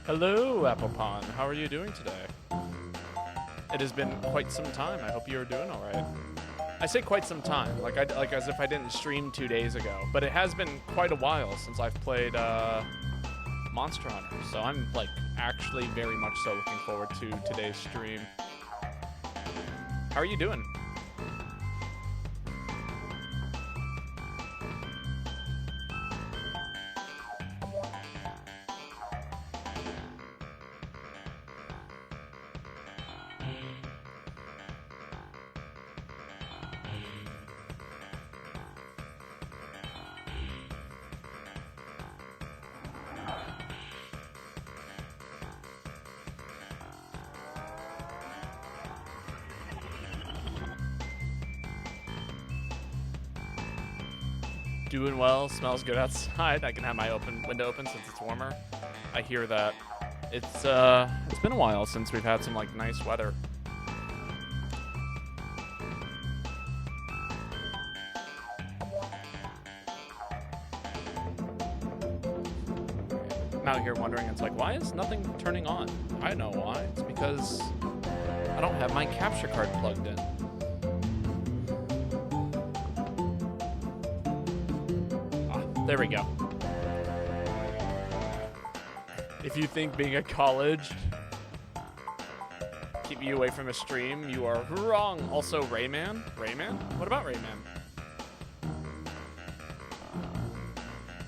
Hello, Applepon. How are you doing today? It has been quite some time. I hope you are doing all right. I say quite some time, like as if I didn't stream 2 days ago, but it has been quite a while since I've played Monster Hunter, so I'm like actually very much so looking forward to today's stream. How are you doing? Doing well. Smells good outside. I can have my window open since it's warmer. I hear that. It's been a while since we've had some like nice weather. I'm out here wondering, it's like, why is nothing turning on? I know why. It's because I don't have my capture card plugged in. There we go. If you think being at college keep you away from a stream, you are wrong. Also, Rayman? Rayman? What about Rayman?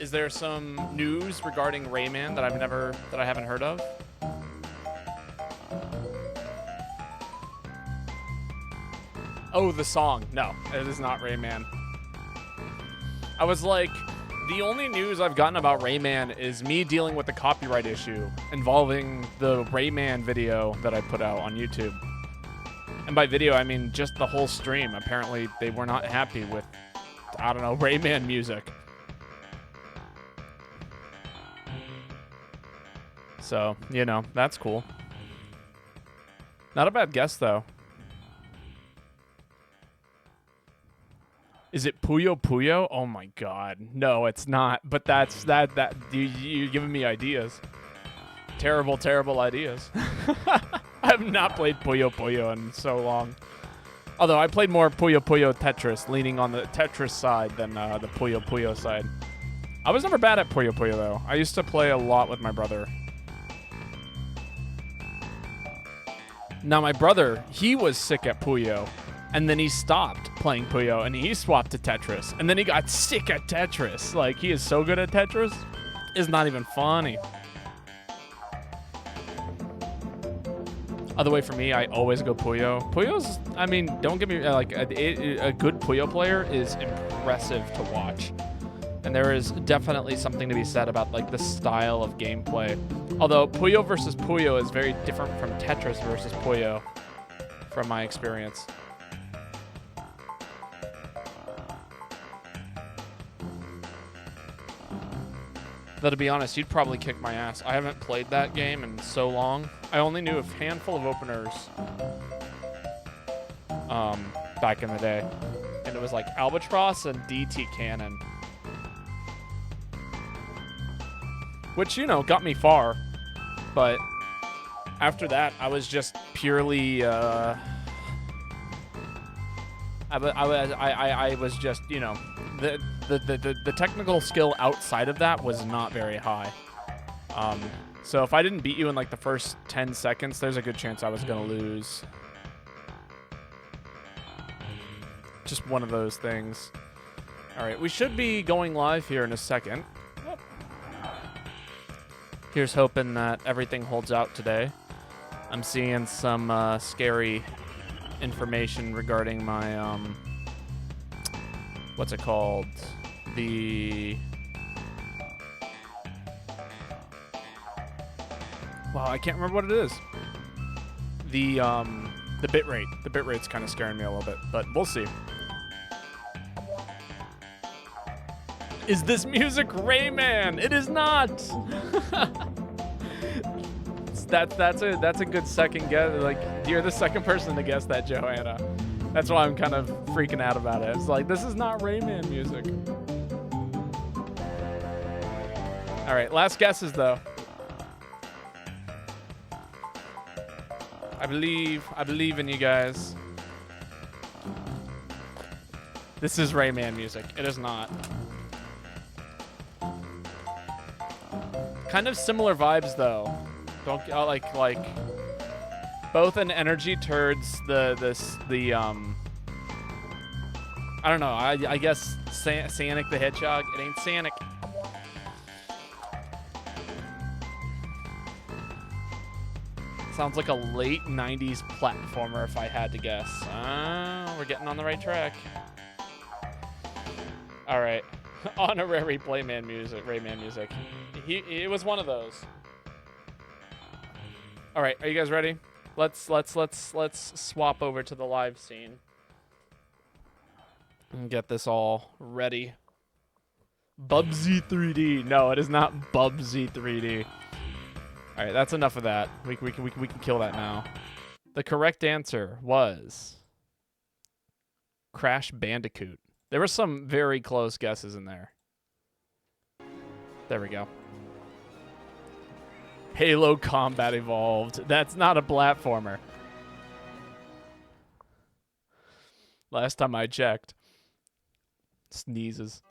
Is there some news regarding Rayman that I haven't heard of? Oh, the song. No, it is not Rayman. I was like, the only news I've gotten about Rayman is me dealing with the copyright issue involving the Rayman video that I put out on YouTube. And by video, I mean just the whole stream. Apparently, they were not happy with, I don't know, Rayman music. So, you know, that's cool. Not a bad guess, though. Is it Puyo Puyo? Oh my god. No, it's not. But that's you're giving me ideas. Terrible, terrible ideas. I have not played Puyo Puyo in so long. Although I played more Puyo Puyo Tetris, leaning on the Tetris side than the Puyo Puyo side. I was never bad at Puyo Puyo though. I used to play a lot with my brother. Now my brother, he was sick at Puyo. And then he stopped playing Puyo, and he swapped to Tetris. And then he got sick at Tetris. Like, he is so good at Tetris, it's not even funny. Other way for me, I always go Puyo. Puyo's, I mean, don't get me, like, a good Puyo player is impressive to watch. And there is definitely something to be said about, like, the style of gameplay. Although, Puyo versus Puyo is very different from Tetris versus Puyo, from my experience. Though to be honest, you'd probably kick my ass. I haven't played that game in so long. I only knew a handful of openers back in the day. And it was like Albatross and DT Cannon. Which, you know, got me far. But after that, I was just purely... I was just, you know... The technical skill outside of that was not very high. So if I didn't beat you in like the first 10 seconds, there's a good chance I was going to lose. Just one of those things. All right, we should be going live here in a second. Here's hoping that everything holds out today. I'm seeing some scary information regarding my... what's it called? Wow, I can't remember what it is. The bitrate. The bitrate's kind of scaring me a little bit, but we'll see. Is this music Rayman? It is not. That's a good second guess. Like, you're the second person to guess that, Joanna. That's why I'm kind of freaking out about it. It's like, this is not Rayman music. All right, last guesses, though. I believe in you guys. This is Rayman music. It is not. Kind of similar vibes though. Don't like both an energy towards the I don't know. I guess Sonic the Hedgehog. It ain't Sonic. Sounds like a late 90s platformer if I had to guess. We're getting on the right track. All right. Honorary Rayman music. It was one of those. All right, are you guys ready? Let's swap over to the live scene and get this all ready. Bubsy 3D. No, it is not Bubsy 3D. All right, that's enough of that. We can kill that now. The correct answer was Crash Bandicoot. There were some very close guesses in there. There we go. Halo Combat Evolved. That's not a platformer. Last time I checked. Sneezes.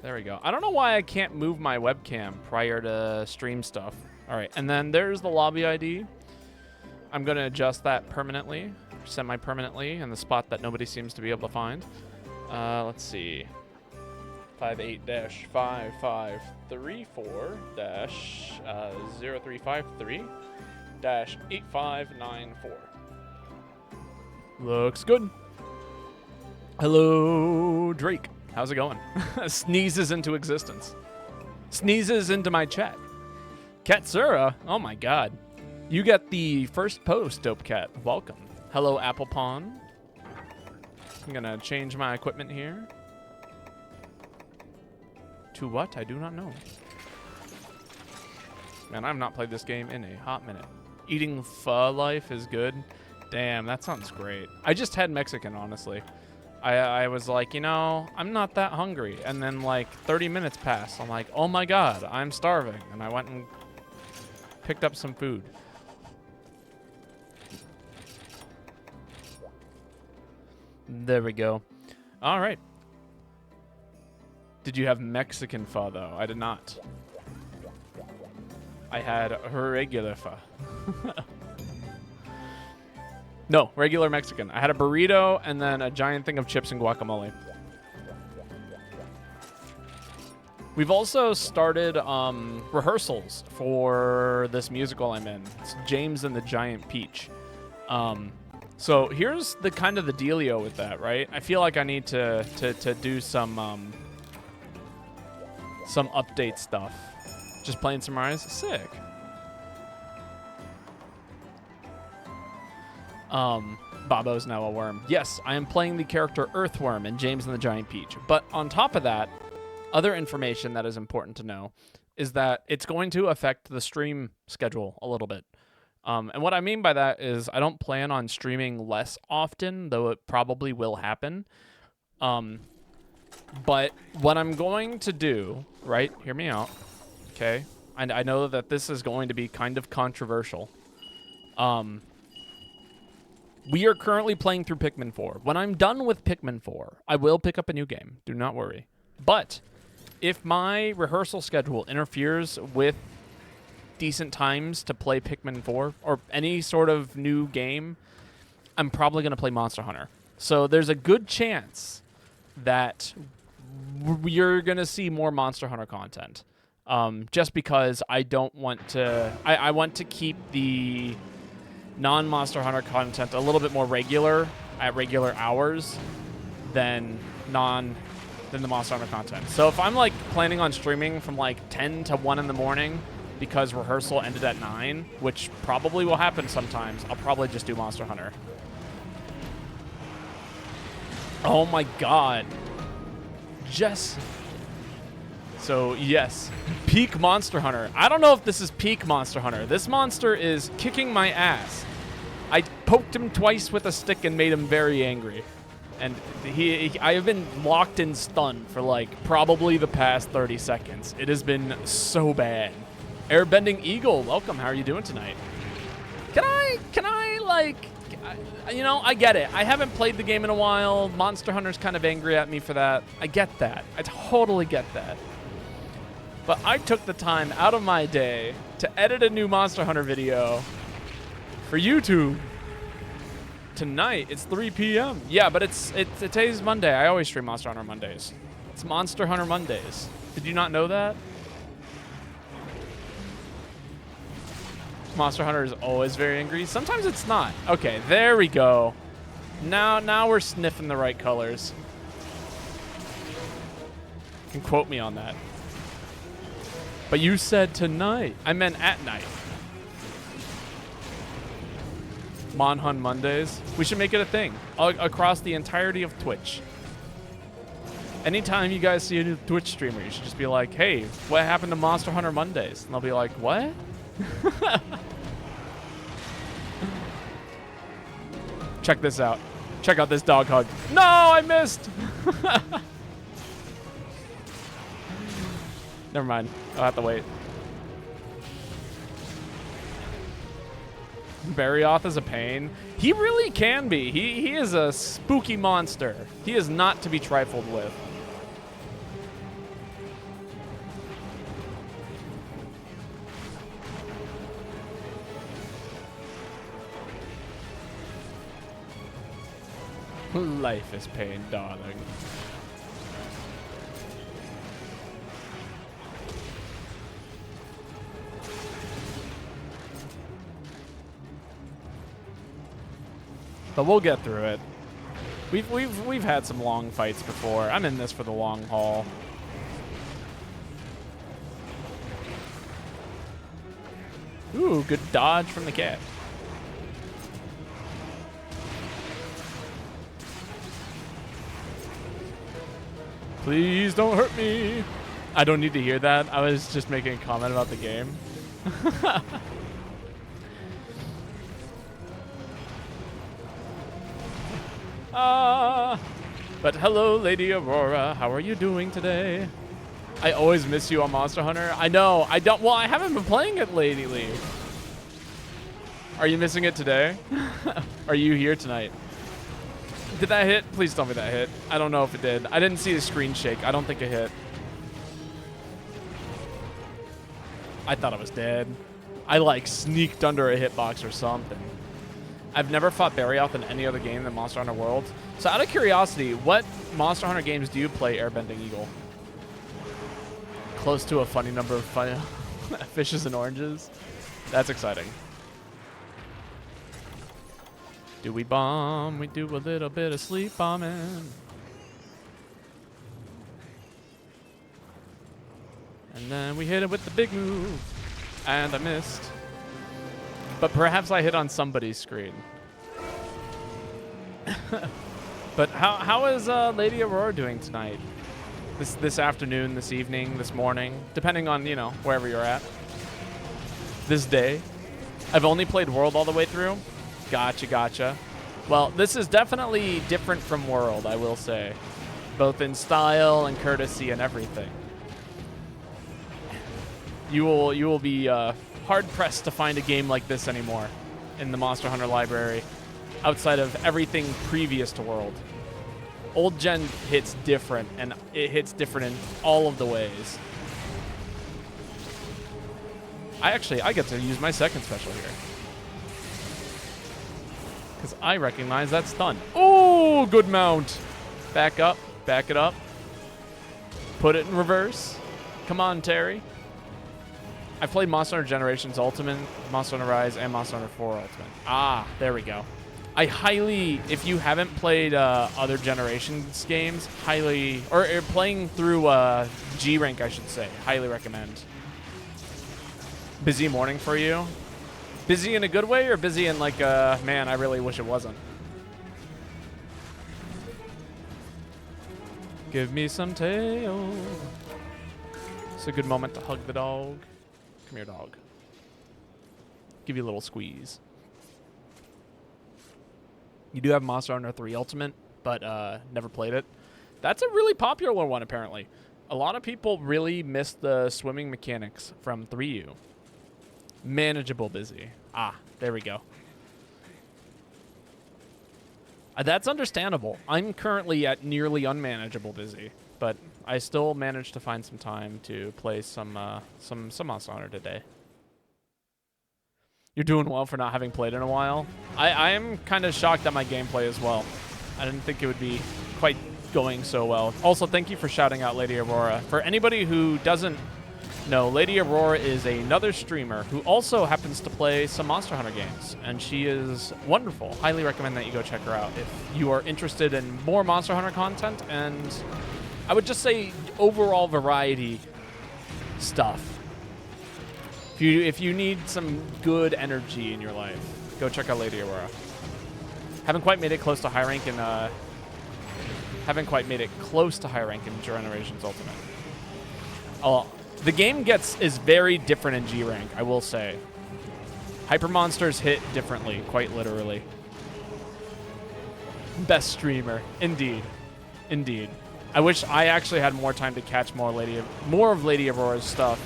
There we go. I don't know why I can't move my webcam prior to stream stuff. All right, and then there's the lobby ID. I'm going to adjust that permanently, semi-permanently, in the spot that nobody seems to be able to find. Let's see. 58-5534-0353-8594. Looks good. Hello, Drake. How's it going? Sneezes into existence. Sneezes into my chat. Katsura, oh my god. You get the first post, Dope Cat. Welcome. Hello, Apple Pawn. I'm gonna change my equipment here. To what? I do not know. Man, I've not played this game in a hot minute. Eating pho life is good. Damn, that sounds great. I just had Mexican, honestly. I was like, you know, I'm not that hungry. And then like 30 minutes passed. I'm like, oh my god, I'm starving. And I went and picked up some food. There we go. All right. Did you have Mexican pho, though? I did not. I had regular pho. No, regular Mexican. I had a burrito and then a giant thing of chips and guacamole. We've also started rehearsals for this musical I'm in. It's James and the Giant Peach. So here's the kind of the dealio with that, right? I feel like I need to do some update stuff. Just playing some Rise? Sick. Babo's now a worm. Yes, I am playing the character Earthworm in James and the Giant Peach. But on top of that, other information that is important to know is that it's going to affect the stream schedule a little bit. And what I mean by that is I don't plan on streaming less often, though it probably will happen. But what I'm going to do, right? Hear me out, okay? And I know that this is going to be kind of controversial. We are currently playing through Pikmin 4. When I'm done with Pikmin 4, I will pick up a new game. Do not worry. But if my rehearsal schedule interferes with decent times to play Pikmin 4 or any sort of new game, I'm probably going to play Monster Hunter. So there's a good chance that you're going to see more Monster Hunter content. Just because I don't want to... I want to keep the non-Monster Hunter content a little bit more regular at regular hours than the Monster Hunter content. So if I'm like planning on streaming from like 10 to 1 in the morning because rehearsal ended at 9, which probably will happen sometimes, I'll probably just do Monster Hunter. Oh my god. So yes, peak Monster Hunter. I don't know if this is peak Monster Hunter. This monster is kicking my ass. I poked him twice with a stick and made him very angry. And I have been locked in stun for like probably the past 30 seconds. It has been so bad. Airbending Eagle, welcome. How are you doing tonight? Can I like, you know, I get it. I haven't played the game in a while. Monster Hunter's kind of angry at me for that. I get that. I totally get that. But I took the time out of my day to edit a new Monster Hunter video for YouTube. Tonight, it's 3 p.m. Yeah, but today's Monday. I always stream Monster Hunter Mondays. It's Monster Hunter Mondays. Did you not know that? Monster Hunter is always very angry. Sometimes it's not. Okay, there we go. Now we're sniffing the right colors. You can quote me on that. But you said tonight. I meant at night. Monhun Mondays. We should make it a thing across the entirety of Twitch. Anytime you guys see a new Twitch streamer, you should just be like, hey, what happened to Monster Hunter Mondays? And they'll be like, what? Check this out. Check out this dog hug. No, I missed. Never mind. I'll have to wait. Barioth is a pain. He really can be. He is a spooky monster. He is not to be trifled with. Life is pain, darling. But we'll get through it. We've had some long fights before. I'm in this for the long haul. Ooh, good dodge from the cat. Please don't hurt me. I don't need to hear that. I was just making a comment about the game. But hello, Lady Aurora. How are you doing today? I always miss you on Monster Hunter. I know. I don't. Well, I haven't been playing it lately. Are you missing it today? Are you here tonight? Did that hit? Please tell me that hit. I don't know if it did. I didn't see the screen shake. I don't think it hit. I thought I was dead. I like sneaked under a hitbox or something. I've never fought Barioth in any other game than Monster Hunter World. So out of curiosity, what Monster Hunter games do you play Airbending Eagle? Close to a funny number of fishes and oranges. That's exciting. Do we bomb? We do a little bit of sleep bombing. And then we hit it with the big move. And I missed. But perhaps I hit on somebody's screen. But how is Lady Aurora doing tonight? This afternoon, this evening, this morning, depending on, you know, wherever you're at. This day. I've only played World all the way through. Gotcha. Well, this is definitely different from World, I will say. Both in style and courtesy and everything. You will be hard-pressed to find a game like this anymore in the Monster Hunter library outside of everything previous to World. Old Gen hits different, and it hits different in all of the ways. I get to use my second special here. Because I recognize that stun. Oh, good mount. Back up. Back it up. Put it in reverse. Come on, Terry. I've played Monster Hunter Generations Ultimate, Monster Hunter Rise, and Monster Hunter 4 Ultimate. Ah, there we go. I highly, if you haven't played other Generations games, or playing through G rank, I should say, highly recommend. Busy morning for you? Busy in a good way, or busy in like, man, I really wish it wasn't? Give me some tail. It's a good moment to hug the dog. Come here, dog. Give you a little squeeze. You do have Monster Hunter 3 Ultimate, but never played it. That's a really popular one, apparently. A lot of people really miss the swimming mechanics from 3U. Manageable busy. Ah, there we go. That's understandable. I'm currently at nearly unmanageable busy, but I still managed to find some time to play some Monster Hunter today. You're doing well for not having played in a while. I am kind of shocked at my gameplay as well. I didn't think it would be quite going so well. Also, thank you for shouting out Lady Aurora. For anybody who doesn't know, Lady Aurora is another streamer who also happens to play some Monster Hunter games, and she is wonderful. Highly recommend that you go check her out if you are interested in more Monster Hunter content, and I would just say overall variety stuff. If you need some good energy in your life, go check out Lady Aurora. Haven't quite made it close to high rank in Generations Ultimate. Oh, the game is very different in G rank, I will say. Hyper monsters hit differently, quite literally. Best streamer, indeed, indeed. I wish I actually had more time to catch more of Lady Aurora's stuff.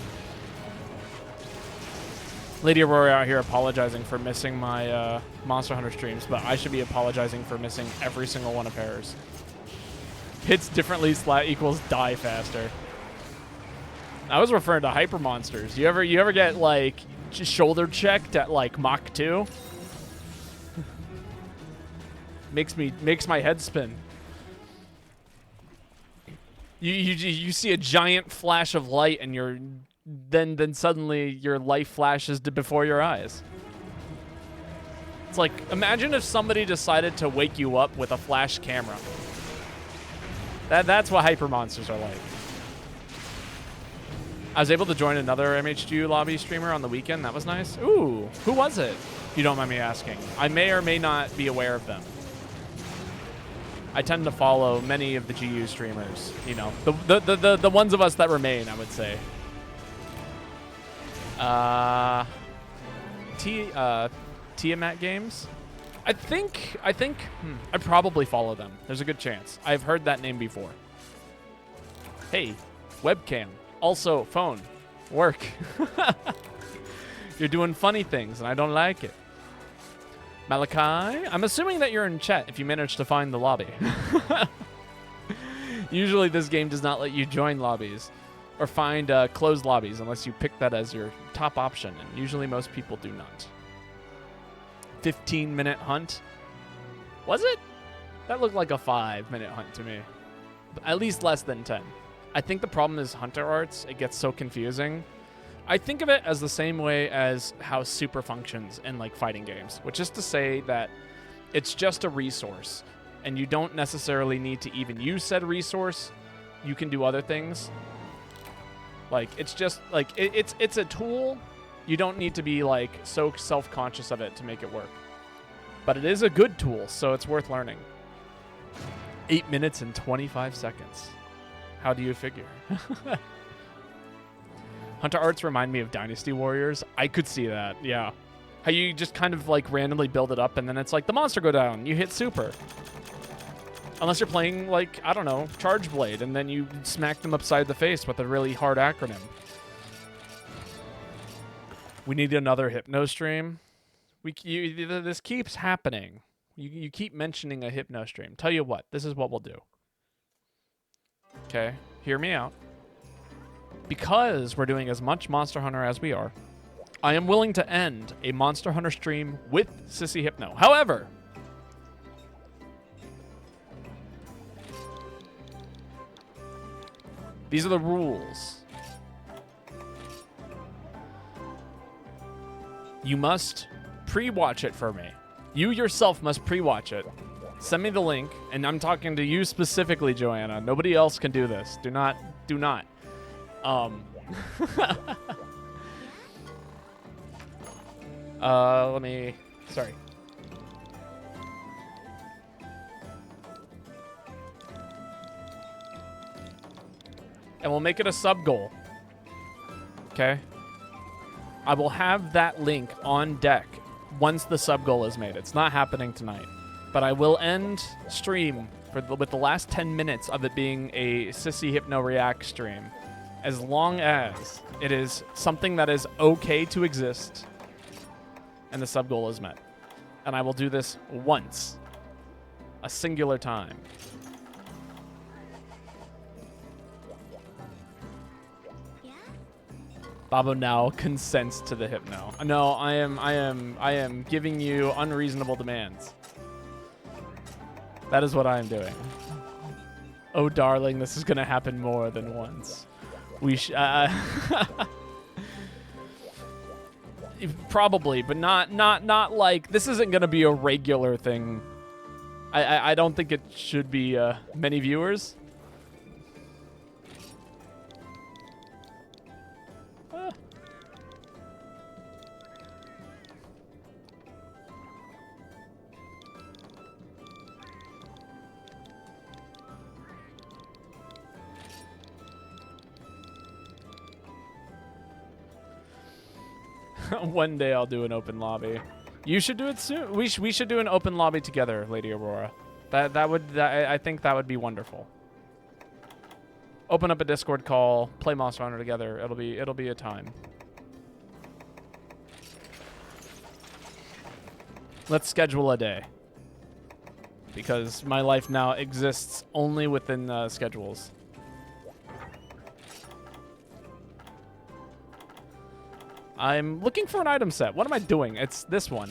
Lady Aurora out here apologizing for missing my Monster Hunter streams, but I should be apologizing for missing every single one of hers. Hits differently equals die faster. I was referring to hyper monsters. You ever get like shoulder checked at like Mach 2? makes my head spin. You see a giant flash of light and then suddenly your life flashes before your eyes. It's like, imagine if somebody decided to wake you up with a flash camera. That's what hyper monsters are like. I was able to join another MHGU lobby streamer on the weekend. That was nice. Ooh, who was it? If you don't mind me asking. I may or may not be aware of them. I tend to follow many of the GU streamers. You know, the ones of us that remain, I would say. Tiamat Games. I think I probably follow them. There's a good chance. I've heard that name before. Hey, webcam. Also, phone. Work. You're doing funny things, and I don't like it. Malachi, I'm assuming that you're in chat if you managed to find the lobby. Usually this game does not let you join lobbies or find closed lobbies unless you pick that as your top option, and usually most people do not. 15-minute hunt? Was it? That looked like a 5-minute hunt to me. At least less than 10. I think the problem is Hunter Arts. It gets so confusing. I think of it as the same way as how super functions in like fighting games, which is to say that it's just a resource, and you don't necessarily need to even use said resource. You can do other things. Like, it's just like it's a tool. You don't need to be like so self-conscious of it to make it work. But it is a good tool, so it's worth learning. 8 minutes and 25 seconds. How do you figure? Hunter Arts remind me of Dynasty Warriors. I could see that, yeah. How you just kind of like randomly build it up and then it's like the monster go down. You hit super. Unless you're playing like, I don't know, Charge Blade, and then you smack them upside the face with a really hard acronym. We need another Hypno stream. This keeps happening. You keep mentioning a Hypno stream. Tell you what, this is what we'll do. Okay, hear me out. Because we're doing as much Monster Hunter as we are, I am willing to end a Monster Hunter stream with Sissy Hypno. However, these are the rules. You must pre-watch it for me. You yourself must pre-watch it. Send me the link, and I'm talking to you specifically, Joanna. Nobody else can do this. Do not. Sorry. And we'll make it a sub goal. Okay? I will have that link on deck once the sub goal is made. It's not happening tonight. But I will end stream with the last 10 minutes of it being a Sissy Hypno React stream. As long as it is something that is okay to exist. and the sub goal is met. And I will do this once. A singular time. Babo now consents to the hypno. No, I am giving you unreasonable demands. That is what I am doing. Oh, darling, this is gonna happen more than once. We probably, but not like this isn't gonna be a regular thing. I don't think it should be many viewers. One day I'll do an open lobby. You should do it soon. We should do an open lobby together, Lady Aurora. I think that would be wonderful. Open up a Discord call, play Monster Hunter together. It'll be a time. Let's schedule a day. Because my life now exists only within schedules. I'm looking for an item set. What am I doing? It's this one.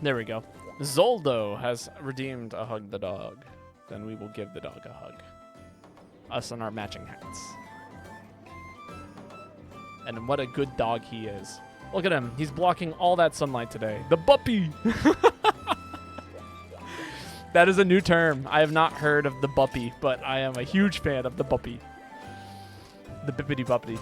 There we go. Zoldo has redeemed a hug the dog. Then we will give the dog a hug. Us in our matching hats. And what a good dog he is. Look at him. He's blocking all that sunlight today. The buppy. That is a new term. I have not heard of the buppy, but I am a huge fan of the buppy. The bippity buppity.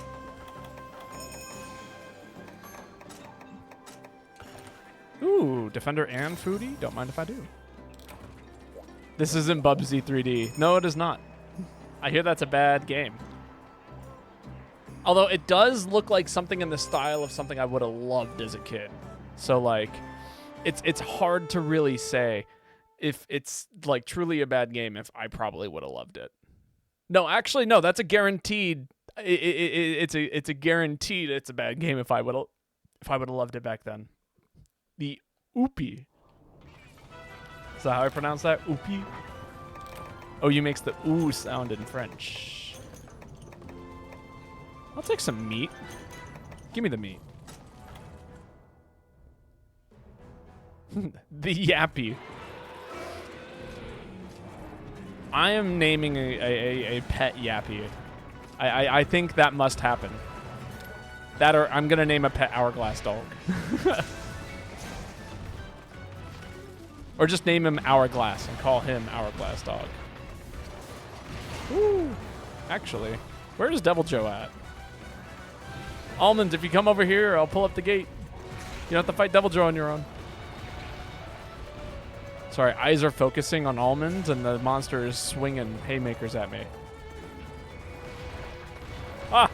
Ooh, Defender and Foodie? Don't mind if I do. This isn't Bubsy 3D. No, it is not. I hear that's a bad game. Although it does look like something in the style of something I would have loved as a kid. So like, it's hard to really say if it's like truly a bad game if I probably would have loved it. No, actually, no, that's a guaranteed. It's a guaranteed it's a bad game if I would have loved it back then. The Oopie. Is that how I pronounce that? Oopie? Oh, you makes the ooh sound in French. I'll take some meat. Give me the meat. The Yappy. I am naming a pet Yappy. I think that must happen. That or I'm going to name a pet Hourglass dog. Or just name him Hourglass and call him Hourglass dog. Ooh. Actually, where's Devil Joe at? Almonds, if you come over here, I'll pull up the gate. You don't have to fight Devil Joe on your own. Sorry, eyes are focusing on Almonds, and the monster is swinging haymakers at me. Ah!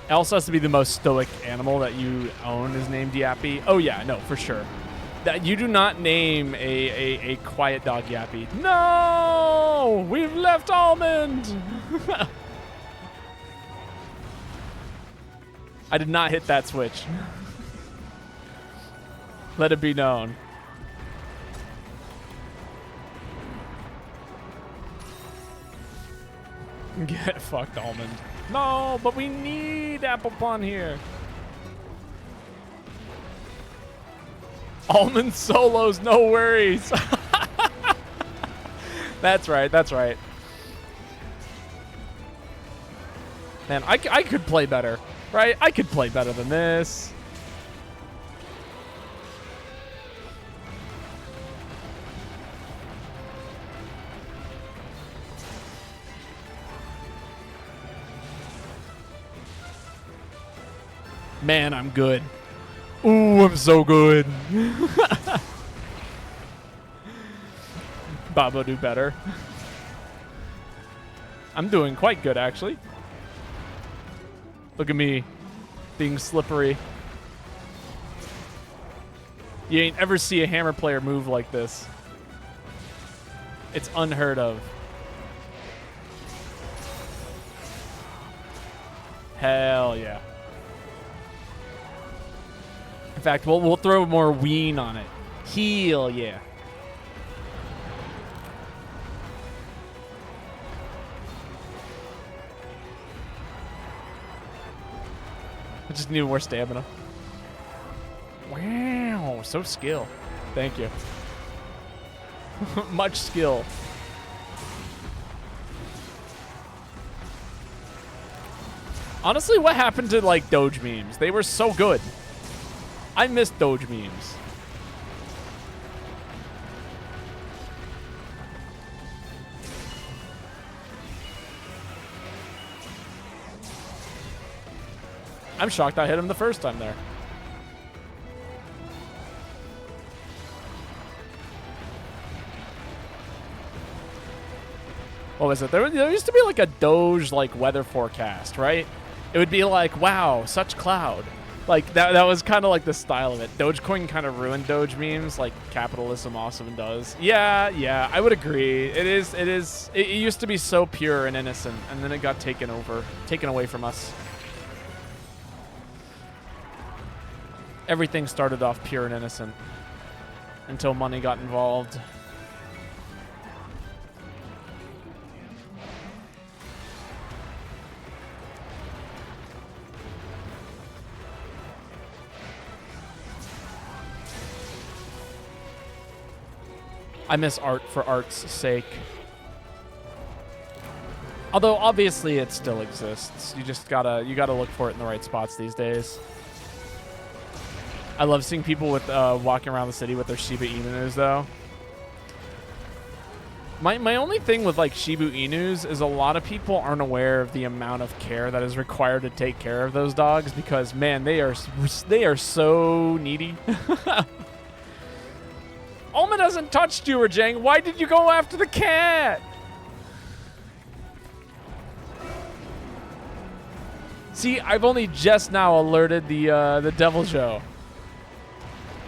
It also has to be the most stoic animal that you own is named Yappy. Oh, yeah, no, for sure. That you do not name a quiet dog Yappy. No! We've left Almond! I did not hit that switch. Let it be known. Get fucked, Almond. No, but we need Applepun here. Almond solos, no worries. That's right, that's right. Man, I could play better. Right? I could play better than this. Man, I'm good. Ooh, I'm so good. Babo do better. I'm doing quite good, actually. Look at me being slippery. You ain't ever see a hammer player move like this. It's unheard of. Hell yeah. In fact, we'll throw more ween on it. Hell yeah. I just need more stamina. Wow, so skill. Thank you. Much skill. Honestly, what happened to like Doge memes? They were so good. I miss Doge memes. I'm shocked I hit him the first time there. What was it? There used to be like a Doge like weather forecast, right? It would be like, wow, such cloud. Like that was kind of like the style of it. Dogecoin kind of ruined Doge memes, like capitalism awesome does. Yeah, I would agree. It used to be so pure and innocent, and then it got taken away from us. Everything started off pure and innocent until money got involved. I miss art for art's sake. Although obviously it still exists. You gotta look for it in the right spots these days. I love seeing people with walking around the city with their Shiba Inus though. My only thing with like Shiba Inus is a lot of people aren't aware of the amount of care that is required to take care of those dogs because man, they are so needy. Alma doesn't touch you, Rajang. Why did you go after the cat? See, I've only just now alerted the Devil Joe.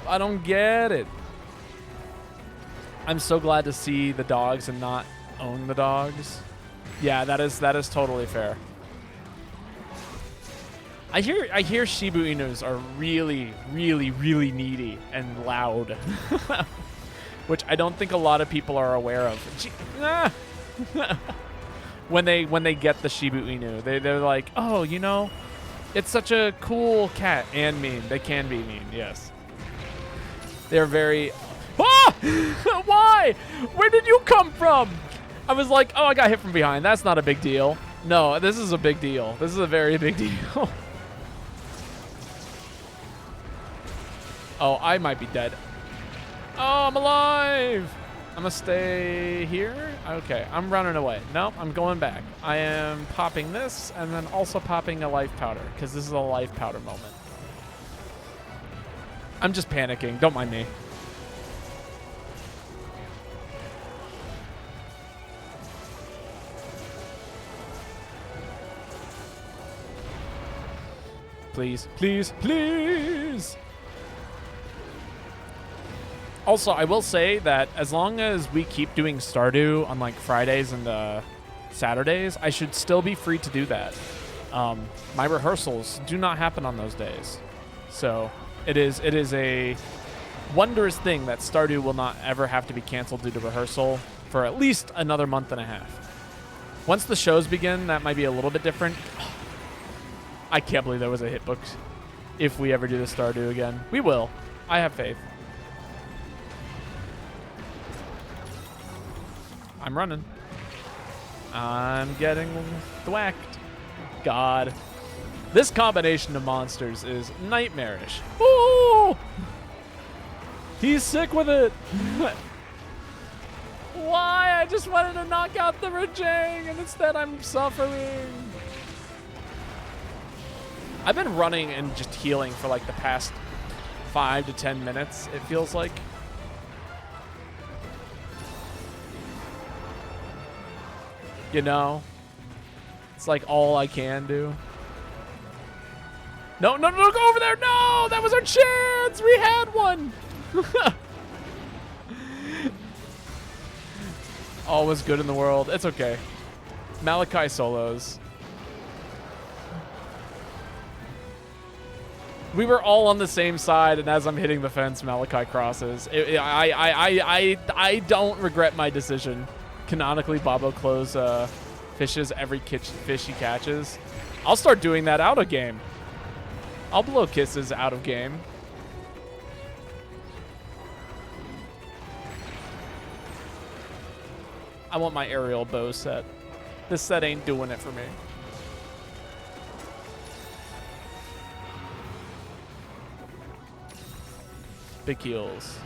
I don't get it. I'm so glad to see the dogs and not own the dogs. Yeah, that is totally fair. I hear Shiba Inus are really, really, really needy and loud, which I don't think a lot of people are aware of. when they get the Shiba Inu, they're like, oh, you know, it's such a cool cat and mean. They can be mean, yes. They're very. Ah! Why? Where did you come from? I was like, oh, I got hit from behind. That's not a big deal. No, this is a big deal. This is a very big deal. Oh, I might be dead. Oh, I'm alive. I'm gonna stay here. Okay, I'm running away. Nope, I'm going back. I am popping this and then also popping a life powder because this is a life powder moment. I'm just panicking. Don't mind me. Please, please, please. Also, I will say that as long as we keep doing Stardew on like Fridays and Saturdays, I should still be free to do that. My rehearsals do not happen on those days. So it is a wondrous thing that Stardew will not ever have to be canceled due to rehearsal for at least another month and a half. Once the shows begin, that might be a little bit different. I can't believe there was a hitbox. If we ever do the Stardew again, we will. I have faith. I'm running. I'm getting thwacked. God. This combination of monsters is nightmarish. Ooh! He's sick with it. Why? I just wanted to knock out the Rajang and instead I'm suffering. I've been running and just healing for like the past 5 to 10 minutes, it feels like. You know? It's like all I can do. No, no, no, go over there. No, that was our chance. We had one. All was good in the world. It's okay. Malachi solos. We were all on the same side, and as I'm hitting the fence, Malachi crosses. I don't regret my decision. Canonically, Bobo close fishes every fish he catches. I'll start doing that out of game. I'll blow kisses out of game. I want my aerial bow set. This set ain't doing it for me. Big heels.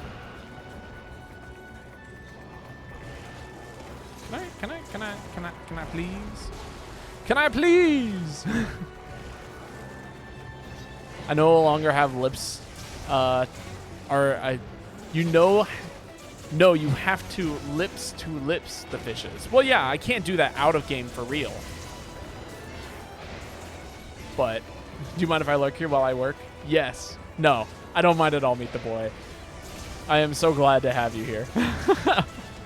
Can I please? Can I please? I no longer have lips. No, you have to lips the fishes. Well, yeah, I can't do that out of game for real. But, do you mind if I lurk here while I work? Yes. No, I don't mind at all, Meet the Boy. I am so glad to have you here.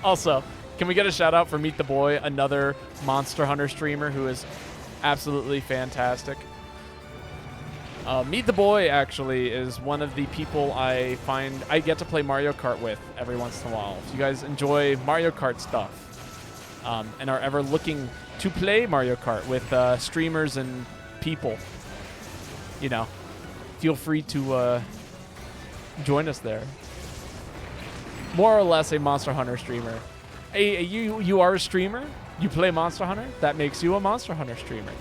Also, can we get a shout out for Meet the Boy, another Monster Hunter streamer who is absolutely fantastic. Meet the Boy actually is one of the people I find I get to play Mario Kart with every once in a while. If you guys enjoy Mario Kart stuff and are ever looking to play Mario Kart with streamers and people, you know, feel free to join us there. More or less a Monster Hunter streamer. You are a streamer? You play Monster Hunter? That makes you a Monster Hunter streamer.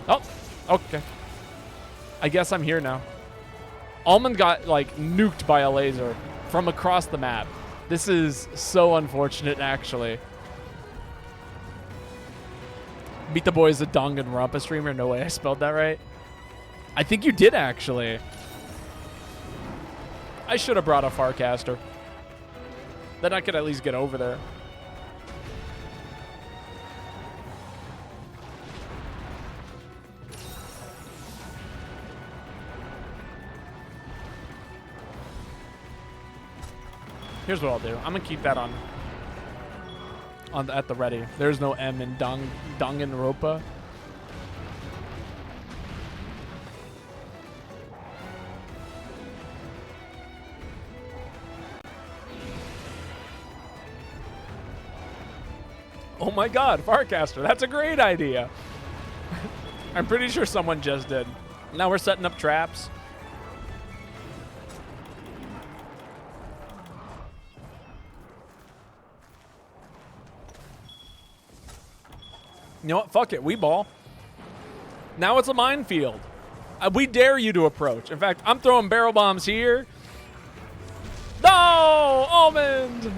Oh, okay. I guess I'm here now. Almond got, like, nuked by a laser from across the map. This is so unfortunate, actually. Meet the Boy is a Danganronpa streamer. No way I spelled that right. I think you did, actually. I should have brought a Farcaster. Then I could at least get over there. Here's what I'll do. I'm gonna keep that on at the ready. There's no M in Danganronpa. Oh my God, Farcaster, that's a great idea. I'm pretty sure someone just did. Now we're setting up traps. You know what? Fuck it. We ball. Now it's a minefield. We dare you to approach. In fact, I'm throwing barrel bombs here. No! Almond!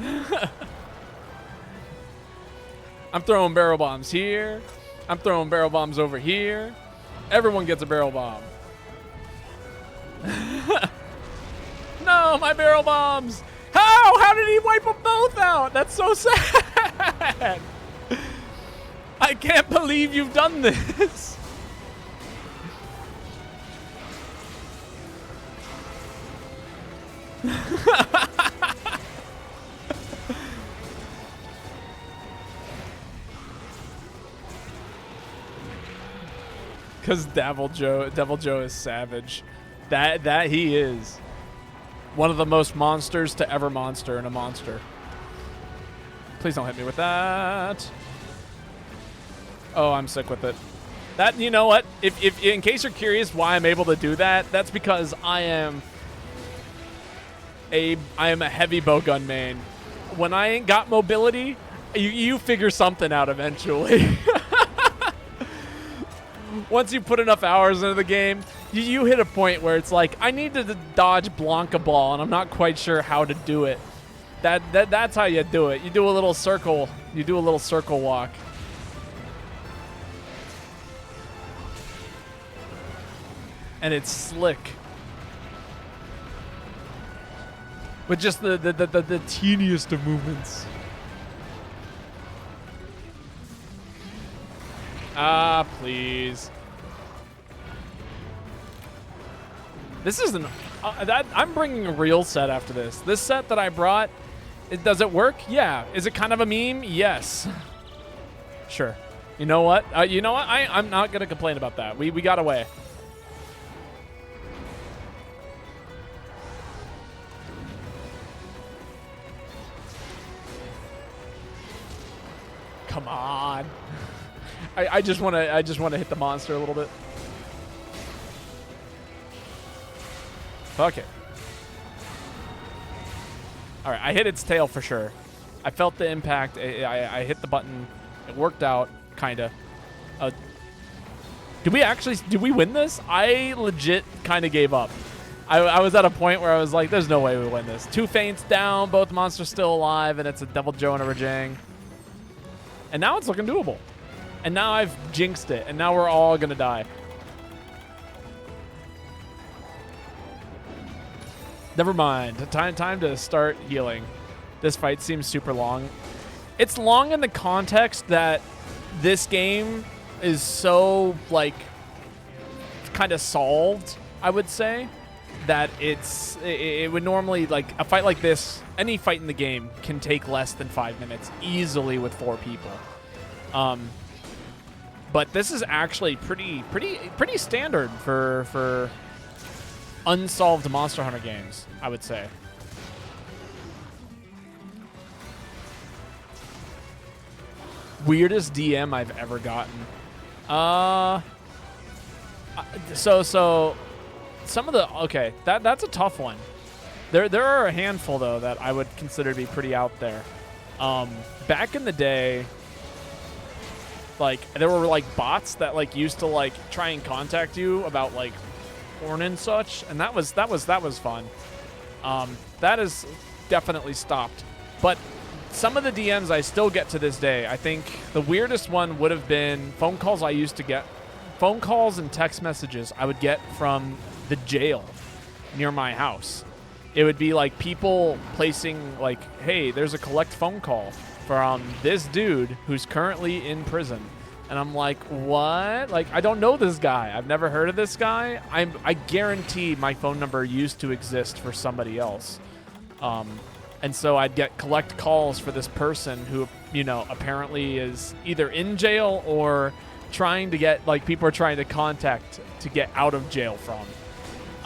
I'm throwing barrel bombs here. I'm throwing barrel bombs over here. Everyone gets a barrel bomb. No, my barrel bombs! How? How did he wipe them both out? That's so sad. I can't believe you've done this. Because Devil Joe is savage. That he is. One of the most monsters to ever monster in a monster. Please don't hit me with that. Oh, I'm sick with it. That, you know what? If in case you're curious why I'm able to do that, that's because I am a heavy bowgun main. When I ain't got mobility, you figure something out eventually. Once you put enough hours into the game, you hit a point where it's like, I need to dodge Blanca ball, and I'm not quite sure how to do it. That's how you do it. You do a little circle. You do a little circle walk. And it's slick. With just the teeniest of movements. Ah, please. This is an I'm bringing a real set after this. This set that I brought, does it work? Yeah. Is it kind of a meme? Yes. Sure. You know what? I'm not gonna complain about that. We got away. Come on. I just wanna hit the monster a little bit. Fuck it. All right, I hit its tail for sure. I felt the impact. I hit the button. It worked out, kinda. Did we win this? I legit kind of gave up. I was at a point where I was like, there's no way we win this. 2 feints down, both monsters still alive, and it's a Devil Joe and a Rajang. And now it's looking doable. And now I've jinxed it, and now we're all gonna die. Never mind. Time to start healing. This fight seems super long. It's long in the context that this game is so, like, kind of solved, I would say, that it would normally, like, a fight like this, any fight in the game can take less than 5 minutes easily with 4 people. But this is actually pretty standard for unsolved Monster Hunter games, I would say. Weirdest DM I've ever gotten. So some of the, okay, that's a tough one. There are a handful though that I would consider to be pretty out there. Back in the day, like there were like bots that like used to like try and contact you about like porn and such, and that was fun. That is definitely stopped, but some of the DMs I still get to this day. I think the weirdest one would have been phone calls I used to get. Phone calls and text messages I would get from the jail near my house. It would be like people placing like, hey, there's a collect phone call from this dude who's currently in prison. And I'm like, what? Like, I don't know this guy. I've never heard of this guy. I guarantee my phone number used to exist for somebody else. And so I'd get collect calls for this person who, you know, apparently is either in jail or trying to get, like, people are trying to contact to get out of jail from.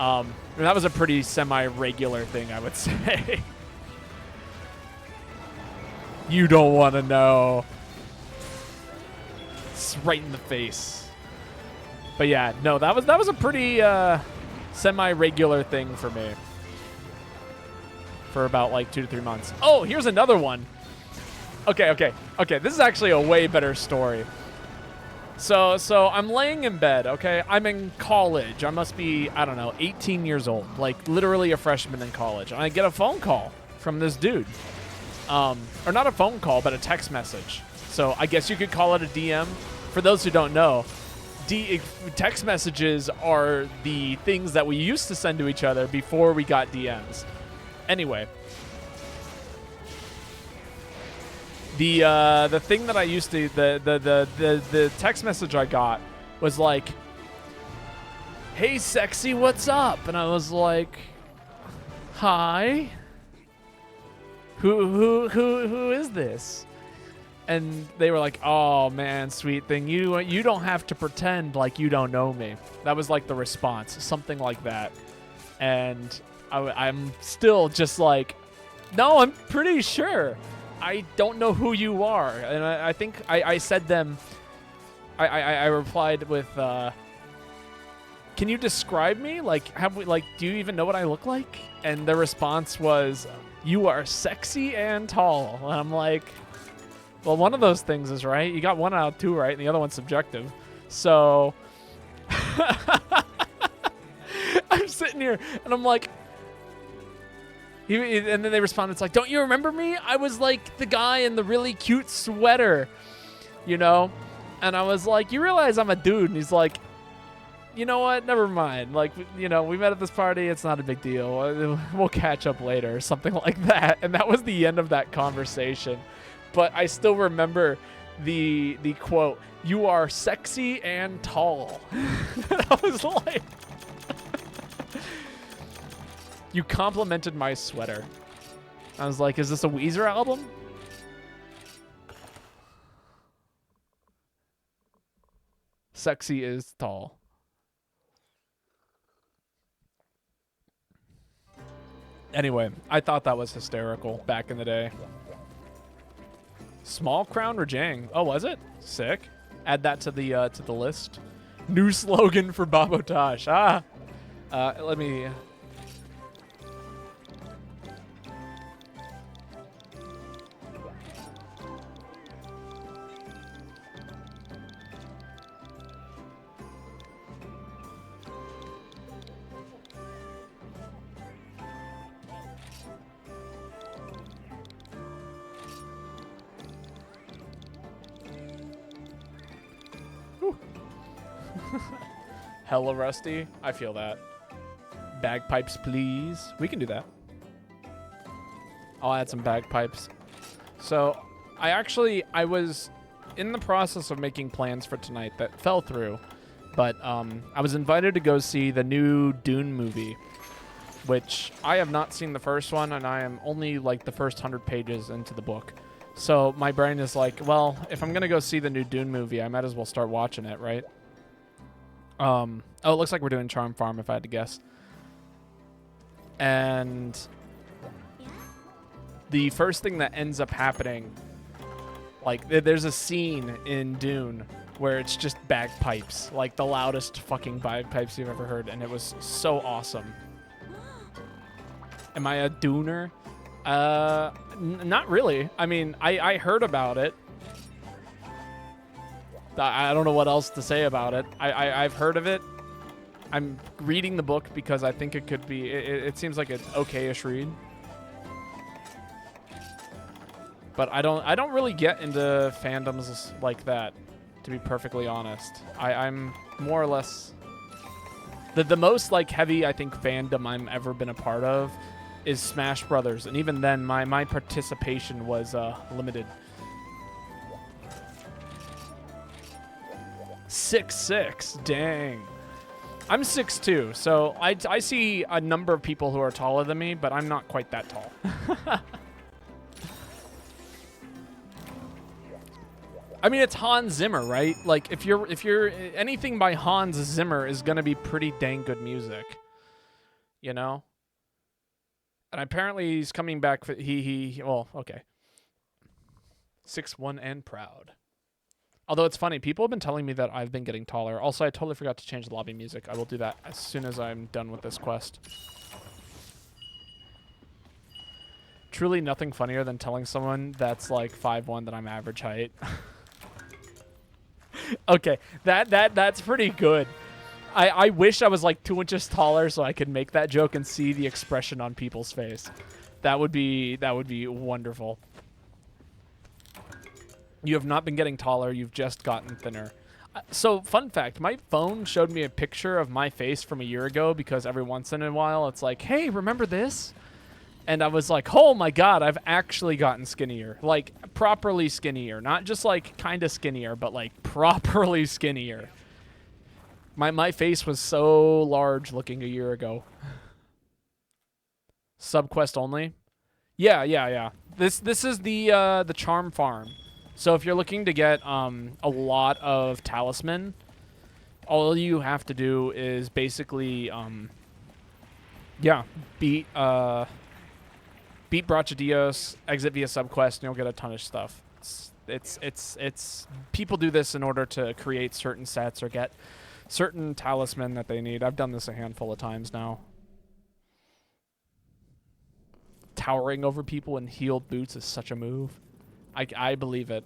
And that was a pretty semi-regular thing, I would say. You don't want to know. It's right in the face. But yeah, no, that was a pretty semi-regular thing for me. For about like 2 to 3 months. Oh, here's another one. Okay. This is actually a way better story. So I'm laying in bed, okay? I'm in college. I must be, I don't know, 18 years old. Like literally a freshman in college. And I get a phone call from this dude. Or not a phone call, but a text message. So I guess you could call it a DM. For those who don't know, text messages are the things that we used to send to each other before we got DMs. Anyway, the thing that I used to the text message I got was like, "Hey sexy, what's up?" And I was like, "Hi. Who is this?" And they were like, "Oh man, sweet thing. You don't have to pretend like you don't know me." That was like the response, something like that. And I'm still just like, no, I'm pretty sure. I don't know who you are. And I think I said them, I replied with, can you describe me? Like, do you even know what I look like? And the response was, you are sexy and tall. And I'm like, well, one of those things is right. You got 1 out of 2 right, and the other one's subjective. So I'm sitting here, and I'm like, and then they responded, it's like, don't you remember me? I was like the guy in the really cute sweater, you know? And I was like, you realize I'm a dude? And he's like, you know what? Never mind. Like, you know, we met at this party. It's not a big deal. We'll catch up later or something like that. And that was the end of that conversation. But I still remember the quote, you are sexy and tall. And I was like... You complimented my sweater. I was like, is this a Weezer album? Sexy is tall. Anyway, I thought that was hysterical back in the day. Small Crown Rajang. Oh, was it? Sick. Add that to the list. New slogan for Babotosh. Let me. Hella rusty. I feel that. Bagpipes, please. We can do that. I'll add some bagpipes. So, I was in the process of making plans for tonight that fell through. But I was invited to go see the new Dune movie, which I have not seen the first one, and I am only like the first 100 pages into the book. So my brain is like, well, if I'm going to go see the new Dune movie, I might as well start watching it, right? Oh, it looks like we're doing Charm Farm, if I had to guess. And the first thing that ends up happening, like, there's a scene in Dune where it's just bagpipes, like the loudest fucking bagpipes you've ever heard, and it was so awesome. Am I a Duner? Not really. I mean, I heard about it. I don't know what else to say about it. I've heard of it. I'm reading the book because I think it could be. It seems like an okay-ish read. But I don't really get into fandoms like that, to be perfectly honest. I'm more or less the most like heavy I think fandom I've ever been a part of is Smash Brothers, and even then my participation was limited. 6'6", dang. I'm 6'2", so I see a number of people who are taller than me, but I'm not quite that tall. I mean, it's Hans Zimmer, right? Like, if you're anything by Hans Zimmer is gonna be pretty dang good music, you know. And apparently he's coming back. Well, okay. 6'1" and proud. Although it's funny, people have been telling me that I've been getting taller. Also, I totally forgot to change the lobby music. I will do that as soon as I'm done with this quest. Truly nothing funnier than telling someone that's like 5'1" that I'm average height. Okay, that's pretty good. I wish I was like 2 inches taller so I could make that joke and see the expression on people's face. That would be wonderful. You have not been getting taller, you've just gotten thinner. So, fun fact, my phone showed me a picture of my face from a year ago because every once in a while it's like, hey, remember this? And I was like, oh my god, I've actually gotten skinnier. Like, properly skinnier. Not just like kind of skinnier, but like properly skinnier. My face was so large looking a year ago. Subquest only? Yeah. This is the Charm Farm. So if you're looking to get a lot of talisman, all you have to do is basically beat Brachadios, exit via subquest, and you'll get a ton of stuff. It's people do this in order to create certain sets or get certain talisman that they need. I've done this a handful of times now. Towering over people in heeled boots is such a move. I believe it.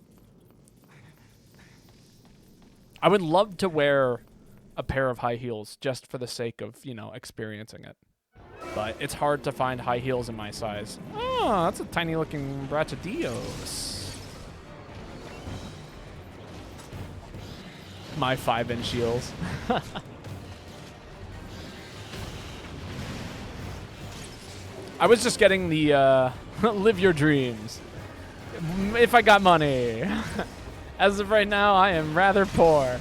I would love to wear a pair of high heels just for the sake of, you know, experiencing it. But it's hard to find high heels in my size. Oh, that's a tiny looking Brachadios. My 5-inch heels. I was just getting the live your dreams. If I got money. As of right now, I am rather poor.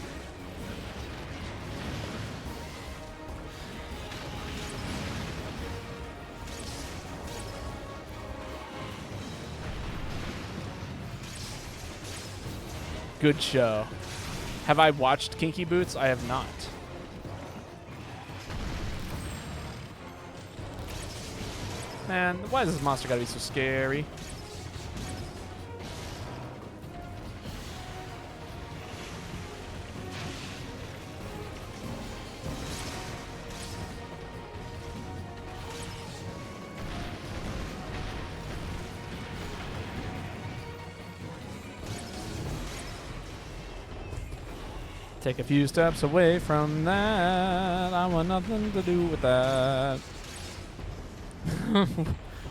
Good show. Have I watched Kinky Boots? I have not. Man, why does this monster gotta be so scary? Take a few steps away from that. I want nothing to do with that.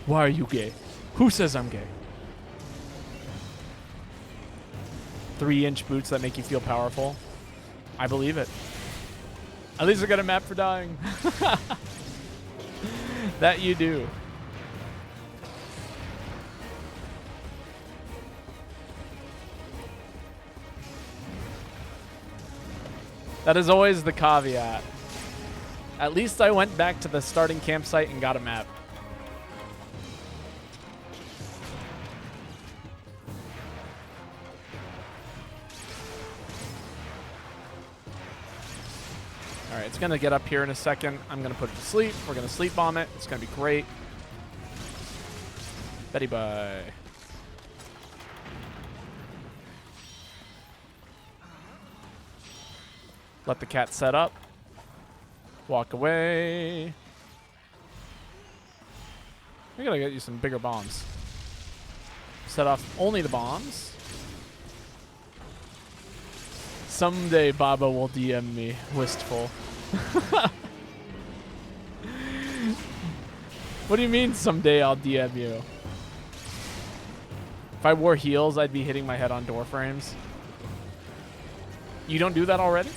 Why are you gay? Who says I'm gay? 3-inch boots that make you feel powerful. I believe it. At least I got a map for dying. That you do. That is always the caveat. At least I went back to the starting campsite and got a map. All right, it's going to get up here in a second. I'm going to put it to sleep. We're going to sleep bomb it. It's going to be great. Betty bye. Let the cat set up. Walk away. We gotta get you some bigger bombs. Set off only the bombs. Someday Baba will DM me. Wistful. What do you mean someday I'll DM you? If I wore heels, I'd be hitting my head on door frames. You don't do that already?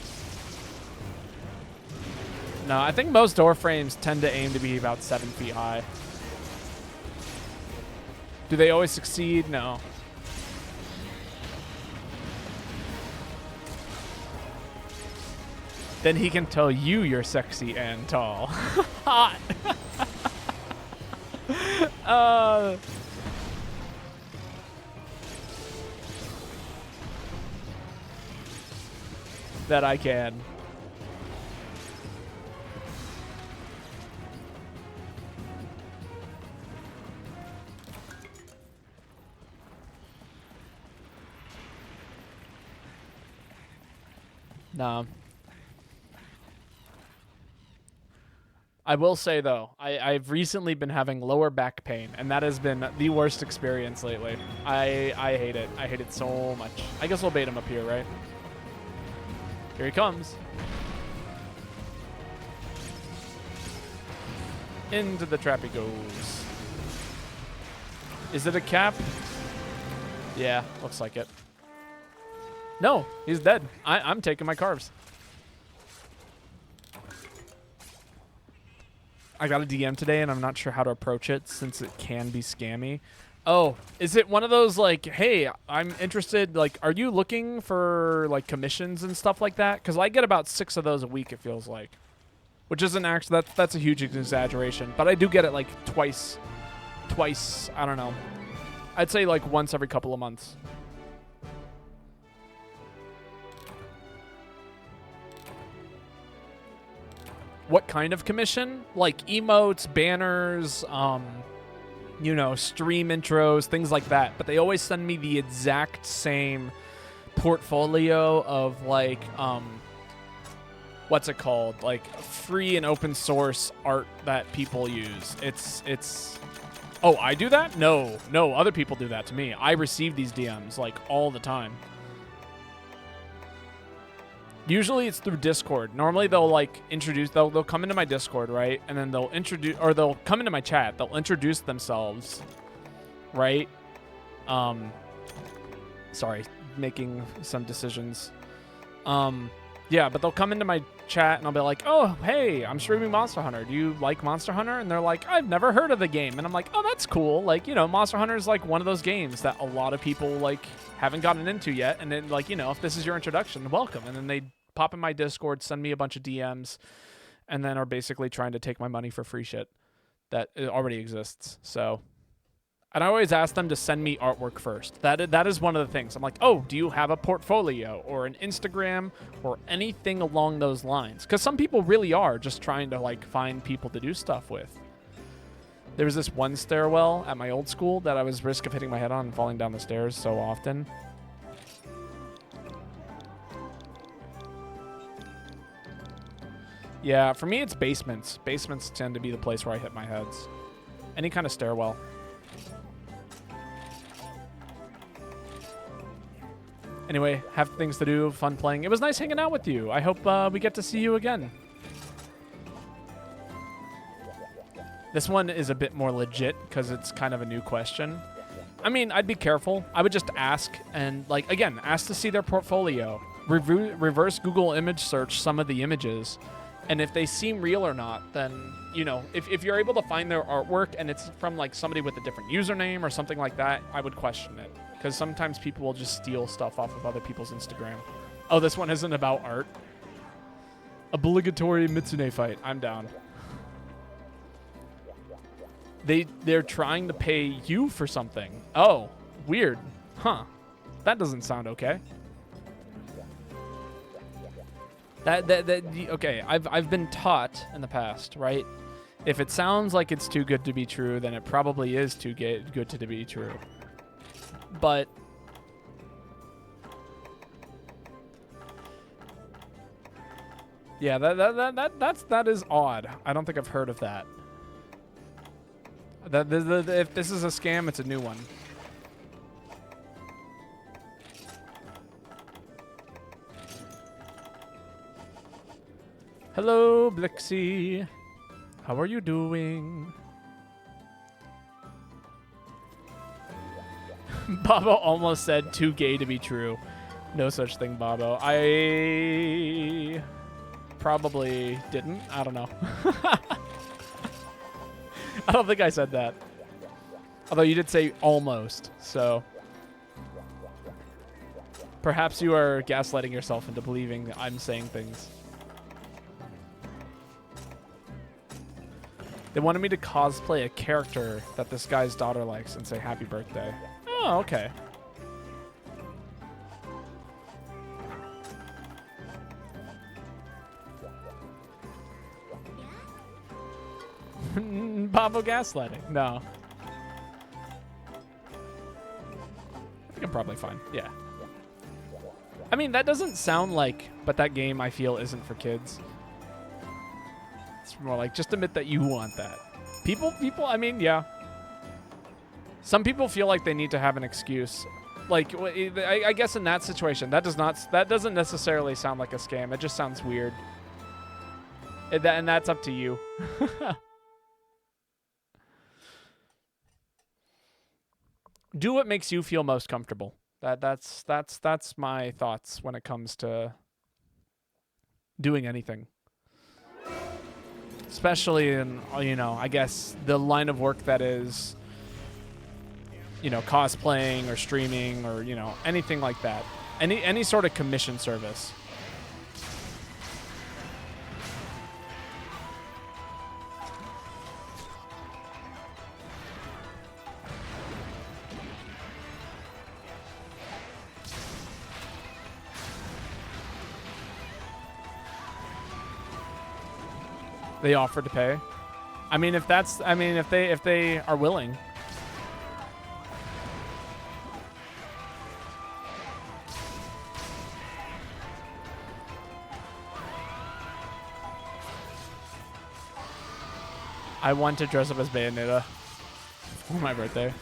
No, I think most door frames tend to aim to be about 7 feet high. Do they always succeed? No. Then he can tell you you're sexy and tall. Hot. That I can. No. I will say, though, I've recently been having lower back pain, and that has been the worst experience lately. I hate it. I hate it so much. I guess we'll bait him up here, right? Here he comes. Into the trap he goes. Is it a cap? Yeah, looks like it. No, he's dead. I'm taking my carves. I got a DM today, and I'm not sure how to approach it since it can be scammy. Oh, is it one of those, like, hey, I'm interested, like, are you looking for, like, commissions and stuff like that? Because I get about 6 of those a week, it feels like. Which isn't actually, that's a huge exaggeration. But I do get it, like, twice, I don't know. I'd say, like, once every couple of months. What kind of commission? Like emotes, banners, you know, stream intros, things like that. But they always send me the exact same portfolio of, like, what's it called? Like, free and open source art that people use. It's oh, I do that? No, other people do that to me. I receive these DMs, like, all the time. Usually it's through Discord. Normally they'll, like, introduce, they'll come into my Discord, right? And then they'll introduce, or they'll come into my chat. They'll introduce themselves, right? Sorry, making some decisions. Yeah, but they'll come into my chat and I'll be like, oh, hey, I'm streaming Monster Hunter. Do you like Monster Hunter? And they're like, I've never heard of the game. And I'm like, oh, that's cool. Like, you know, Monster Hunter is, like, one of those games that a lot of people, like, haven't gotten into yet. And then, like, you know, if this is your introduction, welcome. And then they pop in my Discord, send me a bunch of DMs, and then are basically trying to take my money for free shit that already exists. So And I always ask them to send me artwork first. That is one of the things. I'm like, oh, do you have a portfolio or an Instagram or anything along those lines? Because some people really are just trying to like find people to do stuff with. There was this one stairwell at my old school that I was risk of hitting my head on and falling down the stairs so often. Yeah, for me it's basements. Basements tend to be the place where I hit my heads. Any kind of stairwell. Anyway, have things to do, fun playing. It was nice hanging out with you. I hope we get to see you again. This one is a bit more legit because it's kind of a new question. I mean, I'd be careful. I would just ask and, like, again, ask to see their portfolio. Reverse Google image search some of the images. And if they seem real or not, then, you know, if you're able to find their artwork and it's from, like, somebody with a different username or something like that, I would question it. Because sometimes people will just steal stuff off of other people's Instagram. Oh, this one isn't about art. Obligatory Mitsune fight. I'm down. They're trying to pay you for something. Oh, weird. Huh. That doesn't sound okay. Okay, I've been taught in the past, right? If it sounds like it's too good to be true, then it probably is too good to be true. But yeah, that is odd. I don't think I've heard of that. If this is a scam, it's a new one. Hello, Blixie. How are you doing? Babo almost said too gay to be true. No such thing, Babo. I probably didn't. I don't know. I don't think I said that. Although you did say almost, so perhaps you are gaslighting yourself into believing that I'm saying things. They wanted me to cosplay a character that this guy's daughter likes and say happy birthday. Oh, okay. Babo gaslighting. No. I think I'm probably fine. Yeah. I mean, that doesn't sound like, but that game I feel isn't for kids. It's more like, just admit that you want that. People, I mean, yeah. Some people feel like they need to have an excuse. Like, I guess in that situation, that doesn't necessarily sound like a scam. It just sounds weird. And that's up to you. Do what makes you feel most comfortable. That's my thoughts when it comes to doing anything. Especially in, you know, I guess the line of work that is, you know, cosplaying or streaming or, you know, anything like that. Any sort of commission service. They offered to pay. I mean, if they are willing. I want to dress up as Bayonetta for my birthday.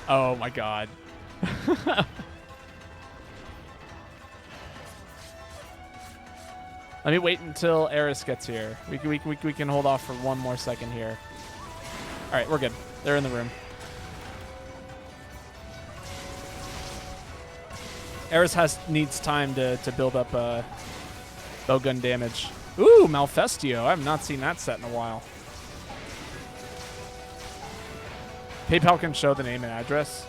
Oh my god. Let me wait until Eris gets here. We can hold off for one more second here. All right, we're good. They're in the room. Eris needs time to build up bowgun damage. Ooh, Malfestio. I have not seen that set in a while. PayPal can show the name and address.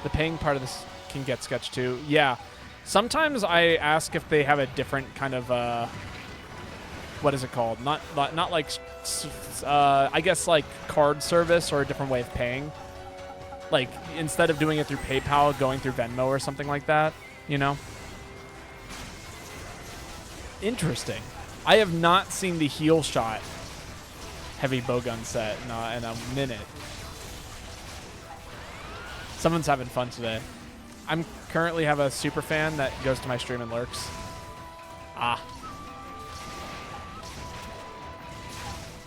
The paying part of this can get sketched too. Yeah. Sometimes I ask if they have a different kind of what is it called? Not like I guess like card service or a different way of paying. Like instead of doing it through PayPal, going through Venmo or something like that, you know? Interesting. I have not seen the heel shot heavy bowgun set in a minute. Someone's having fun today. I'm currently have a super fan that goes to my stream and lurks. Ah.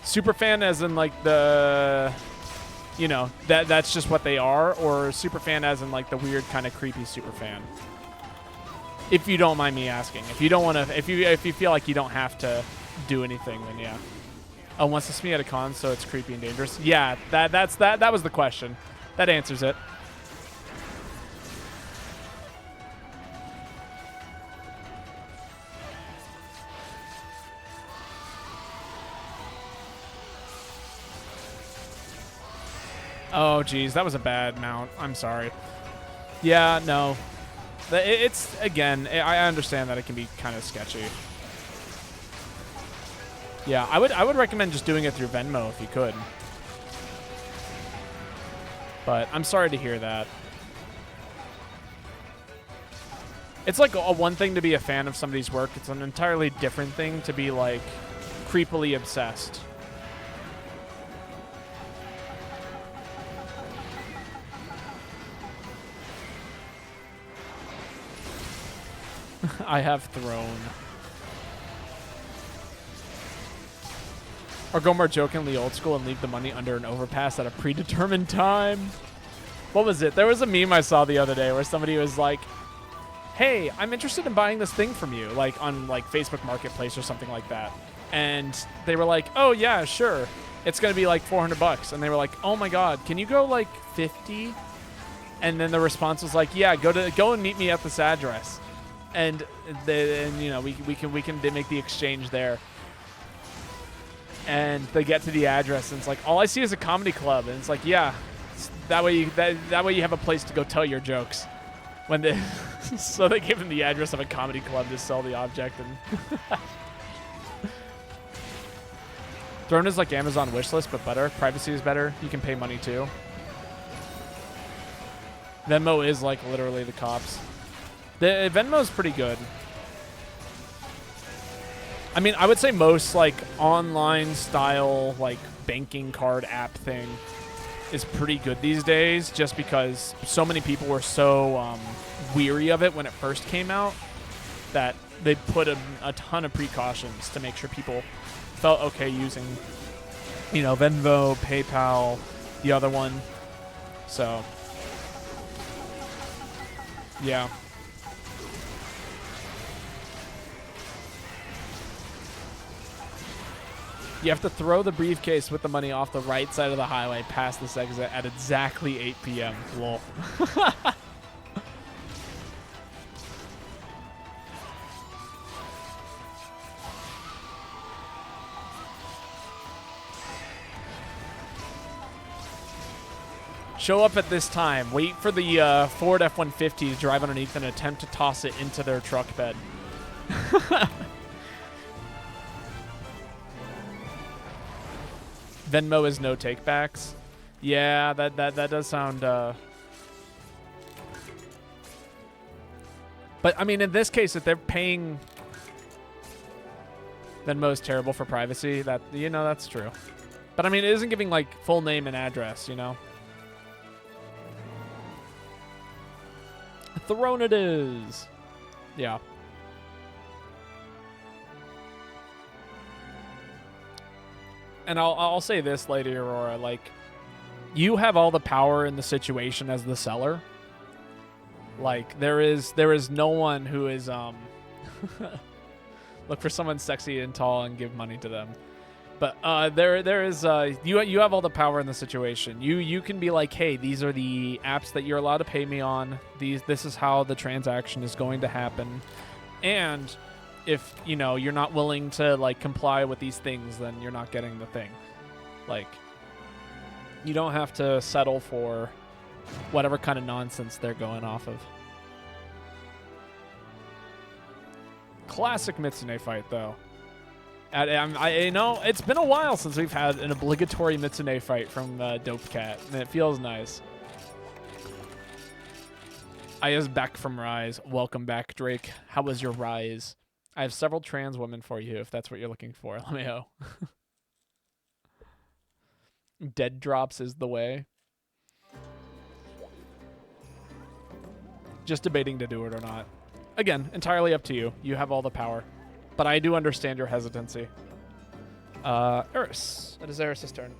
Super fan as in like the, you know, that's just what they are, or super fan as in like the weird kind of creepy super fan. If you don't mind me asking. If you don't want to, if you feel like you don't have to do anything, then yeah. Oh, wants to see me at a con, so it's creepy and dangerous. Yeah, that was the question. That answers it. Oh, geez, that was a bad mount. I'm sorry. Yeah, no. It's, again, I understand that it can be kind of sketchy. Yeah, I would recommend just doing it through Venmo if you could. But I'm sorry to hear that. It's like one thing to be a fan of somebody's work. It's an entirely different thing to be, like, creepily obsessed. I have thrown. Or go more jokingly old school and leave the money under an overpass at a predetermined time. What was it? There was a meme I saw the other day where somebody was like, hey, I'm interested in buying this thing from you, like on like Facebook Marketplace or something like that. And they were like, oh yeah, sure. It's going to be like $400. And they were like, oh my God, can you go like 50? And then the response was like, yeah, go and meet me at this address. And you know, we can make the exchange there. And they get to the address and it's like, all I see is a comedy club. And it's like, yeah, that way you have a place to go tell your jokes. When they so they give them the address of a comedy club to sell the object. And Throne is like Amazon wishlist, but better. Privacy is better. You can pay money too. Venmo is like literally the cops. The Venmo is pretty good. I mean, I would say most like online style like banking card app thing is pretty good these days, just because so many people were so weary of it when it first came out that they put a ton of precautions to make sure people felt okay using, you know, Venmo, PayPal, the other one. So, yeah. You have to throw the briefcase with the money off the right side of the highway past this exit at exactly 8 p.m. Lol. Show up at this time. Wait for the Ford F-150 to drive underneath and attempt to toss it into their truck bed. Venmo is no takebacks. Yeah, that does sound. But I mean, in this case, if they're paying, Venmo is terrible for privacy. That, you know, that's true. But I mean, it isn't giving like full name and address. You know. Throne it is. Yeah. And I'll say this, Lady Aurora, like, you have all the power in the situation as the seller. Like, there is no one who is look for someone sexy and tall and give money to them. But there is you have all the power in the situation. You can be like, hey, these are the apps that you're allowed to pay me on. This is how the transaction is going to happen. And if, you know, you're not willing to like comply with these things, then you're not getting the thing. Like, you don't have to settle for whatever kind of nonsense they're going off of. Classic Mitsune fight, though. You know, it's been a while since we've had an obligatory Mitsune fight from Dope Cat, and it feels nice. Aya's back from Rise. Welcome back, Drake. How was your Rise? I have several trans women for you, if that's what you're looking for. LMAO. Dead drops is the way. Just debating to do it or not. Again, entirely up to you. You have all the power. But I do understand your hesitancy. Eris. It is Eris' turn.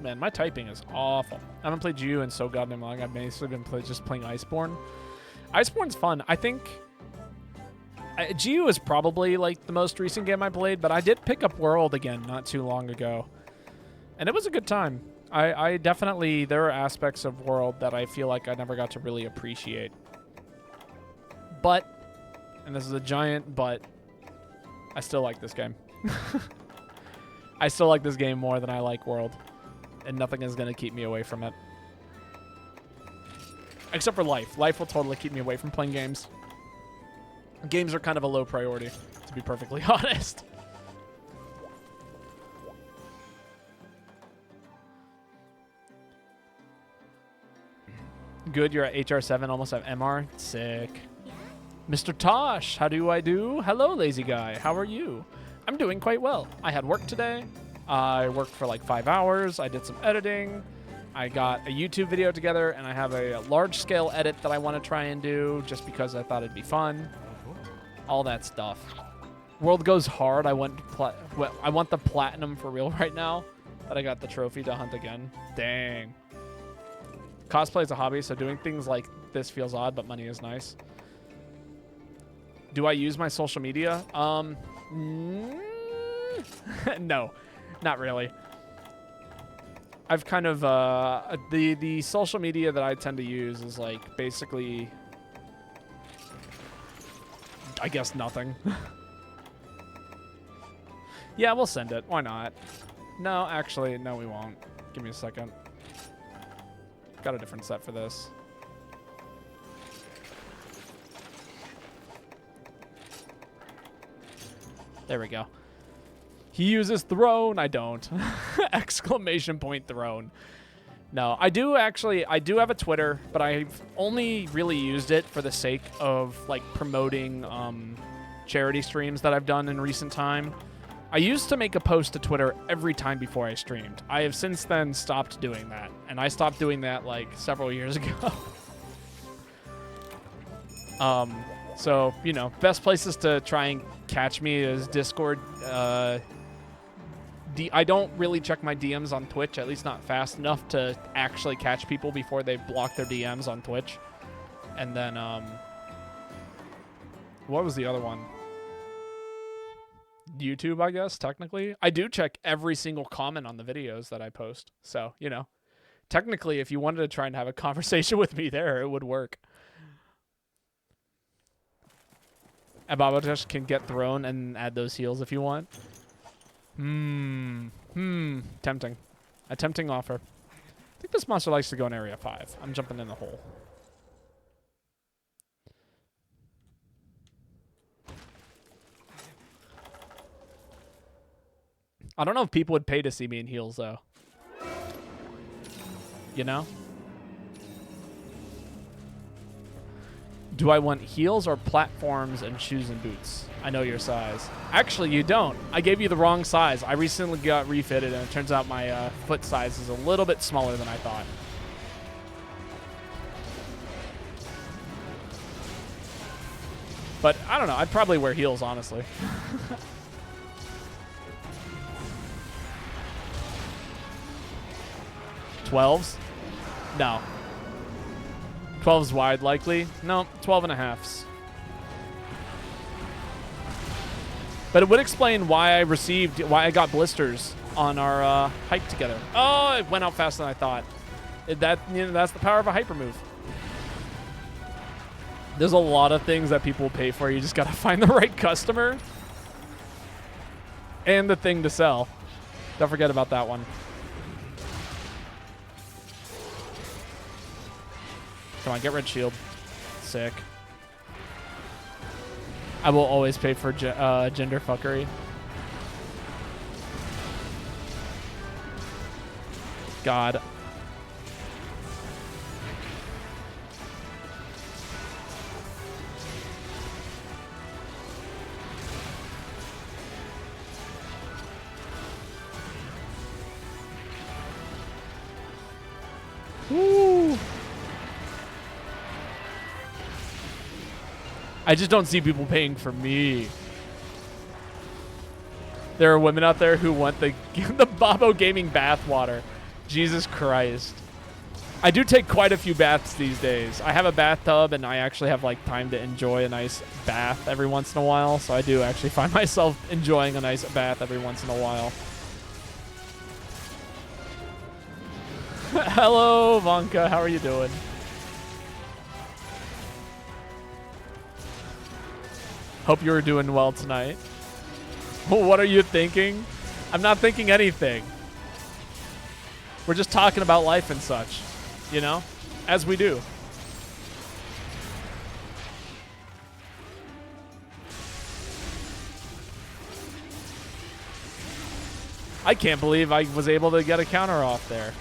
Man, my typing is awful. I haven't played Geo in so goddamn long. I've basically been just playing Iceborne. Iceborne's fun. I think Geo is probably like the most recent game I played, but I did pick up World again not too long ago. And it was a good time. I definitely, there are aspects of World that I feel like I never got to really appreciate. But, and this is a giant but, I still like this game. I still like this game more than I like World. And nothing is going to keep me away from it. Except for life. Life will totally keep me away from playing games. Games are kind of a low priority, to be perfectly honest. Good, you're at HR7, almost at MR. Sick. Mr. Tosh, how do I do? Hello, lazy guy. How are you? I'm doing quite well. I had work today. I worked for like 5 hours. I did some editing. I got a YouTube video together, and I have a large-scale edit that I want to try and do just because I thought it'd be fun. All that stuff. World goes hard. I want the platinum for real right now, but I got the trophy to hunt again. Dang. Cosplay is a hobby, so doing things like this feels odd, but money is nice. Do I use my social media? No, not really. I've kind of, the social media that I tend to use is like basically, I guess nothing. Yeah, we'll send it. Why not? No, actually, no, we won't. Give me a second. Got a different set for this. There we go. He uses throne. I don't. Exclamation point throne. No, I do have a Twitter, but I've only really used it for the sake of like promoting charity streams that I've done in recent time. I used to make a post to Twitter every time before I streamed. I have since then stopped doing that, and I stopped doing that like several years ago. So, you know, best places to try and catch me is Discord. I don't really check my DMs on Twitch, at least not fast enough to actually catch people before they block their DMs on Twitch. And then, what was the other one? YouTube, I guess, technically. I do check every single comment on the videos that I post. So, you know, technically, if you wanted to try and have a conversation with me there, it would work. And Babotosh can get thrown and add those heals if you want. Tempting. A tempting offer. I think this monster likes to go in area 5. I'm jumping in the hole. I don't know if people would pay to see me in heels, though. You know? Do I want heels or platforms and shoes and boots? I know your size. Actually, you don't. I gave you the wrong size. I recently got refitted, and it turns out my foot size is a little bit smaller than I thought. But I don't know. I'd probably wear heels, honestly. 12s? No. 12s wide, likely. No, 12 and a halfs. But it would explain why I got blisters on our hike together. Oh, it went out faster than I thought. That's the power of a hyper move. There's a lot of things that people pay for. You just gotta find the right customer and the thing to sell. Don't forget about that one. Come on, get red shield. Sick. I will always pay for gender fuckery. God. Woo. I just don't see people paying for me. There are women out there who want the Babo Gaming bathwater. Jesus Christ. I do take quite a few baths these days. I have a bathtub, and I actually have like time to enjoy a nice bath every once in a while. So I do actually find myself enjoying a nice bath every once in a while. Hello, Vanka. How are you doing? Hope you were doing well tonight. What are you thinking? I'm not thinking anything. We're just talking about life and such, you know, as we do. I can't believe I was able to get a counter off there.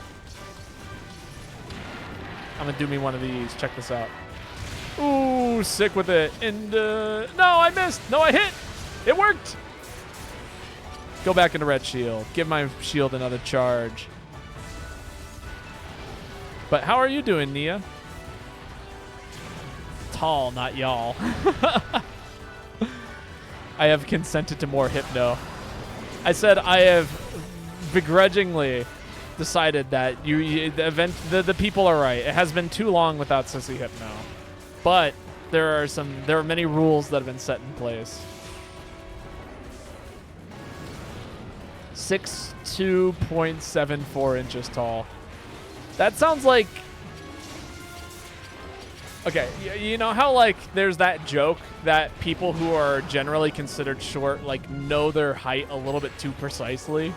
I'm gonna do me one of these. Check this out. Ooh, sick with it. And no, I missed. No, I hit. It worked. Go back into red shield. Give my shield another charge. But how are you doing, Nia? Tall, not y'all. I have consented to more hypno. I said I have begrudgingly decided that the people are right. It has been too long without Sissy Hypno. But there are many rules that have been set in place. 6'2.74 inches tall. That sounds like... Okay, you know how like there's that joke that people who are generally considered short like know their height a little bit too precisely?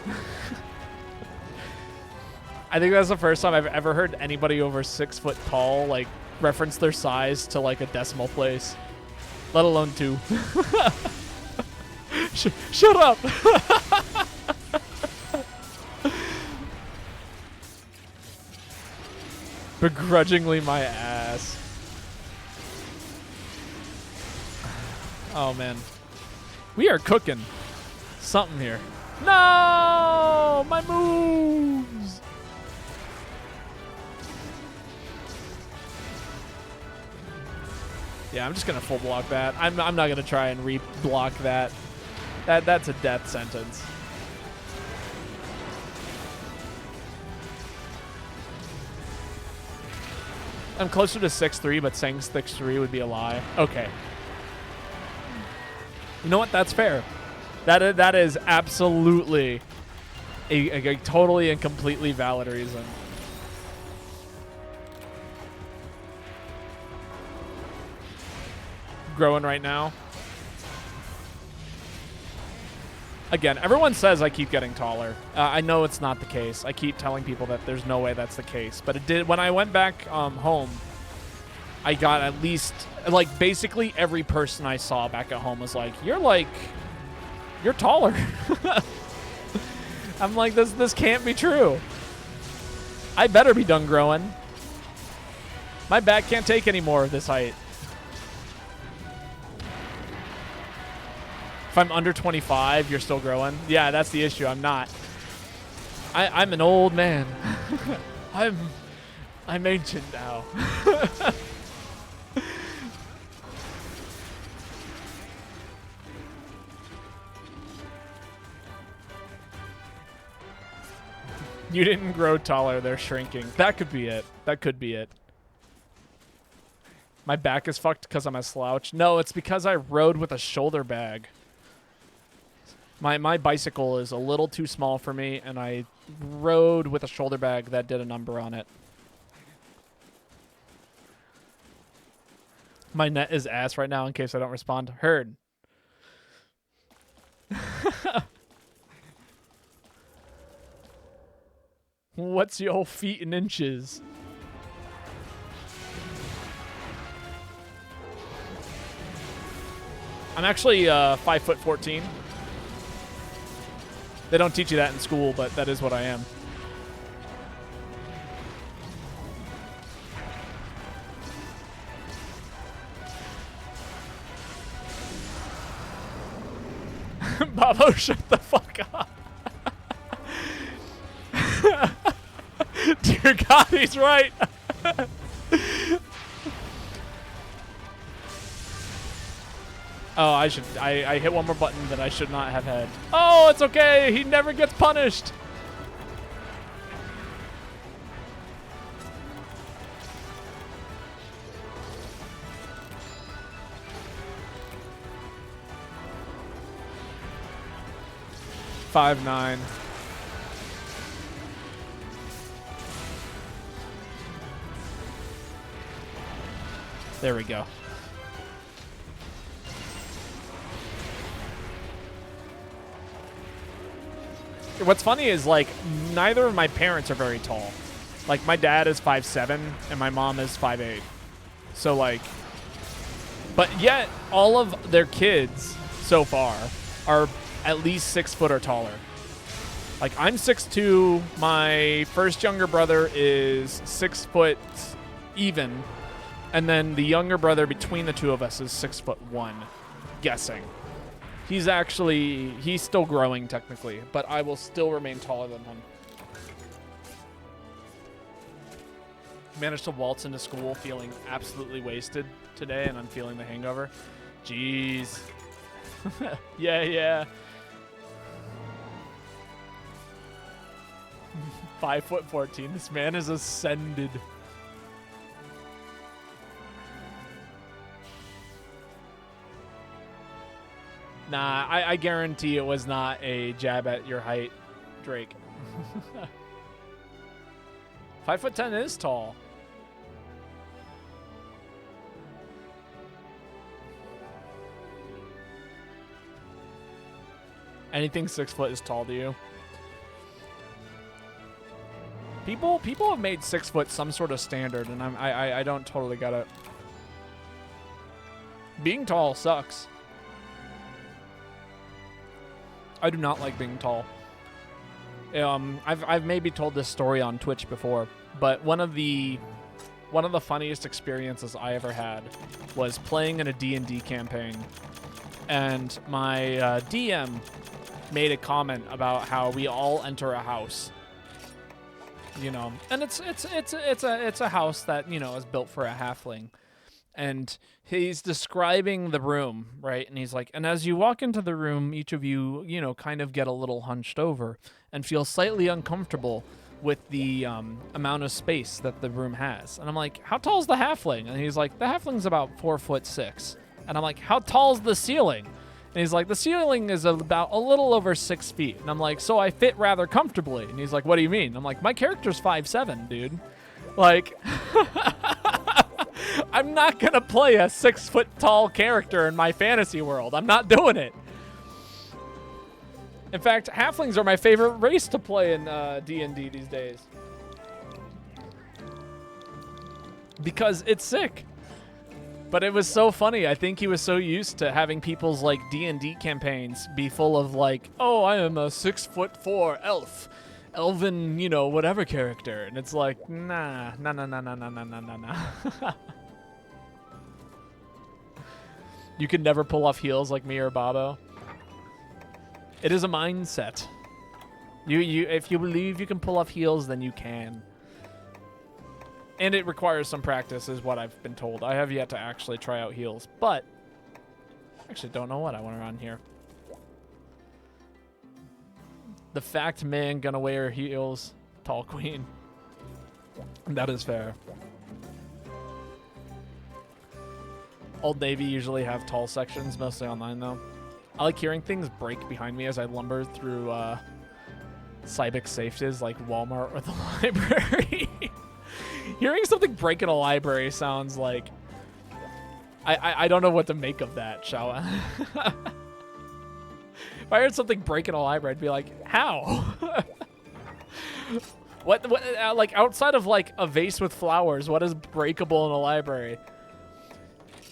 I think that's the first time I've ever heard anybody over 6 foot tall like reference their size to like a decimal place, let alone 2. Shut up. Begrudgingly my ass. Oh man, we are cooking something here. No, my moves. Yeah, I'm just gonna full block that. I'm not gonna try and re-block that. That's a death sentence. I'm closer to 6'3", but saying 6'3" would be a lie. Okay. You know what? That's fair. That is absolutely a totally and completely valid reason. Growing right now. Again, everyone says I keep getting taller. I know it's not the case. I keep telling people that there's no way that's the case. But it did. When I went back home, I got at least, like, basically every person I saw back at home was like, you're taller. I'm like, this can't be true. I better be done growing. My back can't take any more of this height. If I'm under 25, you're still growing? Yeah, that's the issue. I'm not. I'm an old man. I'm ancient now. You didn't grow taller, they're shrinking. That could be it. That could be it. My back is fucked because I'm a slouch. No, it's because I rode with a shoulder bag. My bicycle is a little too small for me, and I rode with a shoulder bag that did a number on it. My net is ass right now in case I don't respond. Heard. What's your feet in inches? I'm actually 5'14". They don't teach you that in school, but that is what I am. Babo, shut the fuck up. Dear God, he's right. Oh, I hit one more button that I should not have had. Oh, it's okay. He never gets punished. Five nine. There we go. What's funny is, like, neither of my parents are very tall. Like, my dad is 5'7", and my mom is 5'8". So, like, but yet all of their kids so far are at least 6 foot or taller. Like, I'm 6'2". My first younger brother is 6 foot even. And then the younger brother between the two of us is 6'1", guessing. He's still growing technically, but I will still remain taller than him. Managed to waltz into school feeling absolutely wasted today, and I'm feeling the hangover. Jeez. Yeah. 5'14". This man is ascended. Nah, I guarantee it was not a jab at your height, Drake. 5'10" is tall. Anything 6 foot is tall to you. People have made 6 foot some sort of standard, and I don't totally get it. Being tall sucks. I do not like being tall. I've maybe told this story on Twitch before, but one of the funniest experiences I ever had was playing in a D&D campaign, and my DM made a comment about how we all enter a house, you know, and it's a house that, you know, is built for a halfling. And he's describing the room, right? And he's like, and as you walk into the room, each of you, you know, kind of get a little hunched over and feel slightly uncomfortable with the amount of space that the room has. And I'm like, how tall is the halfling? And he's like, the halfling's about 4'6". And I'm like, how tall's the ceiling? And he's like, the ceiling is about a little over 6 feet. And I'm like, so I fit rather comfortably. And he's like, what do you mean? I'm like, my character's 5'7", dude. Like... I'm not going to play a 6 foot tall character in my fantasy world. I'm not doing it. In fact, halflings are my favorite race to play in D&D these days. Because it's sick. But it was so funny. I think he was so used to having people's like D&D campaigns be full of like, oh, I am a 6'4" elf. Elven, you know, whatever character. And it's like, nah. You can never pull off heels like me or Babo. It is a mindset. If you believe you can pull off heels, then you can. And it requires some practice, is what I've been told. I have yet to actually try out heels, but I actually don't know what I want around here. The fact man gonna wear heels, tall queen. That is fair. Old Navy usually have tall sections, mostly online though. I like hearing things break behind me as I lumber through Cybex safes like Walmart or the library. Hearing something break in a library sounds like... I don't know what to make of that, shall I? If I heard something break in a library, I'd be like, how? What like, outside of, like, a vase with flowers, what is breakable in a library?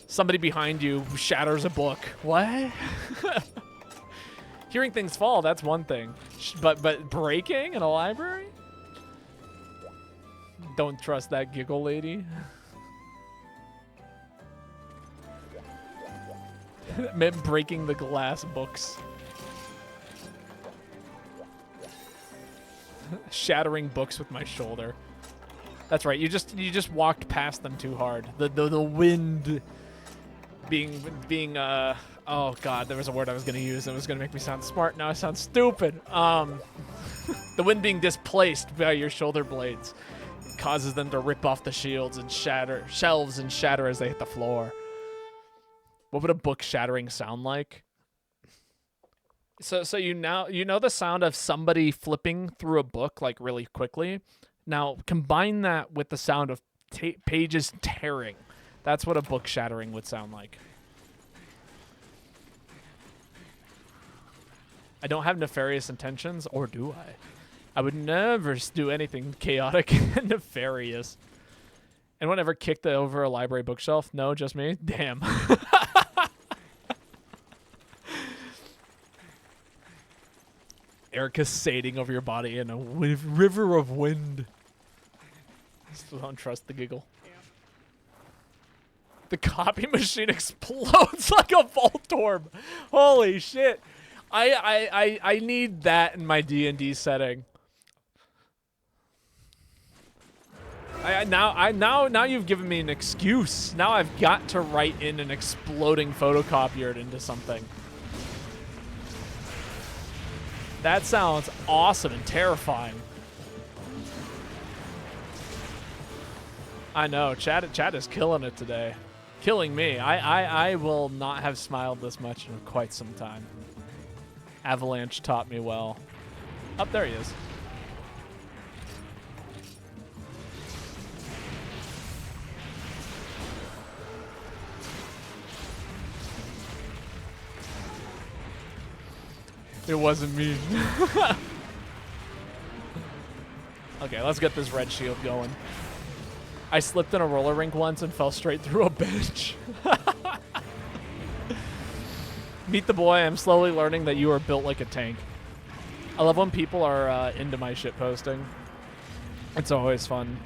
Somebody behind you shatters a book. What? Hearing things fall, that's one thing. But breaking in a library? Don't trust that giggle lady. Meant breaking the glass books. Shattering books with my shoulder. That's right. You just walked past them too hard. The wind being oh god, there was a word I was gonna use that was gonna make me sound smart. Now I sound stupid. The wind being displaced by your shoulder blades causes them to rip off the shields and shelves and shatter as they hit the floor. What would a book shattering sound like? So you know the sound of somebody flipping through a book like really quickly. Now combine that with the sound of pages tearing. That's what a book shattering would sound like. I don't have nefarious intentions, or do I? I would never do anything chaotic and nefarious. Anyone ever kicked over a library bookshelf? No, just me? Damn. Erica's sating over your body in a river of wind. Still don't trust the giggle. Yeah. The copy machine explodes like a Voltorb. Holy shit. I need that in my D&D setting. Now you've given me an excuse. Now I've got to write in an exploding photocopier into something. That sounds awesome and terrifying. I know, chat is killing it today. Killing me. I will not have smiled this much in quite some time. Avalanche taught me well. Up there he is. It wasn't me. Okay, let's get this red shield going. I slipped in a roller rink once and fell straight through a bench. Meet the boy. I'm slowly learning that you are built like a tank. I love when people are into my shit posting. It's always fun.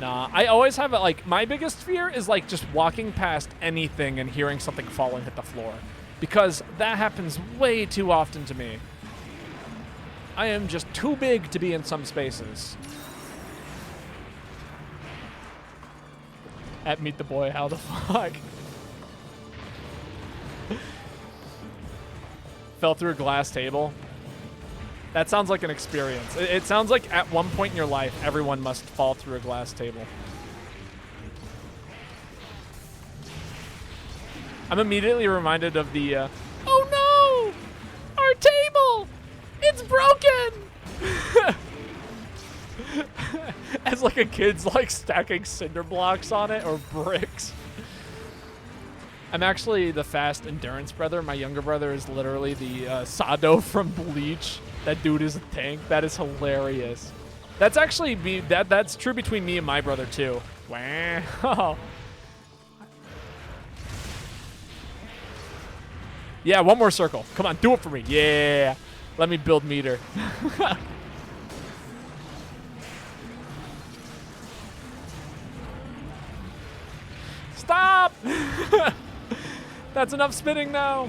Nah, I always have it like, my biggest fear is like just walking past anything and hearing something fall and hit the floor. Because that happens way too often to me. I am just too big to be in some spaces. At Meet the Boy, how the fuck? Fell through a glass table. That sounds like an experience. It sounds like at one point in your life, everyone must fall through a glass table. I'm immediately reminded of the, oh no! Our table! It's broken! As like a kid's like stacking cinder blocks on it or bricks. I'm actually the fast endurance brother. My younger brother is literally the Sado from Bleach. That dude is a tank. That is hilarious. That's actually me. That's true between me and my brother too. Wow. Yeah, one more circle. Come on, do it for me. Yeah. Let me build meter. Stop! That's enough spinning now.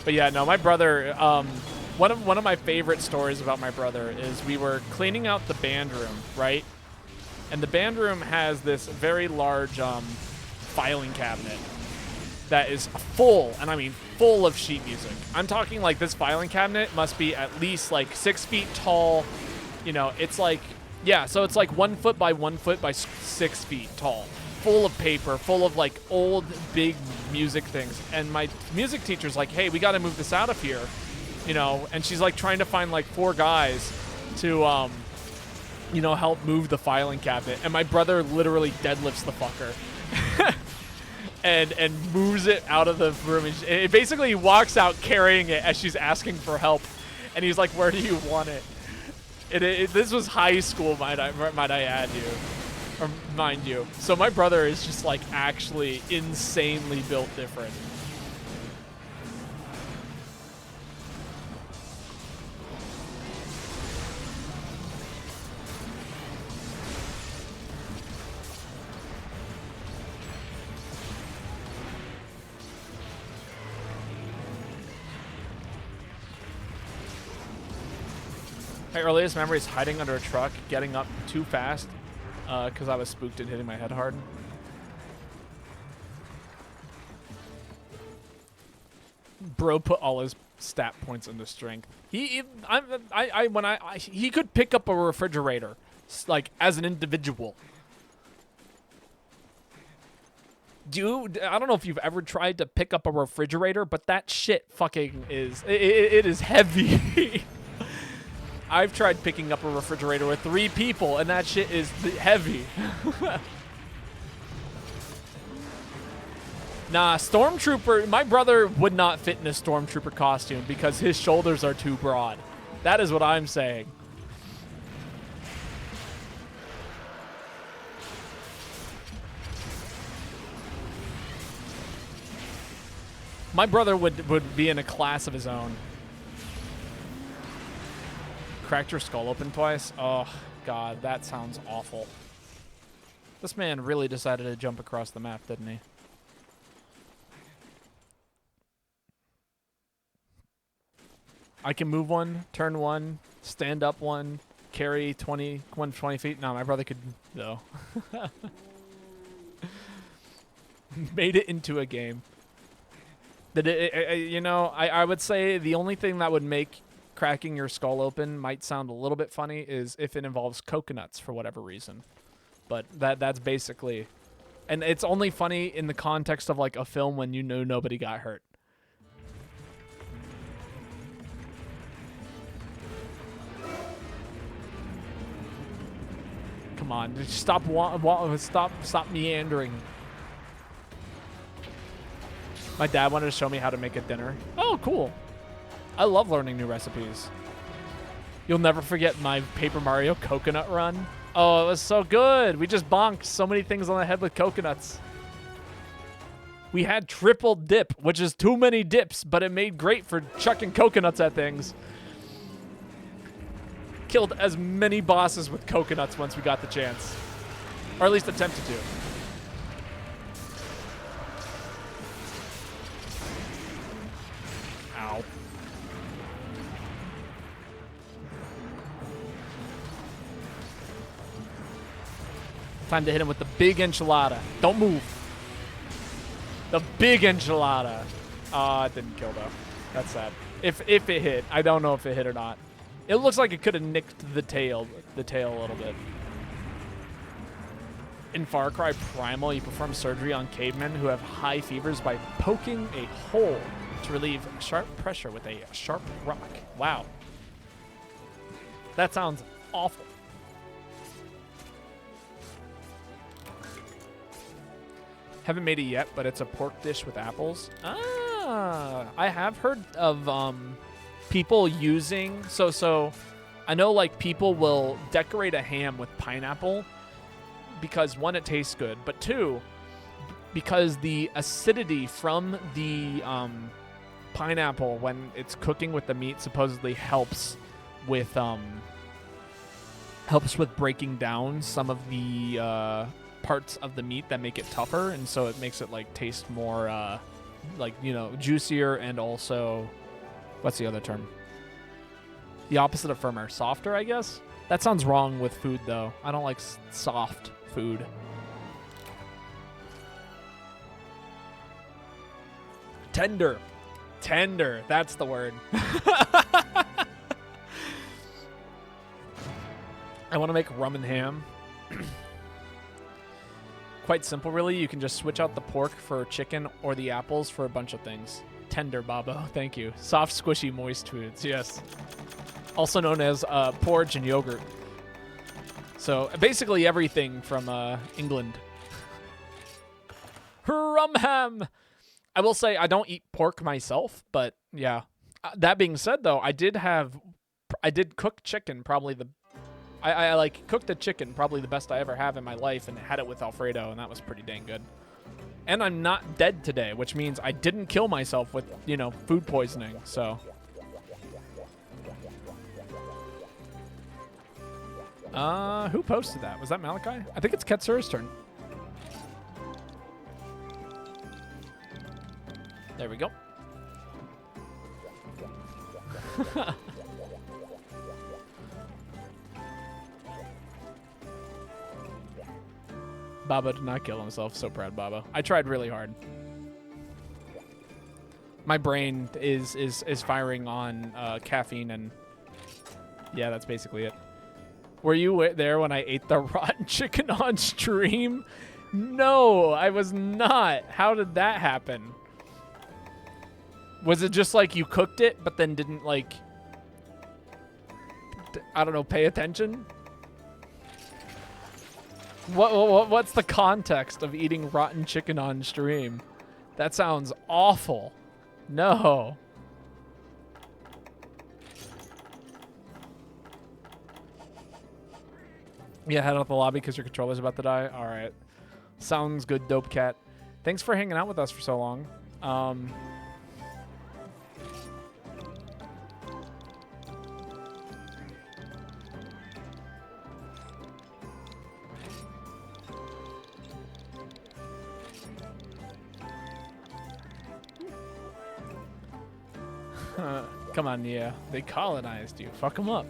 But yeah, no, my brother, one of my favorite stories about my brother is we were cleaning out the band room, right? And the band room has this very large filing cabinet that is full, and I mean full of sheet music. I'm talking like this filing cabinet must be at least like 6 feet tall. You know, it's like, yeah, so it's like 1 foot by 1 foot by 6 feet tall. Full of paper, full of like old big music things. And my music teacher's like, hey, we got to move this out of here. You know, and she's like trying to find like 4 guys to, you know, help move the filing cabinet. And my brother literally deadlifts the fucker. and moves it out of the room. It basically walks out carrying it as she's asking for help. And he's like, where do you want it? This was high school, might I add you. Or mind you. So my brother is just like actually insanely built different. My earliest memory is hiding under a truck, getting up too fast because I was spooked and hitting my head hard. Bro put all his stat points into strength. He could pick up a refrigerator, like as an individual. I don't know if you've ever tried to pick up a refrigerator, but that shit fucking is it is heavy. I've tried picking up a refrigerator with 3 people, and that shit is heavy. Nah, Stormtrooper, my brother would not fit in a Stormtrooper costume because his shoulders are too broad. That is what I'm saying. My brother would be in a class of his own. Cracked your skull open twice? Oh, God, that sounds awful. This man really decided to jump across the map, didn't he? I can move 1, turn 1, stand up 1, carry 20 feet. No, my brother could, though. Made it into a game. You know, I would say the only thing that would make cracking your skull open might sound a little bit funny is if it involves coconuts for whatever reason. But that's basically... And it's only funny in the context of like a film when you know nobody got hurt. Come on, just stop meandering. My dad wanted to show me how to make a dinner. Oh, cool. I love learning new recipes. You'll never forget my Paper Mario coconut run. Oh, it was so good. We just bonked so many things on the head with coconuts. We had triple dip, which is too many dips, but it made great for chucking coconuts at things. Killed as many bosses with coconuts once we got the chance. Or at least attempted to. Ow. Time to hit him with the big enchilada. Don't move. The big enchilada. It didn't kill though. That's sad. If it hit, I don't know if it hit or not. It looks like it could have nicked the tail a little bit. In Far Cry Primal, you perform surgery on cavemen who have high fevers by poking a hole to relieve sharp pressure with a sharp rock. Wow. That sounds awful. Haven't made it yet, but it's a pork dish with apples. Ah, I have heard of people using... So I know like people will decorate a ham with pineapple because 1, it tastes good, but 2, because the acidity from the pineapple when it's cooking with the meat supposedly helps with breaking down some of the parts of the meat that make it tougher, and so it makes it like taste more like, you know, juicier, and also, what's the other term? The opposite of firmer. Softer, I guess? That sounds wrong with food, though. I don't like soft food. Tender. Tender. That's the word. I want to make rum and ham. Quite simple, really. You can just switch out the pork for chicken or the apples for a bunch of things. Tender, Babo. Thank you. Soft, squishy, moist foods. Yes. Also known as porridge and yogurt. So basically everything from England. Rum ham. I will say I don't eat pork myself, but yeah, That being said, though, I did cook chicken. Probably I like cooked the chicken. Probably the best I ever have in my life, and had it with Alfredo, and that was pretty dang good. And I'm not dead today, which means I didn't kill myself with, you know, food poisoning. So. Who posted that? Was that Malachi? I think it's Ketsura's turn. There we go. Baba did not kill himself. So proud, Baba. I tried really hard. My brain is firing on caffeine, and yeah, that's basically it. Were you there when I ate the rotten chicken on stream? No, I was not. How did that happen? Was it just like you cooked it, but then didn't, like, I don't know, pay attention? What's the context of eating rotten chicken on stream? That sounds awful. No. Yeah, head out the lobby because your controller's about to die. All right. Sounds good, Dope Cat. Thanks for hanging out with us for so long. Come on, yeah. They colonized you. Fuck them up.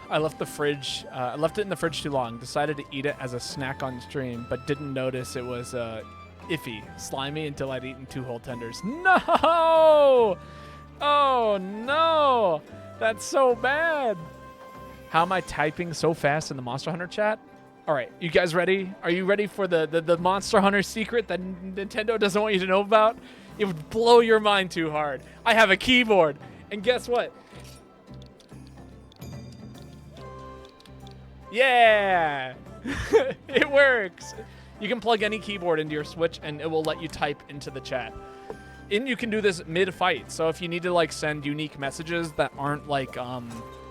I left the fridge. I left it in the fridge too long. Decided to eat it as a snack on stream, but didn't notice it was iffy, slimy until I'd eaten 2 whole tenders. No! Oh no! That's so bad. How am I typing so fast in the Monster Hunter chat? All right, you guys ready? Are you ready for the Monster Hunter secret that Nintendo doesn't want you to know about? It would blow your mind too hard. I have a keyboard, and guess what? Yeah! It works. You can plug any keyboard into your Switch, and it will let you type into the chat. And you can do this mid-fight. So if you need to, like, send unique messages that aren't, like,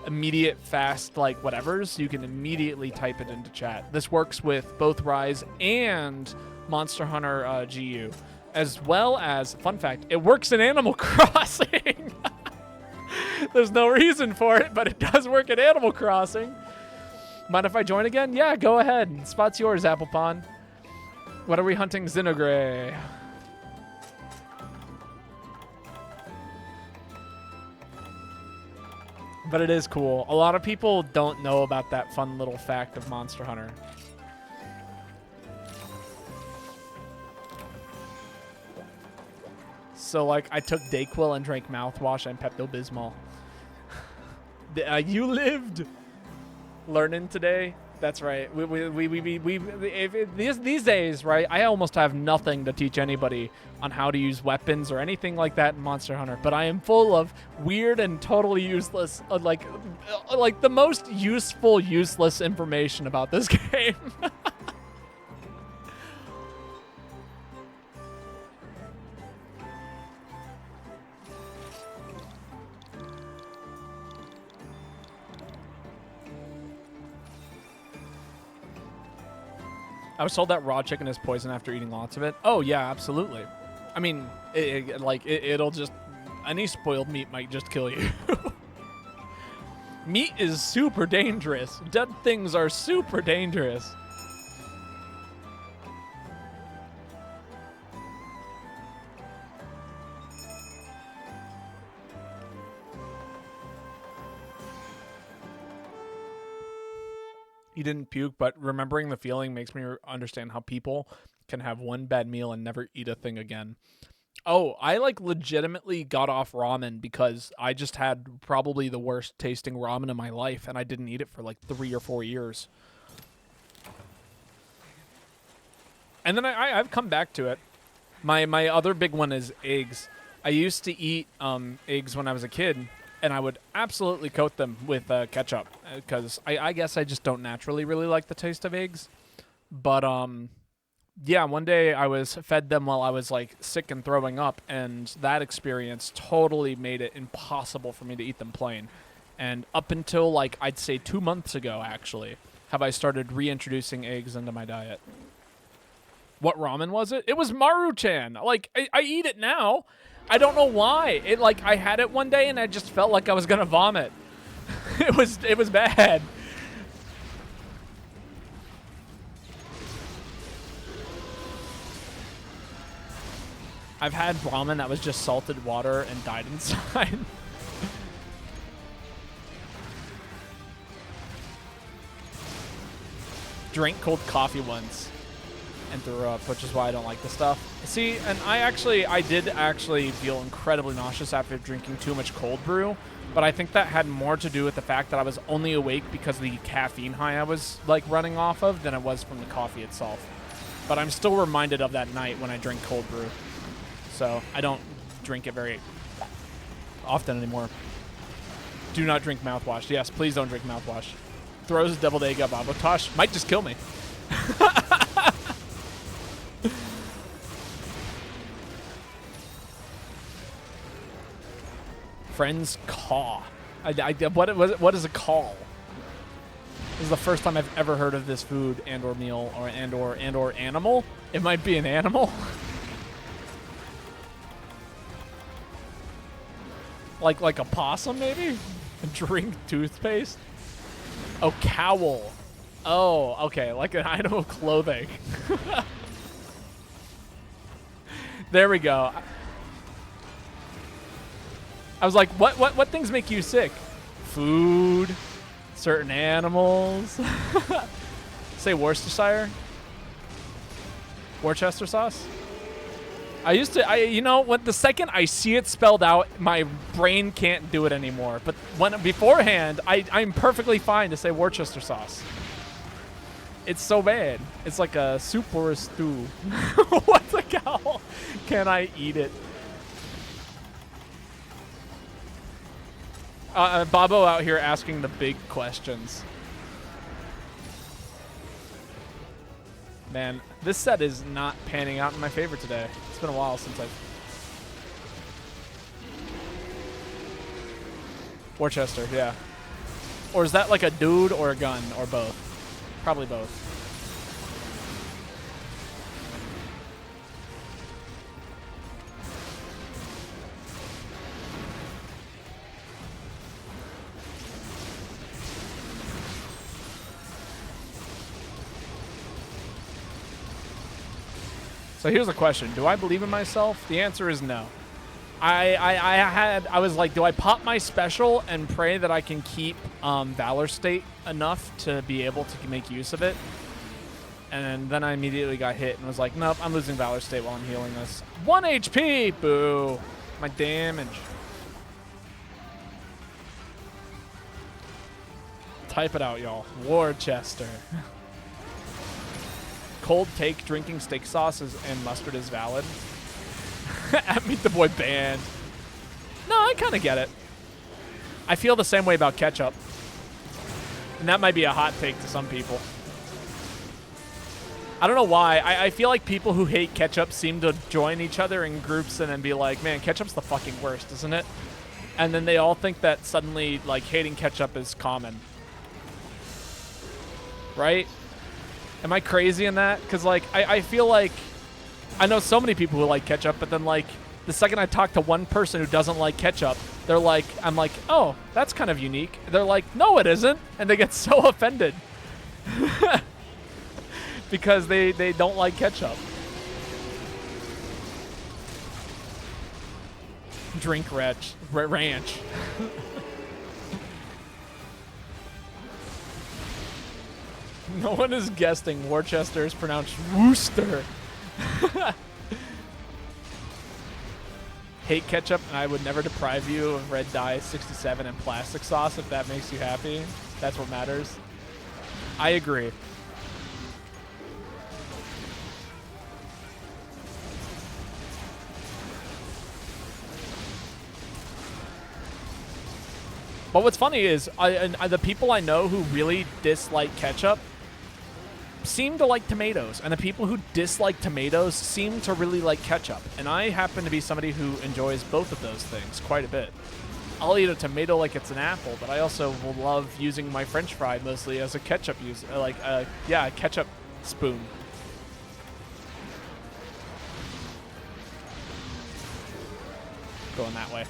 immediate, fast, like, whatevers, you can immediately type it into chat. This works with both Rise and Monster Hunter GU. As well as, fun fact, it works in Animal Crossing. There's no reason for it, but it does work in Animal Crossing. Mind if I join again? Yeah, go ahead. Spot's yours, Applepon. What are we hunting? Xenogray. But it is cool. A lot of people don't know about that fun little fact of Monster Hunter. So, like, I took Dayquil and drank mouthwash and Pepto-Bismol. You lived! Learning today. That's right. These days, right, I almost have nothing to teach anybody on how to use weapons or anything like that in Monster Hunter, but I am full of weird and totally useless, like the most useful, useless information about this game. I was told that raw chicken is poison after eating lots of it. Oh, yeah, absolutely. I mean, it'll just... Any spoiled meat might just kill you. Meat is super dangerous. Dead things are super dangerous. He didn't puke, but remembering the feeling makes me understand how people can have one bad meal and never eat a thing again. Oh, I like legitimately got off ramen because I just had probably the worst tasting ramen in my life, and I didn't eat it for like 3 or 4 years. And then I've come back to it. My other big one is eggs. I used to eat eggs when I was a kid, and I would absolutely coat them with ketchup because I guess I just don't naturally really like the taste of eggs. But yeah, one day I was fed them while I was like sick and throwing up, and that experience totally made it impossible for me to eat them plain. And up until like I'd say 2 months ago, actually, have I started reintroducing eggs into my diet. What ramen was it? It was Maruchan. Like I eat it now. I don't know why. It like I had it one day and I just felt like I was gonna vomit. It was bad. I've had ramen that was just salted water and died inside. Drank cold coffee once and threw up, which is why I don't like this stuff. See, and I did actually feel incredibly nauseous after drinking too much cold brew, but I think that had more to do with the fact that I was only awake because of the caffeine high I was like running off of than it was from the coffee itself. But I'm still reminded of that night when I drink cold brew. So I don't drink it very often anymore. Do not drink mouthwash. Yes, please don't drink mouthwash. Throws deviled egg at Babotosh. Might just kill me. Friends caw. What is a call? This is the first time I've ever heard of this food and or meal or animal. It might be an animal. like a possum maybe? Drink toothpaste? Oh, cowl. Oh, okay, like an item of clothing. There we go. I was like, what things make you sick? Food, certain animals. Say Worcestershire? Worcester sauce? You know what? The second I see it spelled out, my brain can't do it anymore. But beforehand, I'm perfectly fine to say Worcester sauce. It's so bad. It's like a soup or a stew. What the hell? Can I eat it? Bobo out here asking the big questions. Man, this set is not panning out in my favor today. It's been a while since I've... Worcester, yeah. Or is that like a dude or a gun or both? Probably both. So here's the question. Do I believe in myself? The answer is no. I was like, do I pop my special and pray that I can keep Valor State enough to be able to make use of it? And then I immediately got hit and was like, nope, I'm losing Valor State while I'm healing this. 1 HP! Boo. My damage. Type it out, y'all. Worcester. Cold take drinking steak sauce and mustard is valid. At Meet the Boy banned. No, I kind of get it. I feel the same way about ketchup. And that might be a hot take to some people. I don't know why. I feel like people who hate ketchup seem to join each other in groups and then be like, man, ketchup's the fucking worst, isn't it? And then they all think that suddenly, like, hating ketchup is common. Right? Am I crazy in that? Because, like, I feel like I know so many people who like ketchup, but then, like, the second I talk to one person who doesn't like ketchup, they're like, I'm like, oh, that's kind of unique. They're like, no, it isn't. And they get so offended. Because they don't like ketchup. Drink ranch. No one is guessing Worcester is pronounced Wooster. Hate ketchup, and I would never deprive you of red dye 67 and plastic sauce if that makes you happy. That's what matters. I agree. But what's funny is the people I know who really dislike ketchup seem to like tomatoes, and the people who dislike tomatoes seem to really like ketchup. And I happen to be somebody who enjoys both of those things quite a bit. I'll eat a tomato like it's an apple, but I also will love using my French fry mostly as a ketchup a ketchup spoon. Going that way.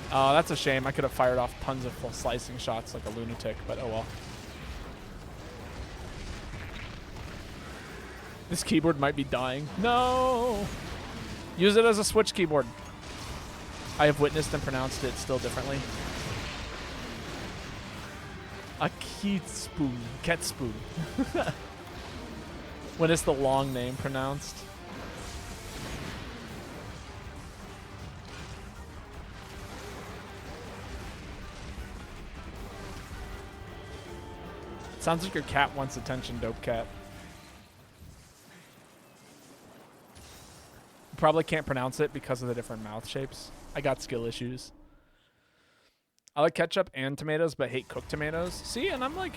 Oh, that's a shame. I could have fired off tons of full slicing shots like a lunatic, but oh well. This keyboard might be dying. No! Use it as a Switch keyboard. I have witnessed and pronounced it still differently. A Keat spoon. Ket spoon. When is the long name pronounced? Sounds like your cat wants attention, dope cat. Probably can't pronounce it because of the different mouth shapes. I got skill issues. I like ketchup and tomatoes, but hate cooked tomatoes. See, and I'm like,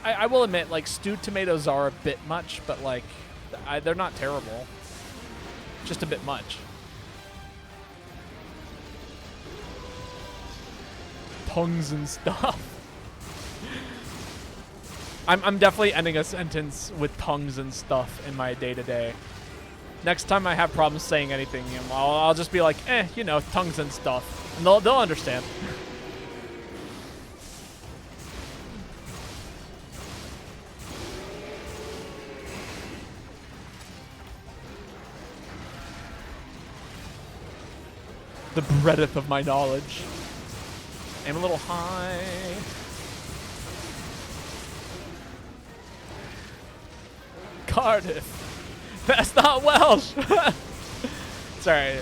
I will admit, like, stewed tomatoes are a bit much, but, like, they're not terrible. Just a bit much. Tongues and stuff. I'm definitely ending a sentence with tongues and stuff in my day-to-day. Next time I have problems saying anything, I'll just be like, you know, tongues and stuff. And they'll understand. The breadth of my knowledge. Aim a little high. Cardiff. That's not Welsh. Sorry.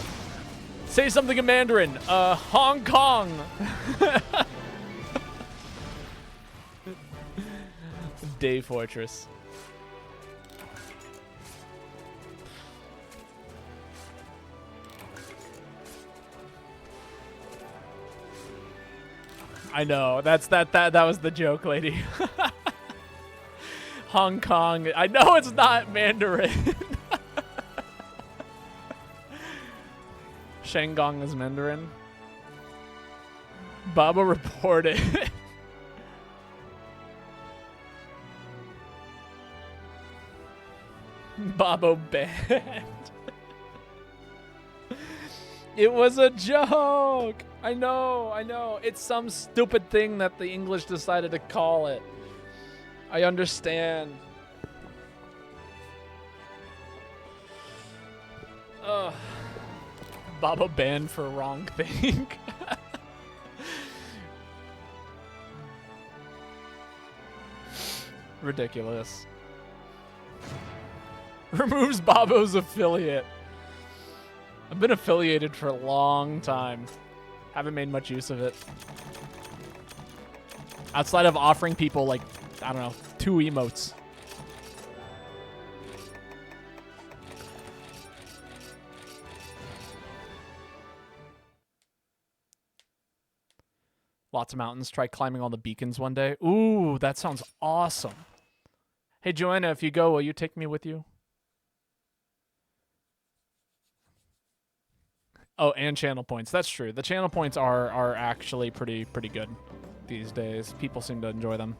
Say something in Mandarin. Hong Kong. Day Fortress. I know. That was the joke, lady. Hong Kong. I know it's not Mandarin. Shandong is Mandarin. Baba reported. Babo banned. It was a joke. I know. It's some stupid thing that the English decided to call it. I understand. Baba banned for wrong thing. Ridiculous. Removes Babo's affiliate. I've been affiliated for a long time. Haven't made much use of it. Outside of offering people, like, I don't know, 2 emotes. Lots of mountains. Try climbing all the beacons one day. Ooh, that sounds awesome. Hey, Joanna, if you go, will you take me with you? Oh, and channel points. That's true. The channel points are actually pretty good these days. People seem to enjoy them.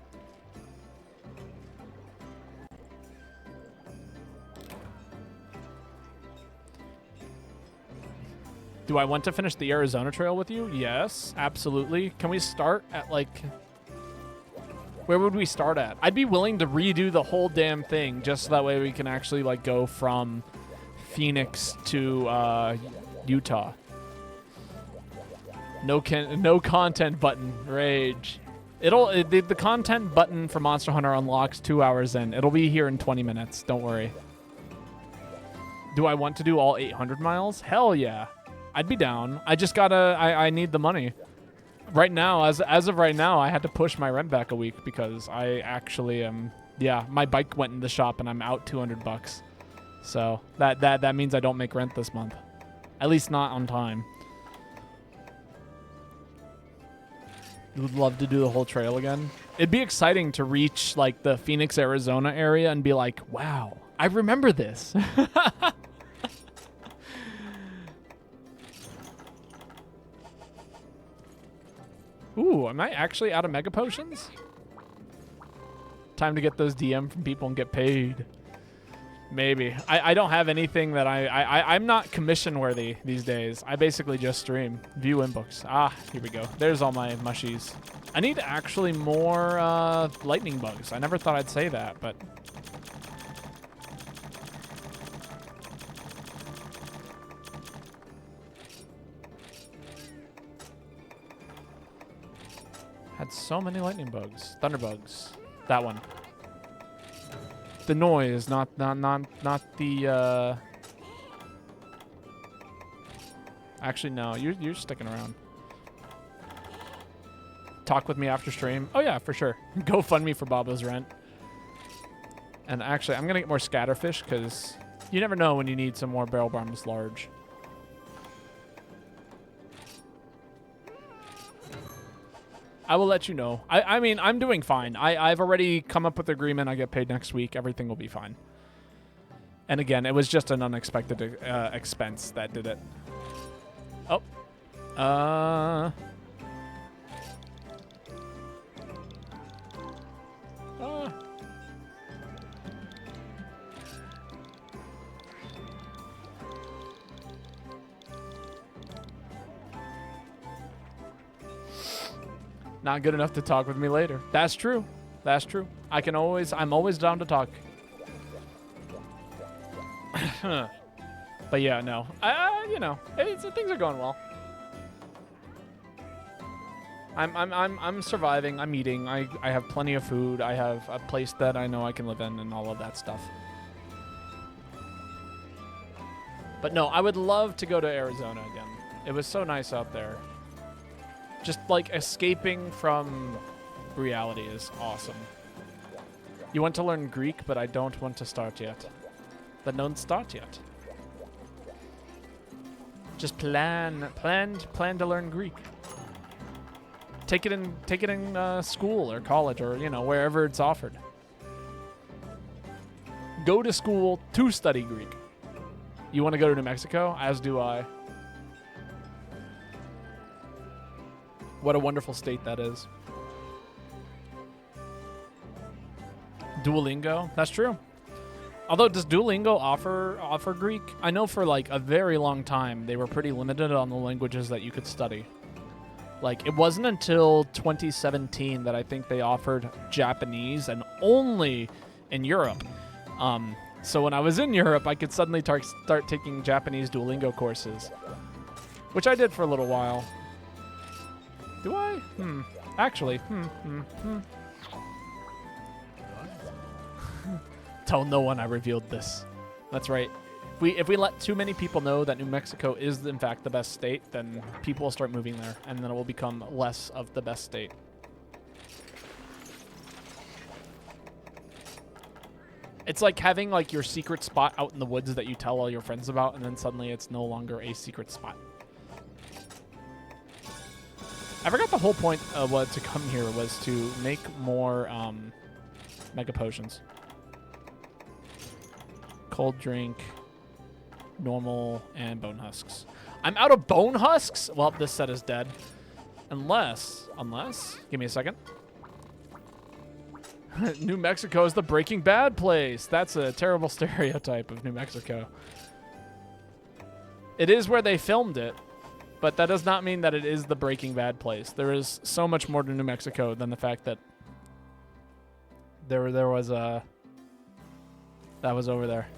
Do I want to finish the Arizona Trail with you? Yes, absolutely. Can we start at, like... Where would we start at? I'd be willing to redo the whole damn thing just so that way we can actually, like, go from Phoenix to Utah. No content button. Rage. The content button for Monster Hunter unlocks 2 hours in. It'll be here in 20 minutes. Don't worry. Do I want to do all 800 miles? Hell yeah. I'd be down. I just gotta... I need the money. Right now, as of right now, I had to push my rent back a week because I actually am... Yeah, my bike went in the shop and I'm out $200. So that means I don't make rent this month. At least not on time. Would love to do the whole trail again. It'd be exciting to reach like the Phoenix, Arizona area and be like, wow, I remember this. Ooh, am I actually out of Mega Potions? Time to get those DM from people and get paid. Maybe. I don't have anything that I'm not commission worthy these days. I basically just stream. View inbooks. Ah, here we go. There's all my mushies. I need actually more lightning bugs. I never thought I'd say that, but... Had so many lightning bugs. Thunder bugs. That one. The noise, not the Actually, no, you're sticking around. Talk with me after stream. Oh yeah, for sure. Go fund me for Babo's rent. And actually, I'm gonna get more scatterfish because you never know when you need some more barrel bombs large. I will let you know. I mean, I'm doing fine. I've already come up with the agreement. I get paid next week. Everything will be fine. And again, it was just an unexpected expense that did it. Oh. Not good enough to talk with me later. That's true. That's true. I'm always down to talk. But yeah, no. You know, things are going well. I'm surviving. I'm eating. I have plenty of food. I have a place that I know I can live in and all of that stuff. But no, I would love to go to Arizona again. It was so nice out there. Just like escaping from reality is awesome. You want to learn Greek, but I don't want to start yet. But don't start yet. Just plan to learn Greek. Take it in school or college or wherever it's offered. Go to school to study Greek. You want to go to New Mexico? As do I. What a wonderful state that is. Duolingo? That's true. Although, does Duolingo offer Greek? I know for like a very long time they were pretty limited on the languages that you could study. Like, it wasn't until 2017 that I think they offered Japanese, and only in Europe. So when I was in Europe, I could suddenly start taking Japanese Duolingo courses, which I did for a little while. Do I? Actually, Tell no one I revealed this. That's right. If we let too many people know that New Mexico is in fact the best state, then people will start moving there, and then it will become less of the best state. It's like having like your secret spot out in the woods that you tell all your friends about, and then suddenly it's no longer a secret spot. I forgot the whole point of what to come here was to make more Mega Potions. Cold drink, normal, and bone husks. I'm out of bone husks? Well, this set is dead. Unless, give me a second. New Mexico is the Breaking Bad place. That's a terrible stereotype of New Mexico. It is where they filmed it. But that does not mean that it is the Breaking Bad place. There is so much more to New Mexico than the fact that there was a... That was over there.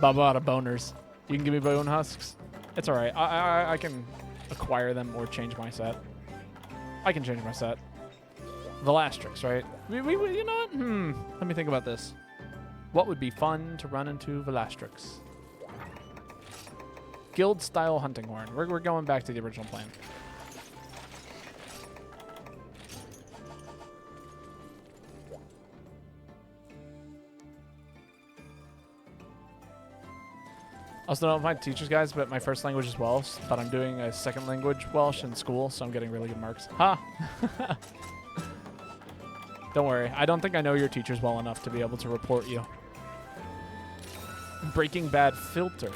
Baba out of boners. You can give me bone husks? It's alright. I can acquire them or change my set. I can change my set. Velastrix, right? You know what? Let me think about this. What would be fun to run into Velastrix? Guild-style hunting horn. We're going back to the original plan. Also, don't mind teachers, guys, but my first language is Welsh, but I'm doing a second language Welsh in school, so I'm getting really good marks. Ha! Don't worry. I don't think I know your teachers well enough to be able to report you. Breaking Bad filter.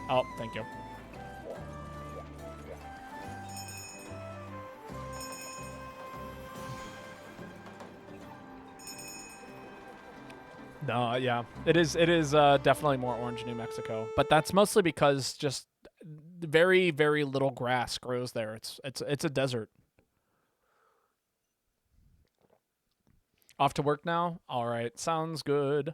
Oh, thank you. No, yeah, it is definitely more orange New Mexico, but that's mostly because just very, very little grass grows there. It's a desert. Off to work now? All right, sounds good.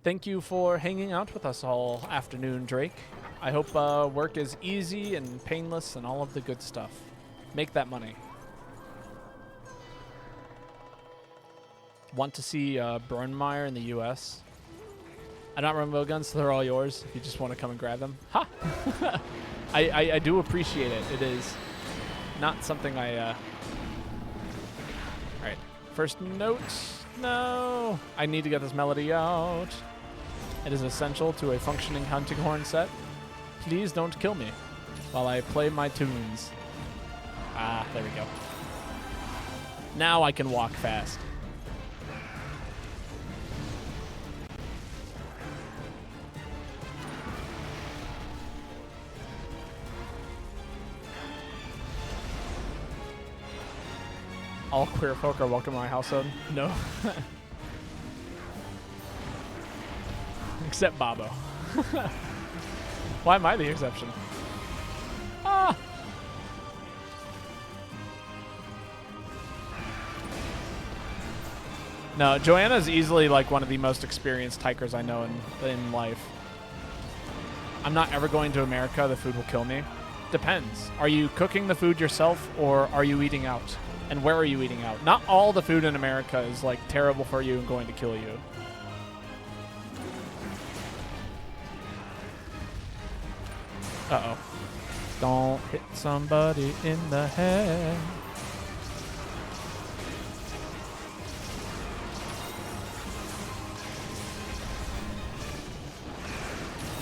Thank you for hanging out with us all afternoon, Drake. I hope work is easy and painless and all of the good stuff. Make that money. Want to see Brunmeyer in the U.S.? I don't run guns, so they're all yours. If you just want to come and grab them. Ha! I do appreciate it. It is not something I... All right. First note. No! I need to get this melody out. It is essential to a functioning hunting horn set. Please don't kill me while I play my tunes. Ah, there we go. Now I can walk fast. All queer folk are welcome to my household. No. Except Babo. Why am I the exception? Ah! No, Joanna's easily like one of the most experienced hikers I know in life. I'm not ever going to America. The food will kill me. Depends. Are you cooking the food yourself or are you eating out? And where are you eating out? Not all the food in America is like terrible for you and going to kill you. Uh-oh. Don't hit somebody in the head.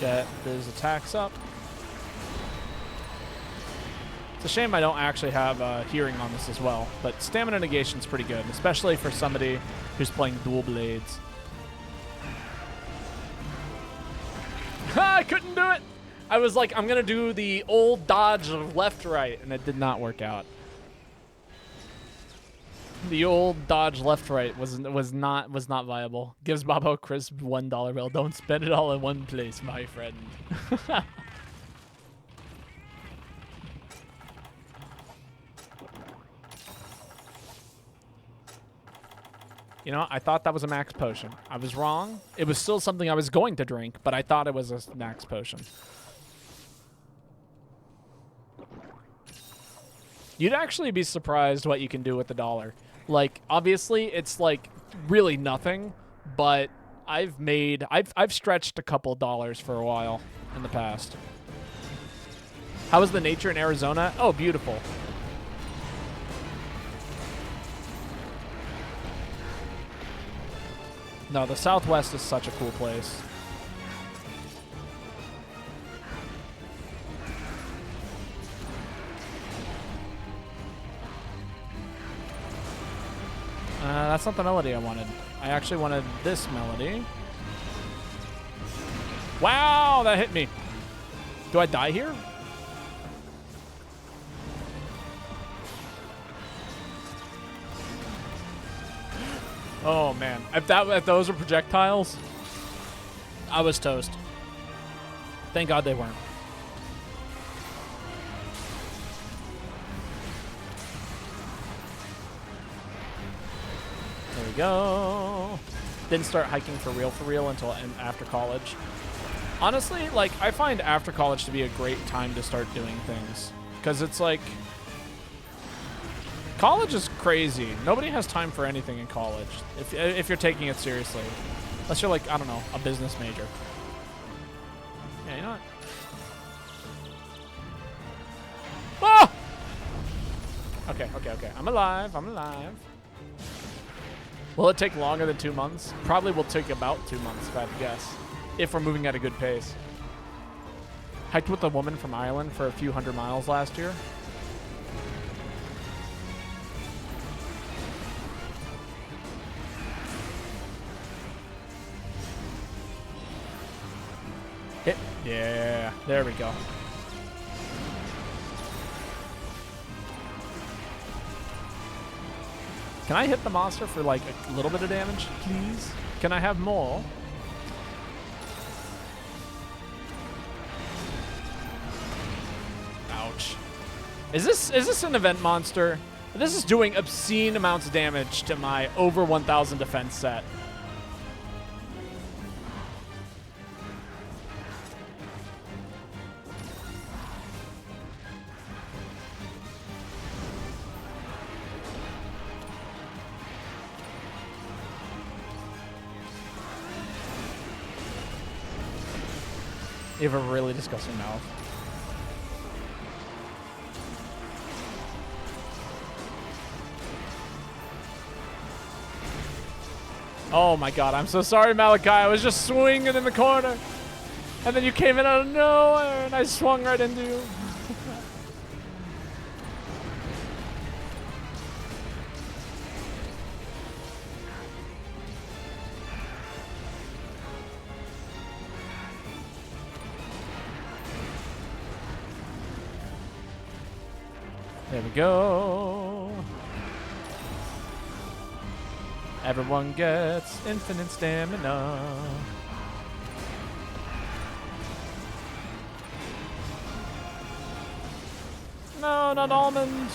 Get those attacks up. It's a shame I don't actually have hearing on this as well, but stamina negation's pretty good, especially for somebody who's playing dual blades. I couldn't do it! I was like, I'm gonna do the old dodge of left-right, and it did not work out. The old dodge left-right was not viable. Gives Bobo a crisp $1 bill. Don't spend it all in one place, my friend. You know, I thought that was a max potion. I was wrong. It was still something I was going to drink, but I thought it was a max potion. You'd actually be surprised what you can do with the $1. Like, obviously, it's like really nothing, but I've stretched a couple dollars for a while in the past. How is the nature in Arizona? Oh, beautiful. No, the Southwest is such a cool place. That's not the melody I wanted. I actually wanted this melody. Wow, that hit me. Do I die here? Oh man, if those were projectiles, I was toast. Thank God they weren't. There we go. Didn't start hiking for real until after college. Honestly, like, I find after college to be a great time to start doing things. Because it's like, college is crazy. Nobody has time for anything in college if you're taking it seriously. Unless you're like, I don't know, a business major. Yeah, you know what? Oh! Okay. I'm alive. Will it take longer than 2 months? Probably will take about 2 months, if I had to guess. if we're moving at a good pace. Hiked with a woman from Ireland for a few 100 miles last year. Hit. Yeah, there we go. Can I hit the monster for like a little bit of damage, please? Can I have more? Ouch. Is this an event monster? This is doing obscene amounts of damage to my over 1,000 defense set. You have a really disgusting mouth. Oh my god, I'm so sorry, Malachi. I was just swinging in the corner. And then you came in out of nowhere and I swung right into you. There we go. Everyone gets infinite stamina. No, not almond.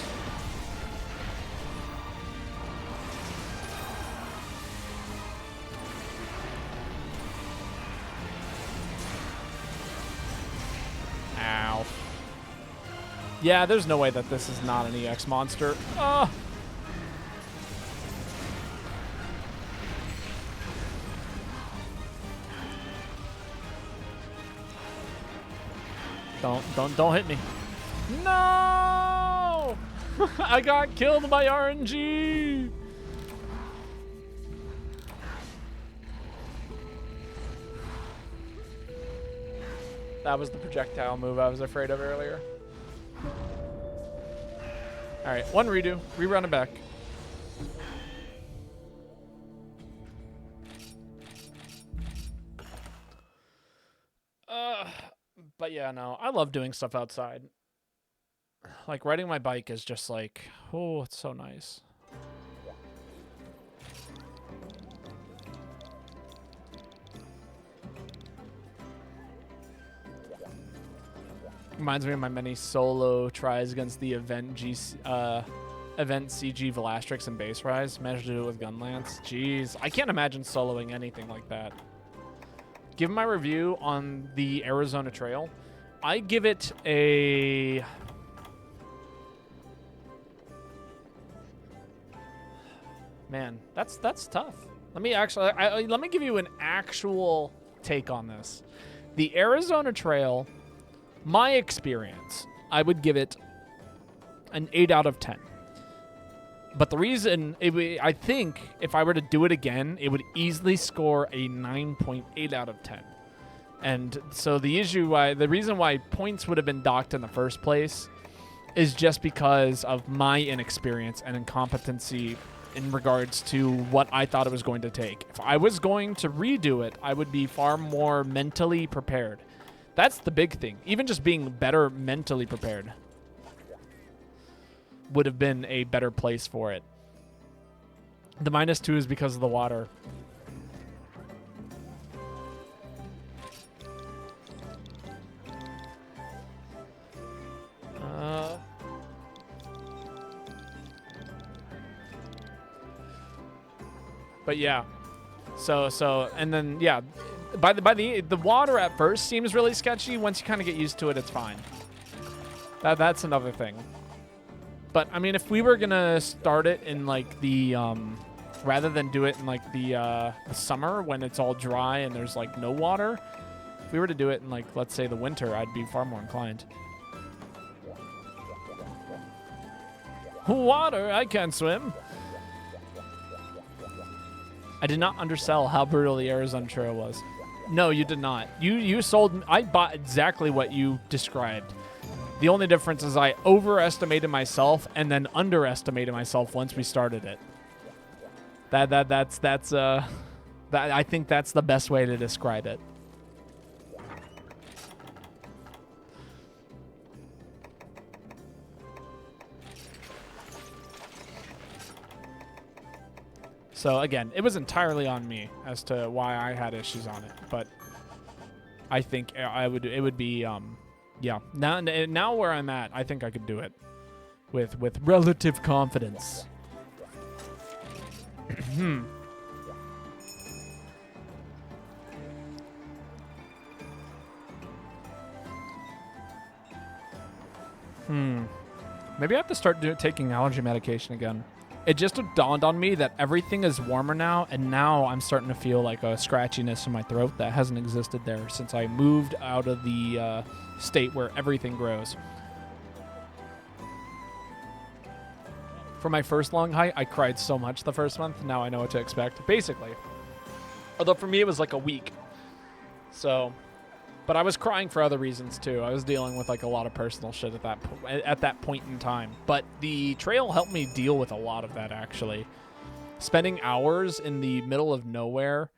Ow. Yeah, there's no way that this is not an EX monster. Don't hit me. No! I got killed by RNG. That was the projectile move I was afraid of earlier. All right, one redo. Rerun it back. But yeah, no, I love doing stuff outside. Like riding my bike is just like, oh, it's so nice. Reminds me of my many solo tries against the event CG Velastrix and Base Rise. Managed to do it with Gunlance. Jeez, I can't imagine soloing anything like that. Give my review on the Arizona Trail. I give it a... Man, that's tough. Let me actually... let me give you an actual take on this. The Arizona Trail, my experience, I would give it an 8 out of 10. But the reason, I think if I were to do it again, it would easily score a 9.8 out of 10. And so the reason why points would have been docked in the first place is just because of my inexperience and incompetency in regards to what I thought it was going to take. If I was going to redo it, I would be far more mentally prepared. That's the big thing. Even just being better mentally prepared would have been a better place for it. The -2 is because of the water. But yeah, so and then yeah, by the water at first seems really sketchy. Once you kind of get used to it, it's fine. That's another thing. But I mean, if we were gonna start it in like the rather than do it in like the summer when it's all dry and there's like no water, if we were to do it in like, let's say, the winter, I'd be far more inclined. Water, I can't swim. I did not undersell how brutal the Arizona Trail was. No, you did not. You sold. I bought exactly what you described. The only difference is I overestimated myself and then underestimated myself once we started it. I think that's the best way to describe it. So again, it was entirely on me as to why I had issues on it, but I think it would be yeah. Now where I'm at, I think I could do it with relative confidence. Maybe I have to start taking allergy medication again. It just dawned on me that everything is warmer now, and now I'm starting to feel like a scratchiness in my throat that hasn't existed there since I moved out of the state where everything grows. For my first long hike, I cried so much the first month. Now I know what to expect, basically. Although for me, it was like a week. So, but I was crying for other reasons too. I was dealing with like a lot of personal shit at that point in time. But the trail helped me deal with a lot of that, actually. Spending hours in the middle of nowhere,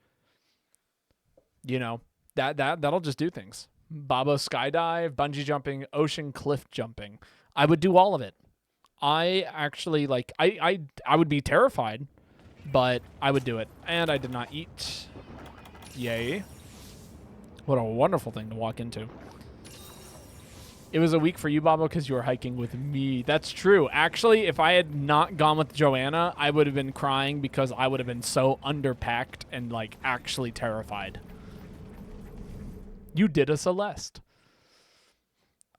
you know, that'll just do things. Babo skydive, bungee jumping, ocean cliff jumping. I would do all of it. I actually like I would be terrified, but I would do it. And I did not eat. Yay. What a wonderful thing to walk into. It was a week for you, Babo, because you were hiking with me. That's true. Actually, if I had not gone with Joanna, I would have been crying because I would have been so underpacked and like actually terrified. You did a Celeste.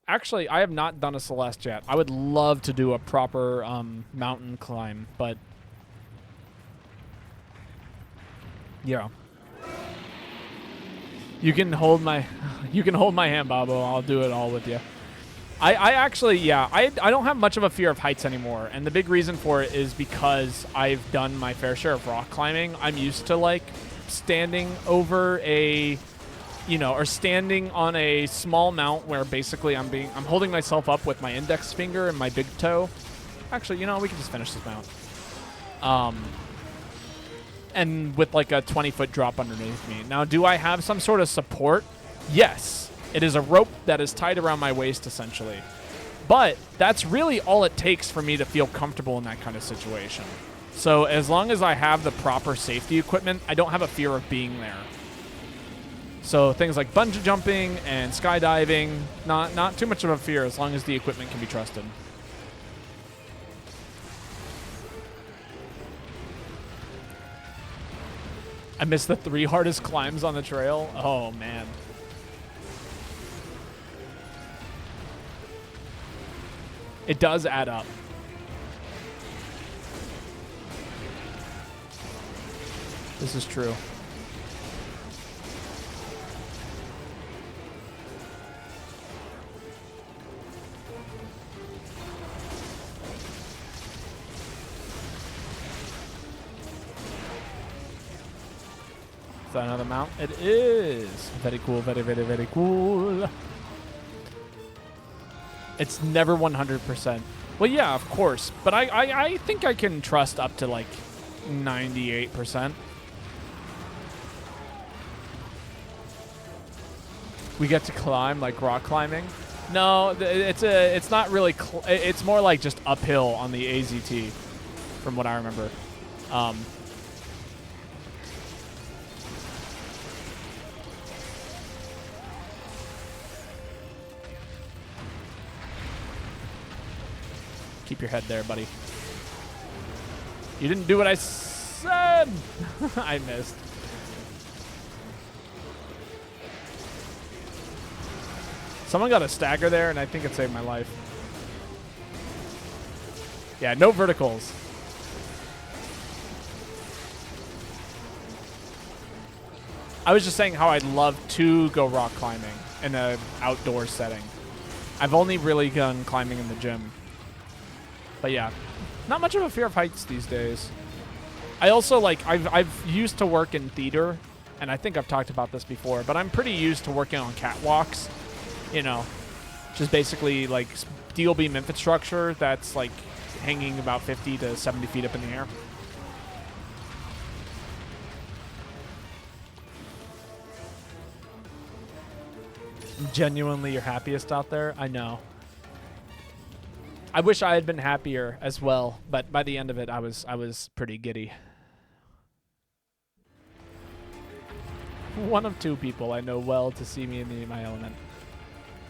Actually, I have not done a Celeste yet. I would love to do a proper mountain climb, but yeah. You can hold my hand, Babo. I'll do it all with you. I actually, yeah, I don't have much of a fear of heights anymore, and the big reason for it is because I've done my fair share of rock climbing. I'm used to like standing over a, you know, or standing on a small mount where basically I'm holding myself up with my index finger and my big toe. Actually, you know, we can just finish this mount. And with like a 20-foot drop underneath me. Now, do I have some sort of support? Yes. It is a rope that is tied around my waist, essentially. But that's really all it takes for me to feel comfortable in that kind of situation. So as long as I have the proper safety equipment, I don't have a fear of being there. So things like bungee jumping and skydiving, not too much of a fear as long as the equipment can be trusted. I missed the 3 hardest climbs on the trail. Oh, man. It does add up. This is true. Is that another mount? It is. Very cool. Very, very, very cool. It's never 100%. Well, yeah, of course. But I think I can trust up to like 98%. We get to climb like rock climbing. No, it's not really. It's more like just uphill on the AZT, from what I remember. Keep your head there, buddy. You didn't do what I said. I missed. Someone got a stagger there, and I think it saved my life. Yeah, no verticals. I was just saying how I'd love to go rock climbing in an outdoor setting. I've only really gone climbing in the gym. But yeah, not much of a fear of heights these days. I also like I've used to work in theater, and I think I've talked about this before, but I'm pretty used to working on catwalks, you know, just basically like steel beam infrastructure that's like hanging about 50 to 70 feet up in the air. Genuinely your happiest out there? I know. I wish I had been happier as well, but by the end of it, I was pretty giddy. One of two people I know well to see me in my element.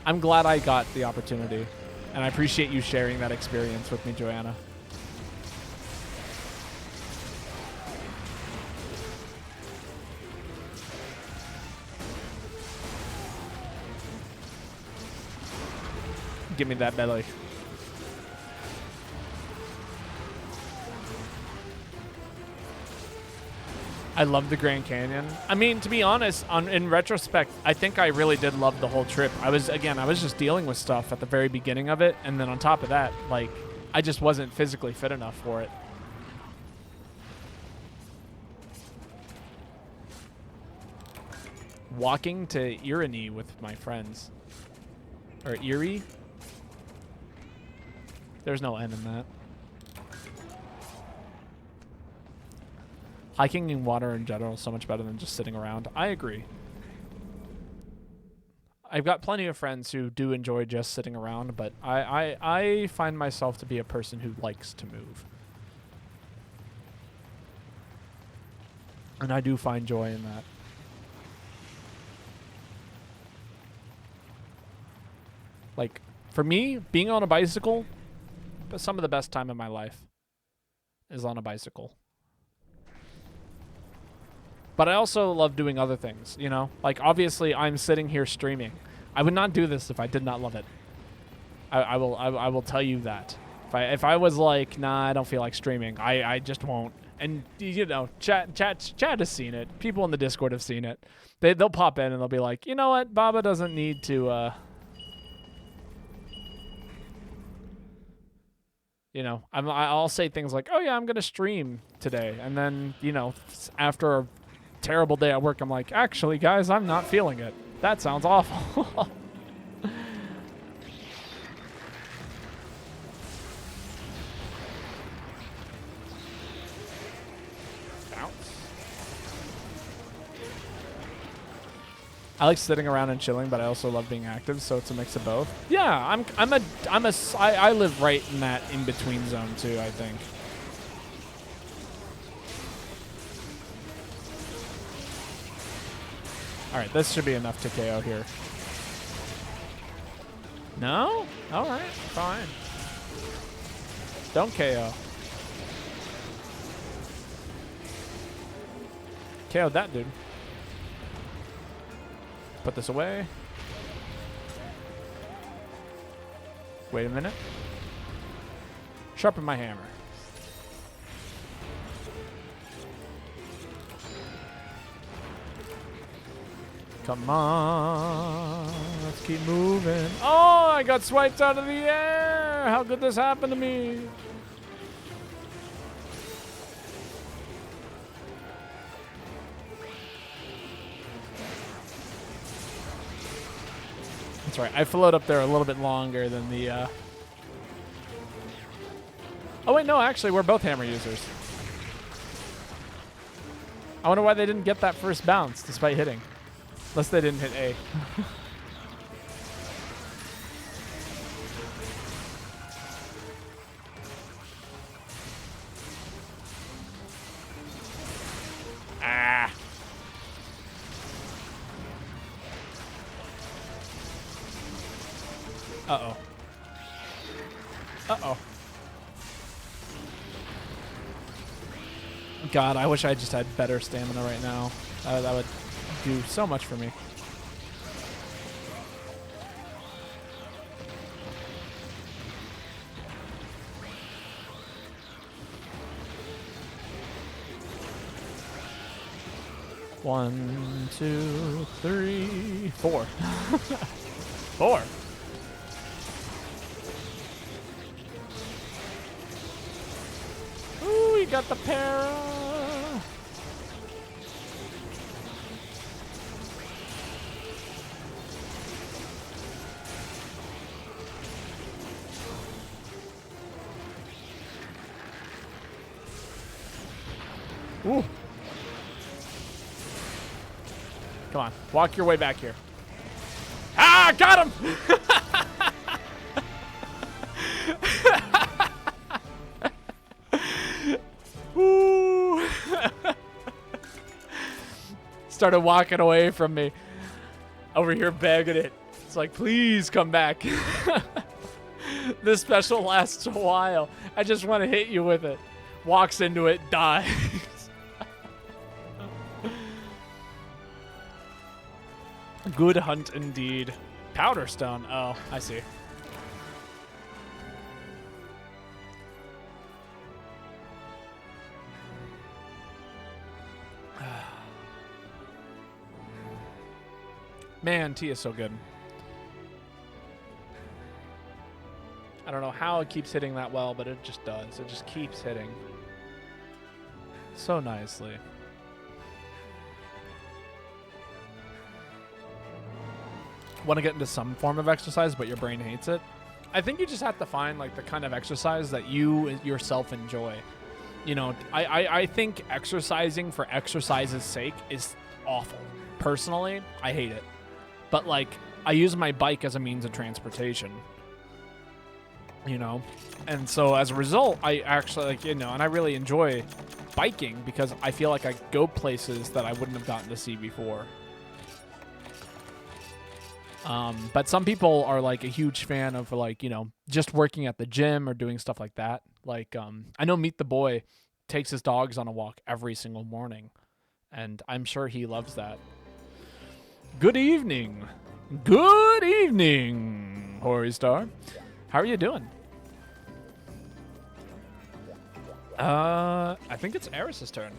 I'm glad I got the opportunity, and I appreciate you sharing that experience with me, Joanna. Give me that belly. I love the Grand Canyon. I mean, to be honest, in retrospect, I think I really did love the whole trip. I was just dealing with stuff at the very beginning of it, and then on top of that, like, I just wasn't physically fit enough for it. Walking to Irony with my friends. Or Erie? There's no N in that. Hiking in water in general is so much better than just sitting around. I agree. I've got plenty of friends who do enjoy just sitting around, but I find myself to be a person who likes to move. And I do find joy in that. Like, for me, being on a bicycle, some of the best time of my life is on a bicycle. But I also love doing other things, you know? Like, obviously, I'm sitting here streaming. I would not do this if I did not love it. I will tell you that. If I was like, nah, I don't feel like streaming, I just won't. And, you know, chat has seen it. People in the Discord have seen it. They'll pop in and they'll be like, you know what? Baba doesn't need to, you know, I'll say things like, oh, yeah, I'm going to stream today. And then, you know, after a terrible day at work, I'm like, actually, guys, I'm not feeling it. That sounds awful. I like sitting around and chilling, but I also love being active, so it's a mix of both. Yeah, I live right in that in-between zone too, I think. All right, this should be enough to KO here. No? All right, fine. Don't KO. KO'd that dude. Put this away. Wait a minute. Sharpen my hammer. Come on. Let's keep moving. Oh, I got swiped out of the air. How could this happen to me? That's right. I float up there a little bit longer than the... Oh, wait, no, actually, we're both hammer users. I wonder why they didn't get that first bounce despite hitting. Unless they didn't hit A. Ah. Uh-oh. Uh-oh. God, I wish I just had better stamina right now. That would do so much for me. One, two, three, four. Four. Ooh, you got the para. Ooh. Come on. Walk your way back here. Ah, got him! Ooh. Started walking away from me. Over here begging it. It's like, please come back. This special lasts a while. I just want to hit you with it. Walks into it, dies. Good hunt indeed. Powder stone. Oh, I see. Man, tea is so good. I don't know how it keeps hitting that well, but it just does. It just keeps hitting so nicely. Want to get into some form of exercise, but your brain hates it? I think you just have to find like the kind of exercise that you yourself enjoy. You know, I think exercising for exercise's sake is awful. Personally, I hate it. But like, I use my bike as a means of transportation. You know, and so as a result, I actually like, you know, and I really enjoy biking because I feel like I go places that I wouldn't have gotten to see before. But some people are like a huge fan of like, you know, just working at the gym or doing stuff like that. Like, I know Meet the Boy takes his dogs on a walk every single morning, and I'm sure he loves that. Good evening. Good evening, Hori Star. How are you doing? I think it's Eris's turn.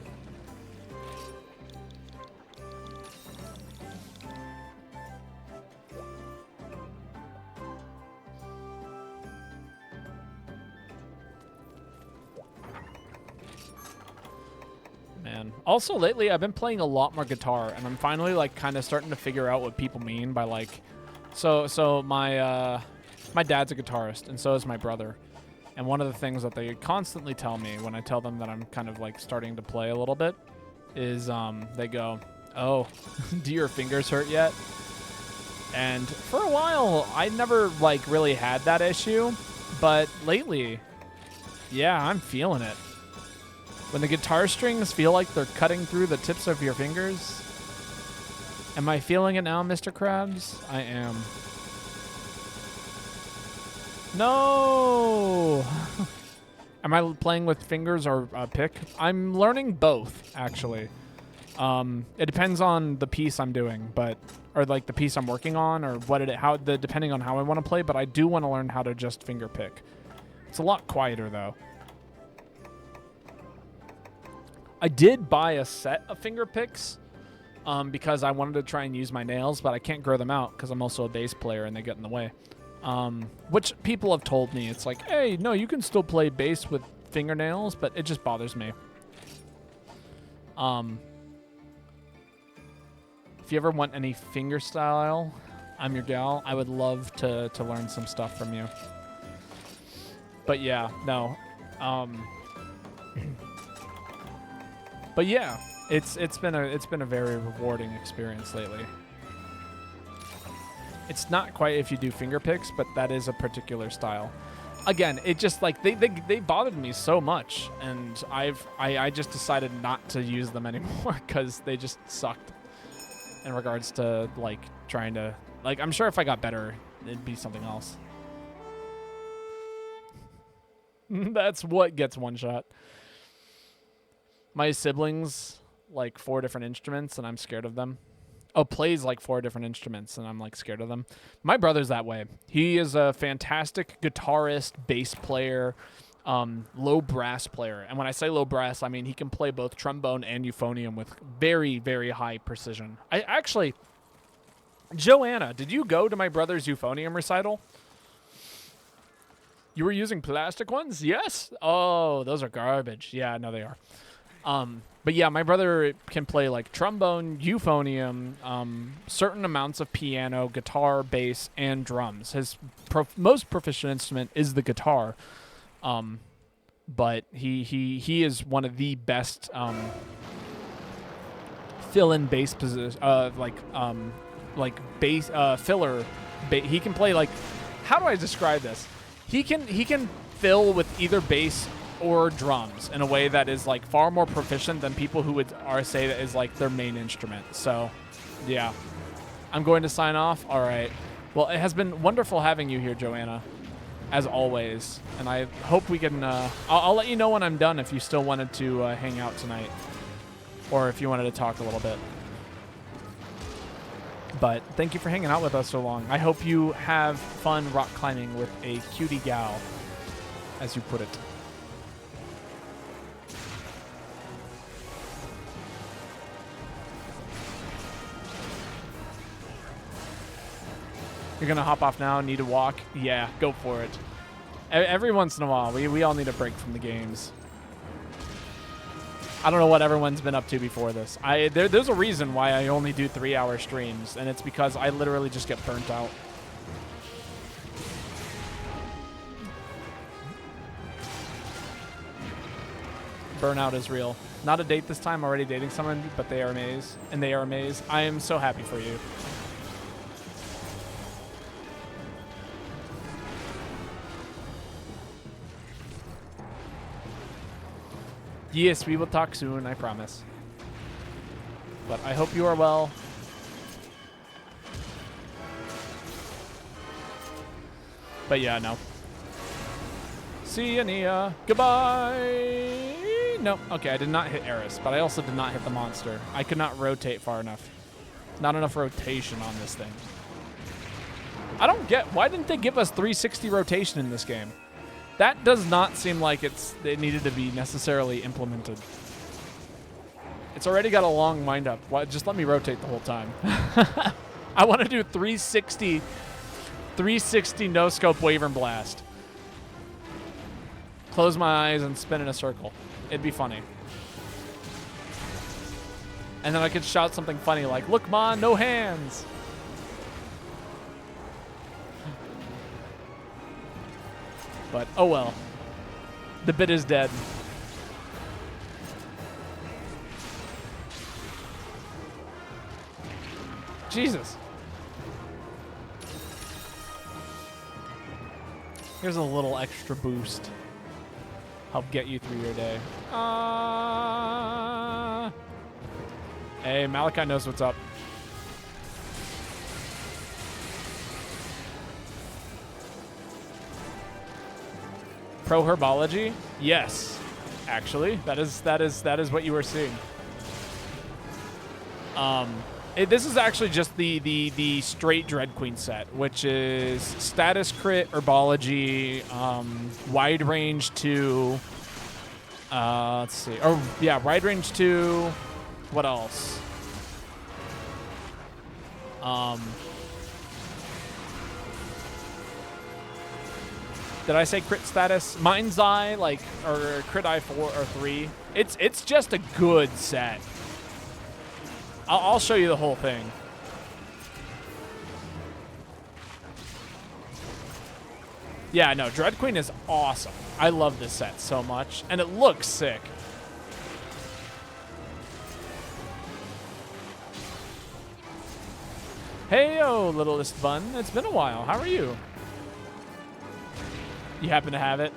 Man. Also, lately, I've been playing a lot more guitar, and I'm finally, like, kind of starting to figure out what people mean by, like... So my dad's a guitarist, and so is my brother. And one of the things that they constantly tell me when I tell them that I'm kind of, like, starting to play a little bit is, they go, oh, do your fingers hurt yet? And for a while, I never, like, really had that issue. But lately, yeah, I'm feeling it. When the guitar strings feel like they're cutting through the tips of your fingers. Am I feeling it now, Mr. Krabs? I am. No! Am I playing with fingers or pick? I'm learning both, actually. It depends on the piece I'm doing, but or like the piece I'm working on, or depending on how I want to play. But I do want to learn how to just finger pick. It's a lot quieter though. I did buy a set of finger picks because I wanted to try and use my nails, but I can't grow them out because I'm also a bass player and they get in the way. Which people have told me, it's like, hey, no, you can still play bass with fingernails, but it just bothers me. If you ever want any finger style, I'm your gal. I would love to learn some stuff from you. But yeah, no. But yeah, it's been a very rewarding experience lately. It's not quite if you do finger picks, but that is a particular style. Again, it just like they bothered me so much, and I just decided not to use them anymore because they just sucked. In regards to like trying to like, I'm sure if I got better, it'd be something else. That's what gets one shot. My siblings like 4 different instruments, and I'm scared of them. Oh, plays like 4 different instruments, and I'm like scared of them. My brother's that way. He is a fantastic guitarist, bass player, low brass player. And when I say low brass, I mean he can play both trombone and euphonium with very, very high precision. I actually, Joanna, did you go to my brother's euphonium recital? You were using plastic ones? Yes? Oh, those are garbage. Yeah, no, they are. But yeah, my brother can play like trombone, euphonium, certain amounts of piano, guitar, bass, and drums. His most proficient instrument is the guitar. but he is one of the best fill-in bass position, like bass filler. He can play like, how do I describe this? He can fill with either bass or drums in a way that is like far more proficient than people who would say that is like their main instrument. So, yeah, I'm going to sign off. All right. Well, it has been wonderful having you here, Joanna, as always. And I hope we can. I'll let you know when I'm done if you still wanted to hang out tonight, or if you wanted to talk a little bit. But thank you for hanging out with us so long. I hope you have fun rock climbing with a cutie gal, as you put it. You're going to hop off now, need to walk? Yeah, go for it. Every once in a while, we all need a break from the games. I don't know what everyone's been up to before this. There's a reason why I only do 3-hour streams, and it's because I literally just get burnt out. Burnout is real. Not a date this time, already dating someone, but they are amazed. And they are amazed. I am so happy for you. Yes, we will talk soon, I promise. But I hope you are well. But yeah, no. See ya, Nia. Goodbye. No, okay, I did not hit Eris, but I also did not hit the monster. I could not rotate far enough. Not enough rotation on this thing. I don't get, why didn't they give us 360 rotation in this game? That does not seem like it needed to be necessarily implemented. It's already got a long wind-up. Just let me rotate the whole time. I want to do 360 no-scope Wyvern Blast. Close my eyes and spin in a circle. It'd be funny. And then I could shout something funny like, "Look, Ma, no hands." But, oh well. The bit is dead. Jesus. Here's a little extra boost. Help get you through your day. Hey, Malachi knows what's up. Pro herbology? Yes, actually, that is what you were seeing. This is actually just the straight Dread Queen set, which is status crit, herbology, wide range 2. Let's see. Oh yeah, wide range 2. What else? Did I say crit status? Mind's Eye, like, or crit eye 4 or 3. It's just a good set. I'll show you the whole thing. Yeah, no, Dread Queen is awesome. I love this set so much, and it looks sick. Hey-yo, littlest bun. It's been a while. How are you? You happen to have it?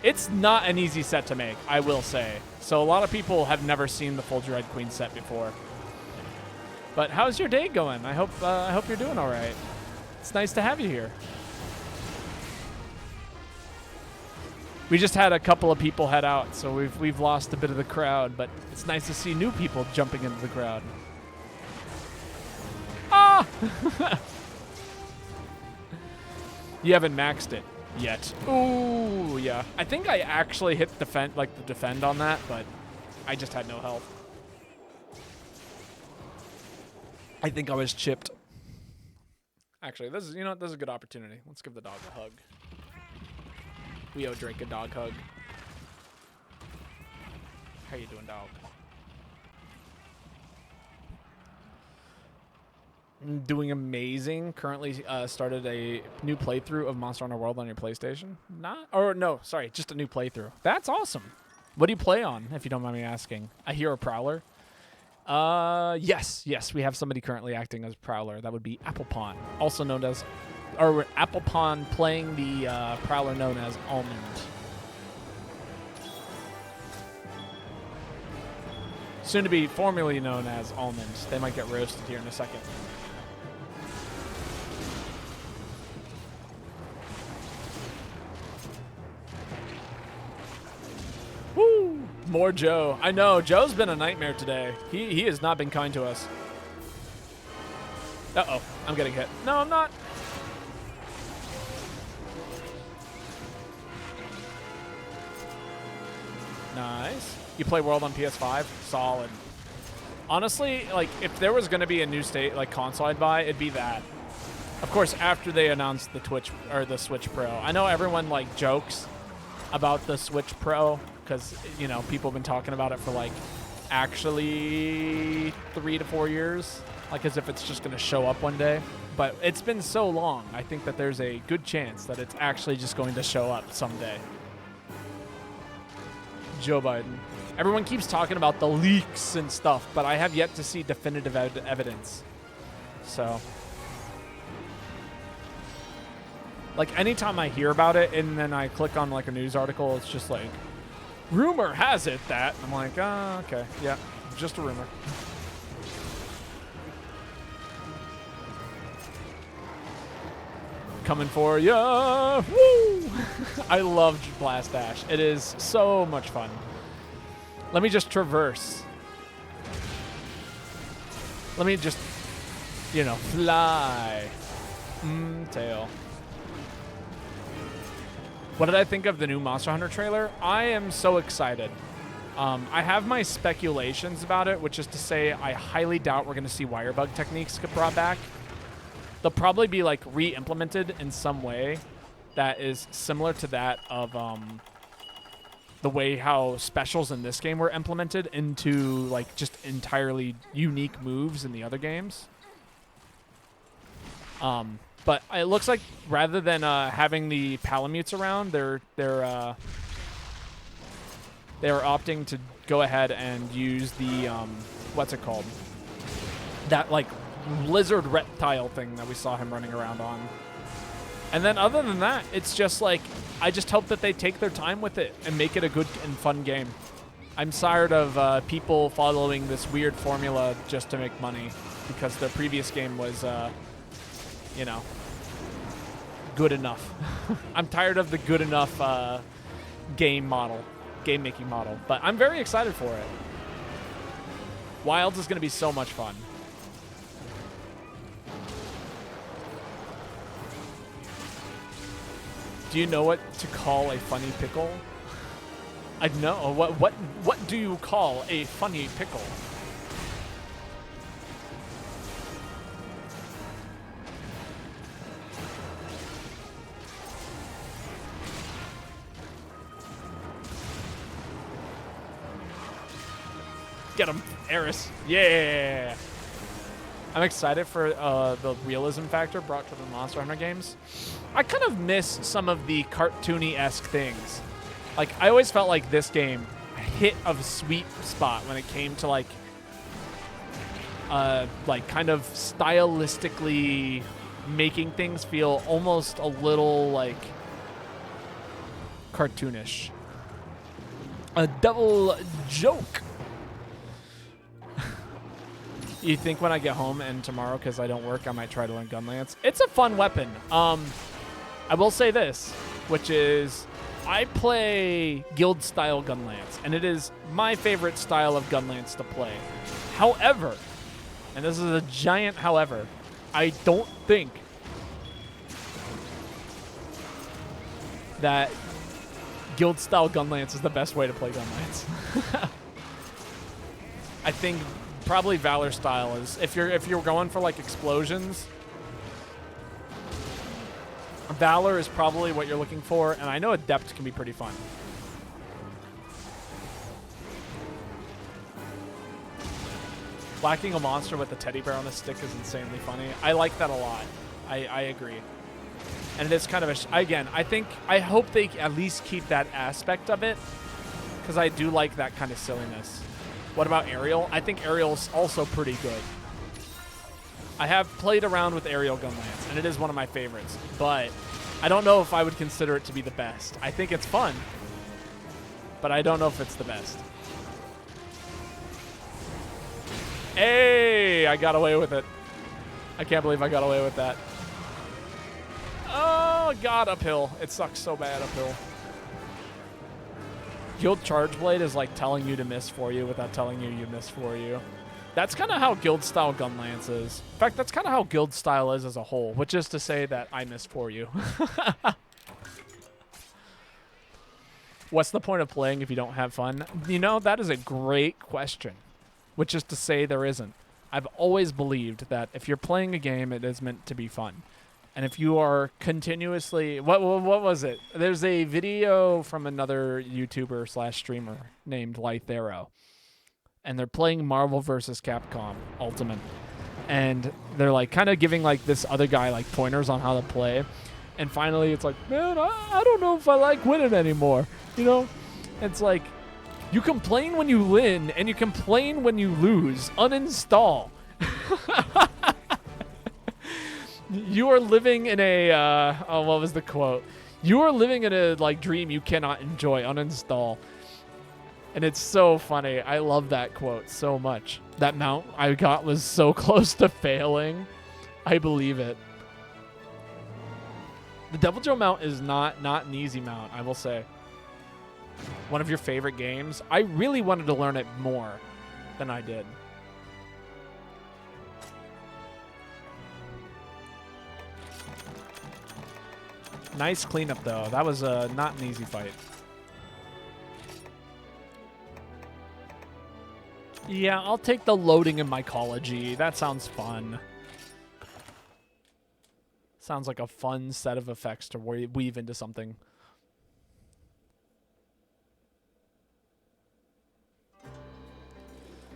It's not an easy set to make, I will say. So a lot of people have never seen the full Dread Queen set before. But how's your day going? I hope you're doing all right. It's nice to have you here. We just had a couple of people head out, so we've lost a bit of the crowd, but it's nice to see new people jumping into the crowd. Ah! You haven't maxed it yet. Ooh, yeah. I think I actually hit the defend on that, but I just had no health. I think I was chipped. Actually, this is a good opportunity. Let's give the dog a hug. We owe Drake a dog hug. How you doing, dog? Doing amazing. Currently started a new playthrough of Monster Hunter World on your PlayStation. Sorry, just a new playthrough. That's awesome. What do you play on, if you don't mind me asking? I hear a Prowler. Yes, we have somebody currently acting as Prowler. That would be Applepon, also known as, or Applepon playing the Prowler known as Almond. Soon to be formerly known as Almond. They might get roasted here in a second. Woo! More Joe. I know, Joe's been a nightmare today. He has not been kind to us. Uh-oh, I'm getting hit. No, I'm not. Nice. You play World on PS5? Solid. Honestly, like, if there was going to be a new console I'd buy, it'd be that. Of course, after they announced the Switch Pro. I know everyone, like, jokes about the Switch Pro because, you know, people have been talking about it for, like, actually 3 to 4 years, like as if it's just going to show up one day. But it's been so long, I think that there's a good chance that it's actually just going to show up someday. Joe Biden. Everyone keeps talking about the leaks and stuff, but I have yet to see definitive evidence. So, like, anytime I hear about it and then I click on, like, a news article, it's just like, rumor has it that. I'm like, oh, okay, yeah, just a rumor. Coming for ya! Woo! I love Blast Dash. It is so much fun. Let me just traverse. Let me just, you know, fly. Tail. What did I think of the new Monster Hunter trailer? I am so excited. I have my speculations about it, which is to say I highly doubt we're going to see wire bug techniques get brought back. They'll probably be, like, re-implemented in some way that is similar to that of the way how specials in this game were implemented into, like, just entirely unique moves in the other games. But it looks like rather than having the Palamutes around, they're opting to go ahead and use the what's it called? That, like, lizard reptile thing that we saw him running around on. And then other than that, it's just like, I just hope that they take their time with it and make it a good and fun game. I'm tired of people following this weird formula just to make money, because the previous game was, you know, good enough. I'm tired of the good enough game-making model. But I'm very excited for it. Wilds is going to be so much fun. Do you know what to call a funny pickle? I know. What do you call a funny pickle? Get him, Eris. Yeah. I'm excited for the realism factor brought to the Monster Hunter games. I kind of miss some of the cartoony-esque things. Like, I always felt like this game hit a sweet spot when it came to, like kind of stylistically making things feel almost a little, like, cartoonish. A double joke. You think when I get home and tomorrow, because I don't work, I might try to learn Gunlance? It's a fun weapon. I will say this, which is I play guild-style Gunlance, and it is my favorite style of Gunlance to play. However, and this is a giant however, I don't think that guild-style Gunlance is the best way to play Gunlance. I think probably Valor style is, if you're going for, like, explosions, Valor is probably what you're looking for, and I know Adept can be pretty fun. Whacking a monster with a teddy bear on the stick is insanely funny. I like that a lot. I agree. And it is kind of a... Again, I hope they at least keep that aspect of it, because I do like that kind of silliness. What about aerial? I think aerial's also pretty good. I have played around with aerial gun lance, and it is one of my favorites, but I don't know if I would consider it to be the best. I think it's fun, but I don't know if it's the best. Hey, I got away with it. I can't believe I got away with that. Oh, God, uphill. It sucks so bad uphill. Guild Charge Blade is like telling you to miss for you without telling you you miss for you. That's kind of how Guild style gun lance is. In fact, that's kind of how Guild style is as a whole, which is to say that I miss for you. What's the point of playing if you don't have fun? You know, that is a great question, which is to say there isn't. I've always believed that if you're playing a game, it is meant to be fun. And if you are continuously... What was it? There's a video from another YouTuber / streamer named Lythero. And they're playing Marvel vs. Capcom Ultimate. And they're like kind of giving like this other guy like pointers on how to play. And finally it's like, man, I don't know if I like winning anymore. You know? It's like, you complain when you win and you complain when you lose. Uninstall. You are living in a, what was the quote? You are living in a like dream you cannot enjoy. Uninstall. And it's so funny. I love that quote so much. That mount I got was so close to failing. I believe it. The Devil Joe mount is not an easy mount, I will say. One of your favorite games. I really wanted to learn it more than I did. Nice cleanup, though. That was not an easy fight. Yeah, I'll take the loading in mycology. That sounds fun. Sounds like a fun set of effects to weave into something.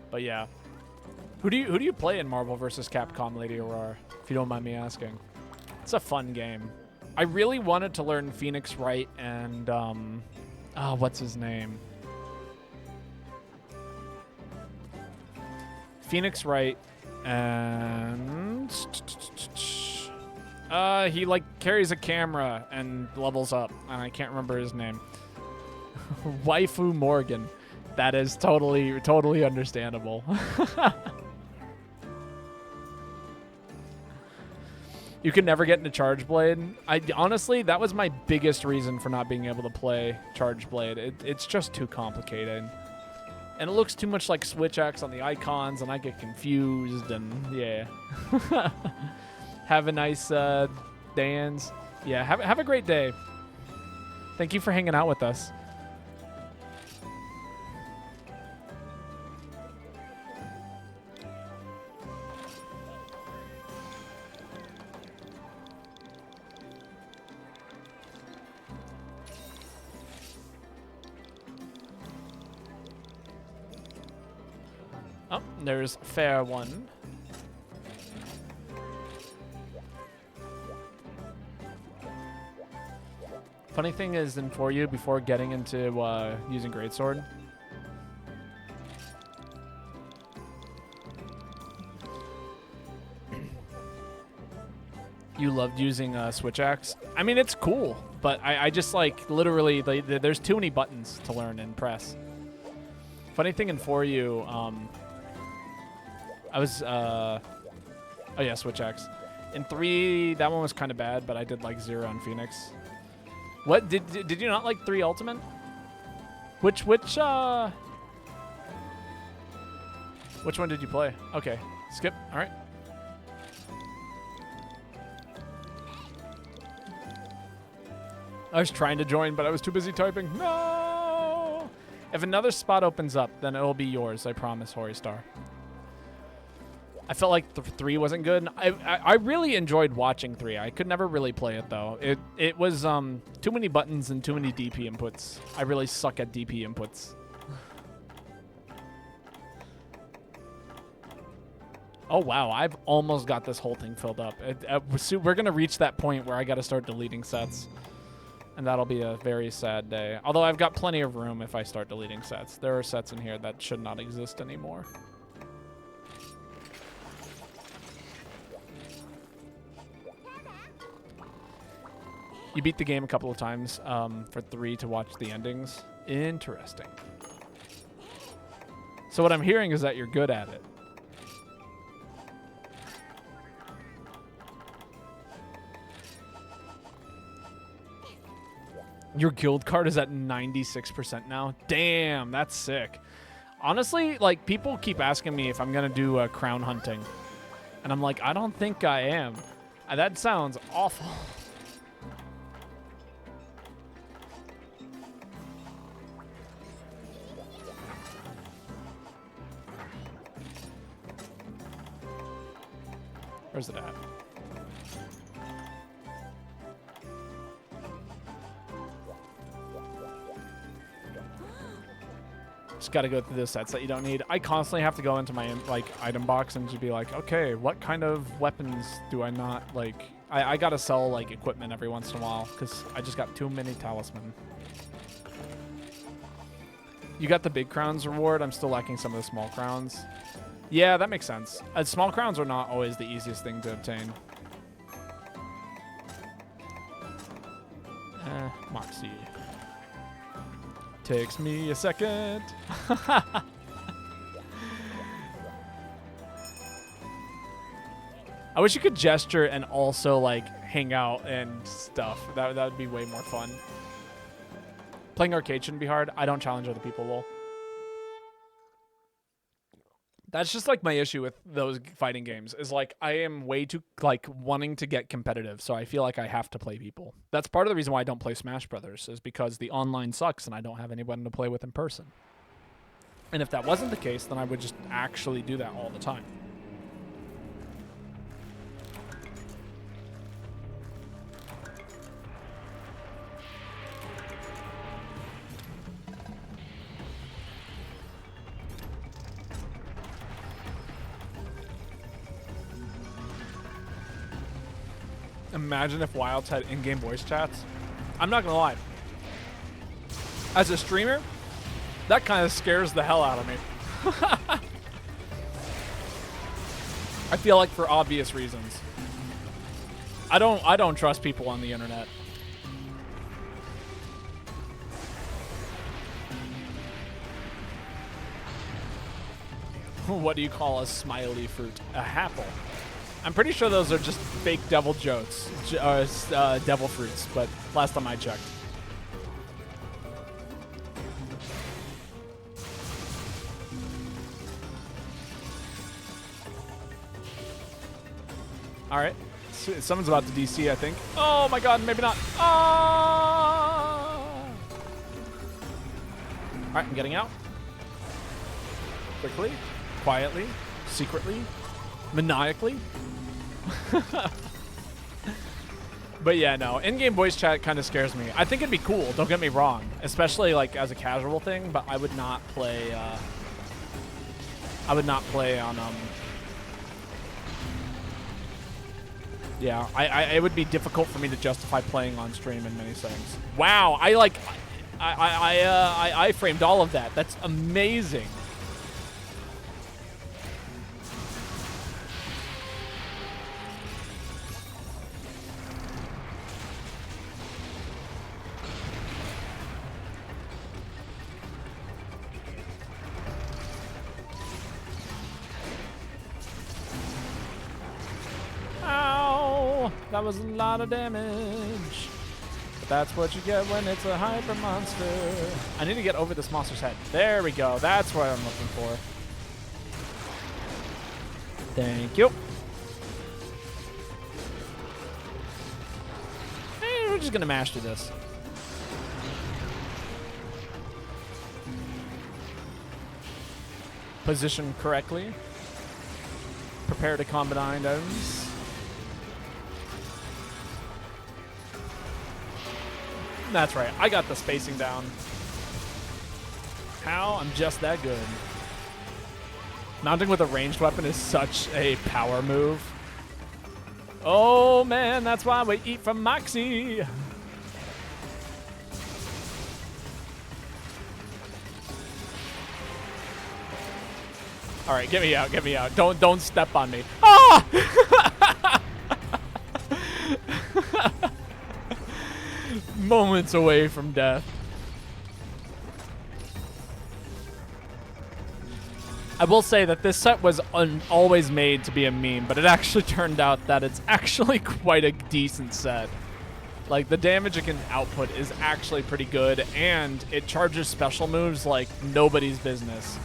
But yeah. Who do you play in Marvel vs. Capcom, Lady Aurora, if you don't mind me asking? It's a fun game. I really wanted to learn Phoenix Wright and, what's his name? Phoenix Wright and... he, like, carries a camera and levels up, and I can't remember his name. Waifu Morgan. That is totally understandable. You can never get into Charge Blade. Honestly, that was my biggest reason for not being able to play Charge Blade. It's just too complicated. And it looks too much like Switch X on the icons, and I get confused, and yeah. Have a nice Dan's. Yeah, have a great day. Thank you for hanging out with us. Oh, there's fair one. Funny thing is, in For You, before getting into using Greatsword, you loved using Switch Axe. I mean, it's cool, but I just like literally there's too many buttons to learn and press. Funny thing in For You, I was oh yeah, Switch Axe. In 3, that one was kind of bad, but I did like 0 on Phoenix. What did you not like 3 Ultimate? Which one did you play? Okay, skip. All right. I was trying to join, but I was too busy typing. No. If another spot opens up, then it'll be yours. I promise, Hori Star. I felt like 3 wasn't good. I really enjoyed watching 3. I could never really play it, though. It was too many buttons and too many DP inputs. I really suck at DP inputs. Oh, wow. I've almost got this whole thing filled up. We're going to reach that point where I got to start deleting sets. And that'll be a very sad day. Although I've got plenty of room if I start deleting sets. There are sets in here that should not exist anymore. You beat the game a couple of times for 3 to watch the endings. Interesting. So what I'm hearing is that you're good at it. Your guild card is at 96% now. Damn, that's sick. Honestly, like, people keep asking me if I'm going to do crown hunting. And I'm like, I don't think I am. That sounds awful. Where's it at? Just got to go through the sets that you don't need. I constantly have to go into my item box and just be like, okay, what kind of weapons do I not like? I got to sell like equipment every once in a while because I just got too many talisman. You got the big crowns reward. I'm still lacking some of the small crowns. Yeah, that makes sense. Small crowns are not always the easiest thing to obtain. Moxie. Takes me a second. I wish you could gesture and also like hang out and stuff. That would be way more fun. Playing arcade shouldn't be hard. I don't challenge other people, lol. That's just like my issue with those fighting games is like I am way too like wanting to get competitive, so I feel like I have to play people. That's part of the reason why I don't play Smash Brothers is because the online sucks and I don't have anyone to play with in person. And if that wasn't the case, then I would just actually do that all the time. Imagine if Wilds had in-game voice chats. I'm not gonna lie. As a streamer, that kind of scares the hell out of me. I feel like for obvious reasons. I don't trust people on the internet. What do you call a smiley fruit? A apple. I'm pretty sure those are just fake devil jokes, devil fruits, but last time I checked. All right, someone's about to DC, I think. Oh my God, maybe not. Oh! All right, I'm getting out. Quickly, quietly, secretly, maniacally. But yeah, no, in-game voice chat kind of scares me. I think it'd be cool, don't get me wrong, especially like as a casual thing, but I would not play on yeah, it would be difficult for me to justify playing on stream in many settings. Wow, I framed all of that. That's amazing. That was a lot of damage. But that's what you get when it's a hyper monster. I need to get over this monster's head. There we go. That's what I'm looking for. Thank you. Hey, we're just going to mash through this. Position correctly. Prepare to combine items. That's right. I got the spacing down. How? I'm just that good. Mounting with a ranged weapon is such a power move. Oh man, that's why we eat from Moxie. All right, get me out, get me out. Don't step on me. Ah! Moments away from death. I will say that this set was always made to be a meme, but it actually turned out that it's actually quite a decent set. Like, the damage it can output is actually pretty good, and it charges special moves like nobody's business.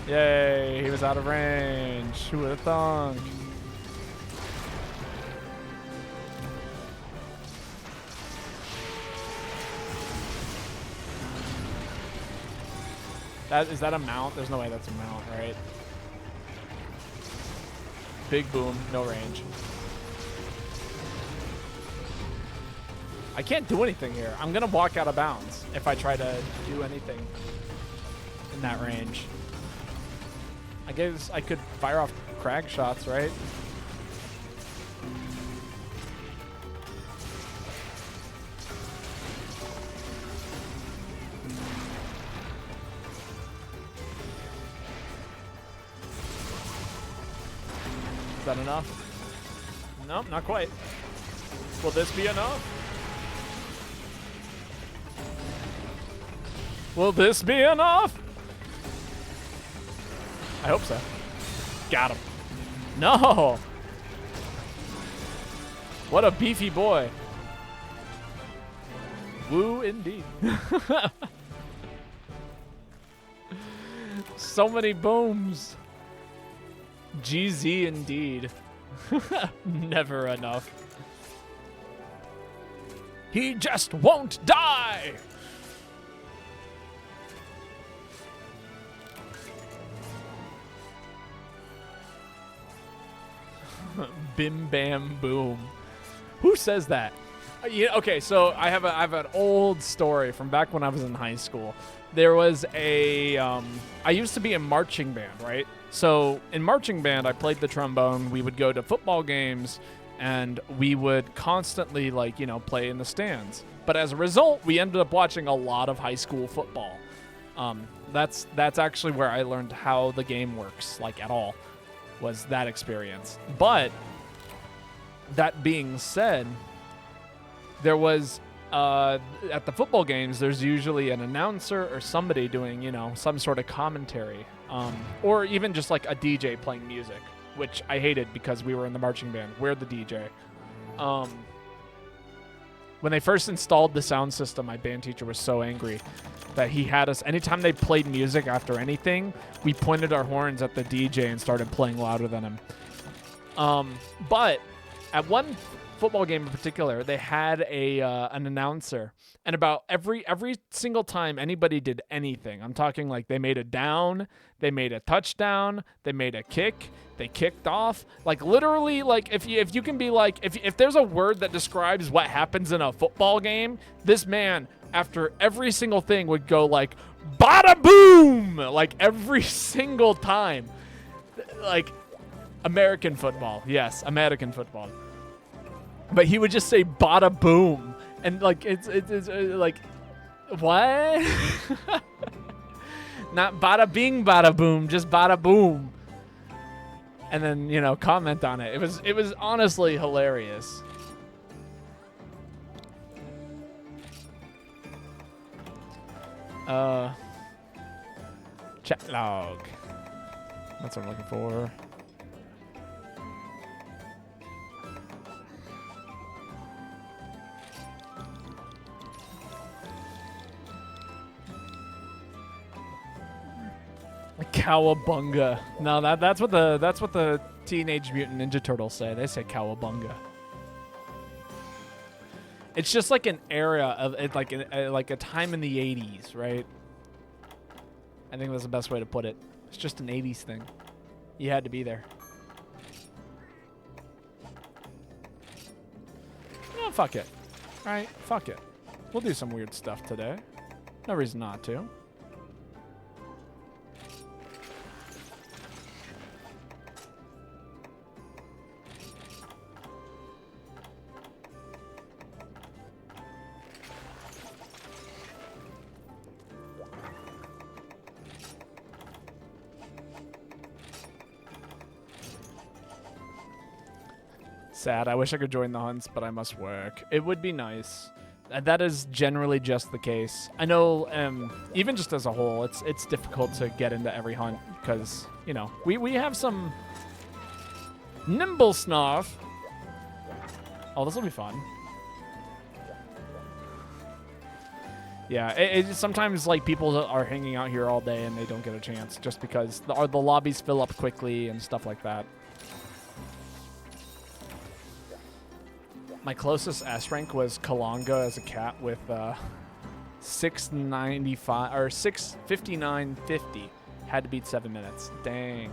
Yay, he was out of range. Who would have thunk? Is that a mount? There's no way that's a mount, right? Big boom, no range. I can't do anything here. I'm gonna walk out of bounds if I try to do anything in that range. I guess I could fire off crag shots, right? Is that enough? Nope, not quite. Will this be enough? Will this be enough? I hope so. Got him. No! What a beefy boy. Woo indeed. So many booms. GZ indeed. Never enough. He just won't die! Bim bam boom. Who says that? Yeah, okay, so I have an old story from back when I was in high school. There was a I used to be in marching band, right? So in marching band, I played the trombone. We would go to football games, and we would constantly, like, you know, play in the stands. But as a result, we ended up watching a lot of high school football. That's actually where I learned how the game works, like, at all, was that experience. But that being said, there was at the football games, there's usually an announcer or somebody doing, you know, some sort of commentary, or even just like a DJ playing music, which I hated because we were in the marching band. We're the DJ. When they first installed the sound system, my band teacher was so angry that he had us, anytime they played music after anything, we pointed our horns at the DJ and started playing louder than him. But at one football game in particular, they had an announcer, and about every single time anybody did anything, I'm talking like they made a down, they made a touchdown, they made a kick, they kicked off, like literally, like if you can be like, if there's a word that describes what happens in a football game, this man after every single thing would go like bada boom, like every single time. Like American football, yes, American football. But he would just say bada boom, and like it's like, what? Not bada bing bada boom, just bada boom. And then, you know, comment on it. It was honestly hilarious. Chat log. That's what I'm looking for. Cowabunga. No, that's what the Teenage Mutant Ninja Turtles say. They say cowabunga. It's just like an era of it, like a time in the 80s, right? I think that's the best way to put it. It's just an 80s thing. You had to be there. Yeah, fuck it. All right, fuck it. We'll do some weird stuff today. No reason not to. Sad. I wish I could join the hunts, but I must work. It would be nice. That is generally just the case. I know, even just as a whole, it's difficult to get into every hunt because, you know, we have some nimble snarf. Oh, this will be fun. Yeah, it sometimes, like, people are hanging out here all day and they don't get a chance just because the lobbies fill up quickly and stuff like that. My closest S rank was Kalanga as a cat with 695 or 659.50. Had to beat 7 minutes. Dang.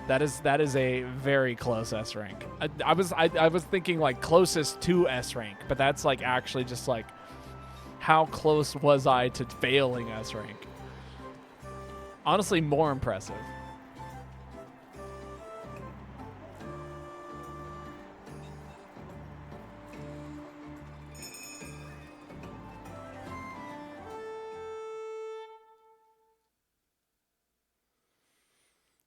That is a very close S rank. I was thinking like closest to S rank, but that's like actually just like how close was I to failing S rank? Honestly, more impressive.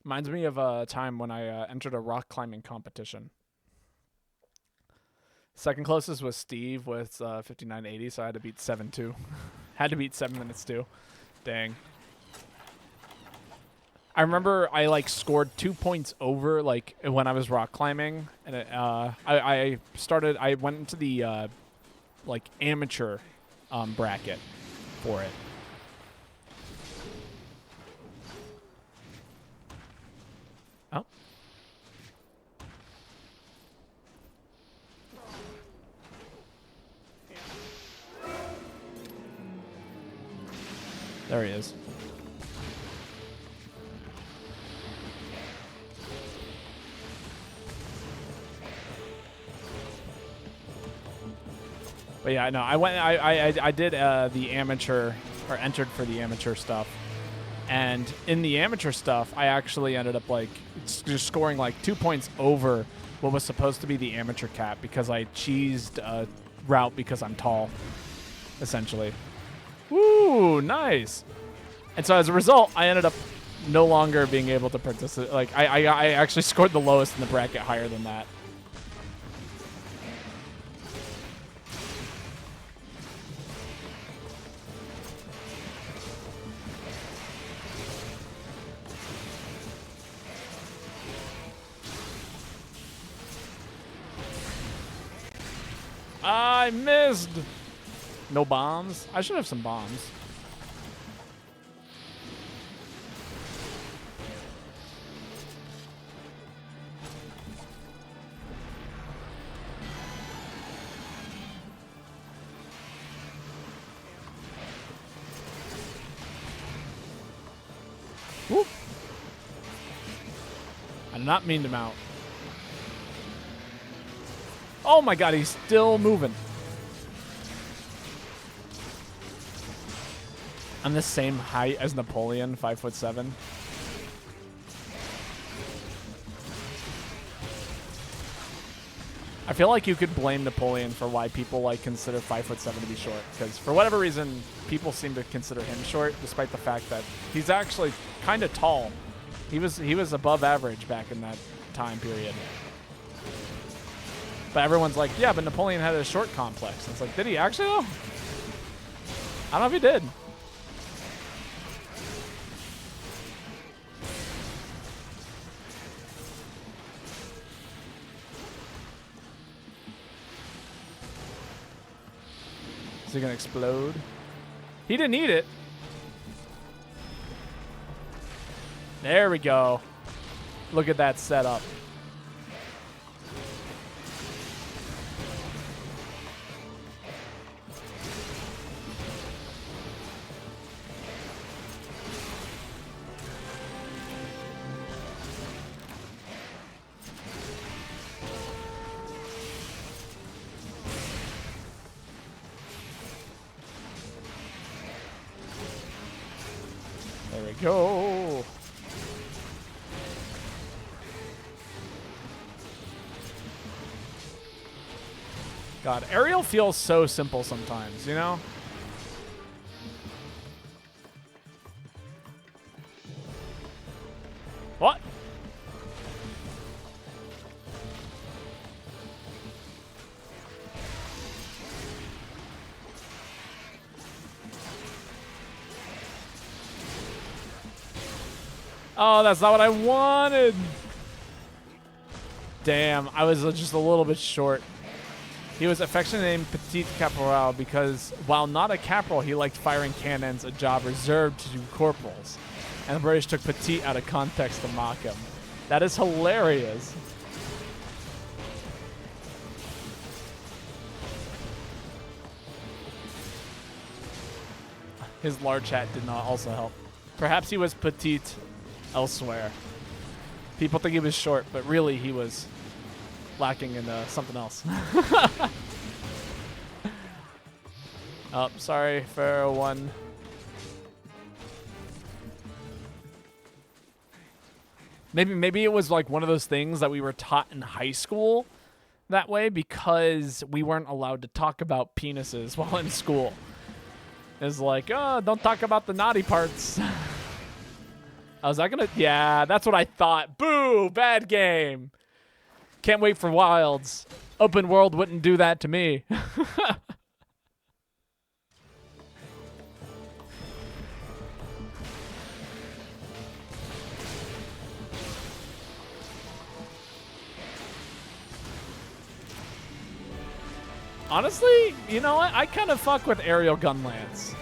Reminds me of a time when I entered a rock climbing competition. Second closest was Steve with 59.80, so I had to beat 7.2. Had to beat 7 minutes too. Dang. I remember I like scored 2 points over like when I was rock climbing, and I went into the like amateur bracket for it. Oh. There he is. But yeah, no, I did the amateur, or entered for the amateur stuff. And in the amateur stuff, I actually ended up like just scoring like 2 points over what was supposed to be the amateur cap because I cheesed a route because I'm tall, essentially. Woo, nice. And so as a result, I ended up no longer being able to participate. Like I actually scored the lowest in the bracket, higher than that. I missed. No bombs? I should have some bombs. Whoop. I did not mean to mount. Oh my god, he's still moving. I'm the same height as Napoleon, 5'7". I feel like you could blame Napoleon for why people like consider 5'7" to be short, because for whatever reason, people seem to consider him short, despite the fact that he's actually kind of tall. He was above average back in that time period. But everyone's like, yeah, but Napoleon had a short complex. And it's like, did he actually though? I don't know if he did. Is he gonna explode? He didn't eat it. There we go. Look at that setup. There we go. God, aerial feels so simple sometimes, you know? What? Oh, that's not what I wanted. Damn, I was just a little bit short. He was affectionately named Petit Caporal because, while not a caporal, he liked firing cannons, a job reserved to corporals. And the British took Petit out of context to mock him. That is hilarious. His large hat did not also help. Perhaps he was petite elsewhere. People think he was short, but really he was lacking in something else. Oh, sorry for one. Maybe it was like one of those things that we were taught in high school that way because we weren't allowed to talk about penises while in school. It's like, oh, don't talk about the naughty parts. I was like, yeah, that's what I thought. Boo, bad game. Can't wait for Wilds. Open world wouldn't do that to me. Honestly, you know what? I kind of fuck with aerial gun lance.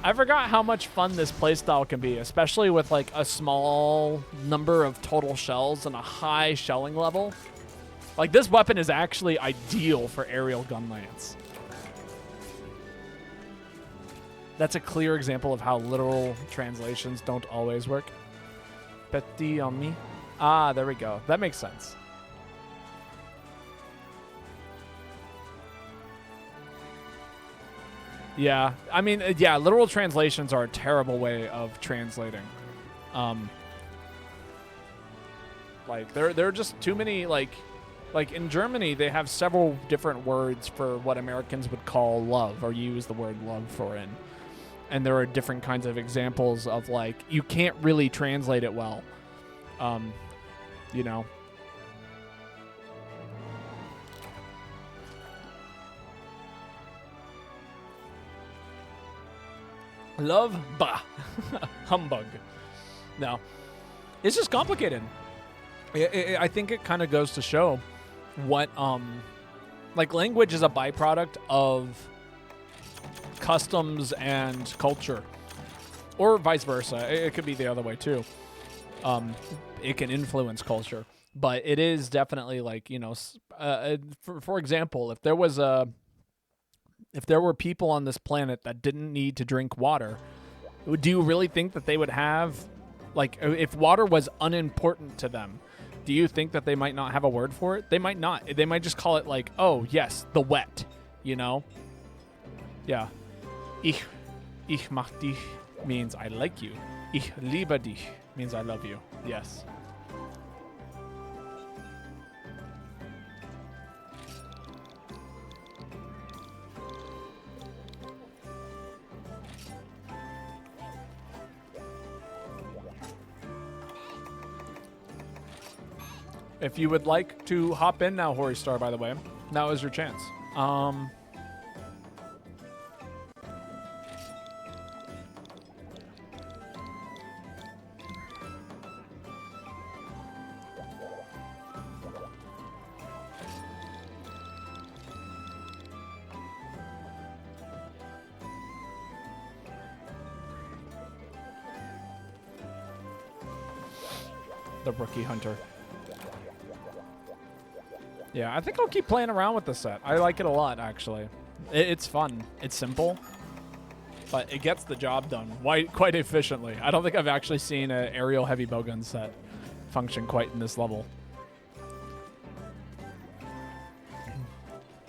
I forgot how much fun this playstyle can be, especially with like a small number of total shells and a high shelling level. Like this weapon is actually ideal for aerial gun lance. That's a clear example of how literal translations don't always work. Petit on me. Ah, there we go. That makes sense. Yeah, I mean, yeah, literal translations are a terrible way of translating. Like, there are just too many, like in Germany, they have several different words for what Americans would call love or use the word love for in. And there are different kinds of examples of, like, you can't really translate it well. You know. Love? Bah. Humbug. No. It's just complicated. I think it kind of goes to show what, like, language is a byproduct of customs and culture. Or vice versa. It could be the other way, too. It can influence culture. But it is definitely, like, you know, for example, if there were people on this planet that didn't need to drink water, do you really think that they would have, like, if water was unimportant to them, do you think that they might not have a word for it? They might not. They might just call it, like, oh, yes, the wet, you know? Yeah. Ich mag dich means I like you. Ich liebe dich means I love you. Yes. If you would like to hop in now, Hori Star, by the way, now is your chance. The Rookie Hunter. Yeah, I think I'll keep playing around with the set. I like it a lot, actually. It's fun. It's simple, but it gets the job done quite efficiently. I don't think I've actually seen an aerial heavy bowgun set function quite in this level.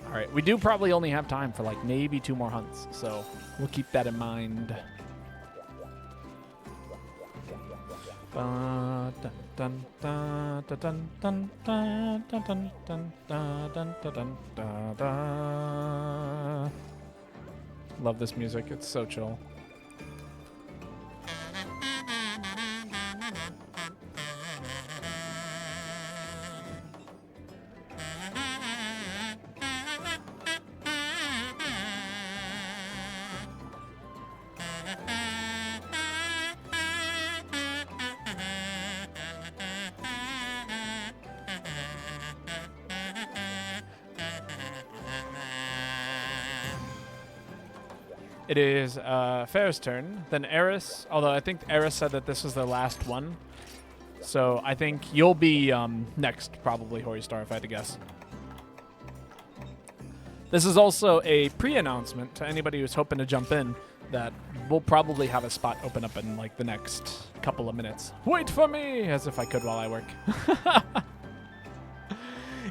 All right, we do probably only have time for like maybe 2 more hunts, so we'll keep that in mind. Love this music. It's so chill. It is Fair's turn, then Eris, although I think Eris said that this was the last one. So I think you'll be next, probably, Hori Star, if I had to guess. This is also a pre-announcement to anybody who's hoping to jump in that we'll probably have a spot open up in like the next couple of minutes. Wait for me, as if I could while I work.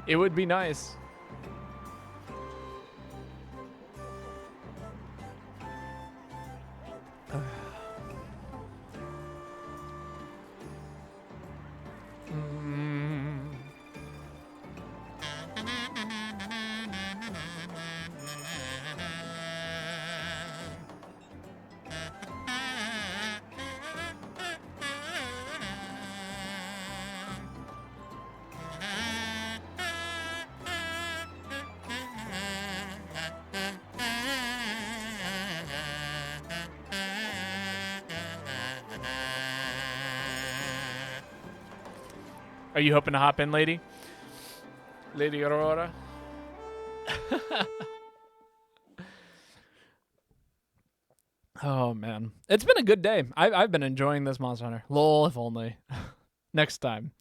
It would be nice. Are you hoping to hop in, lady? Lady Aurora? Oh, man. It's been a good day. I've been enjoying this Monster Hunter. Lol, if only. Next time.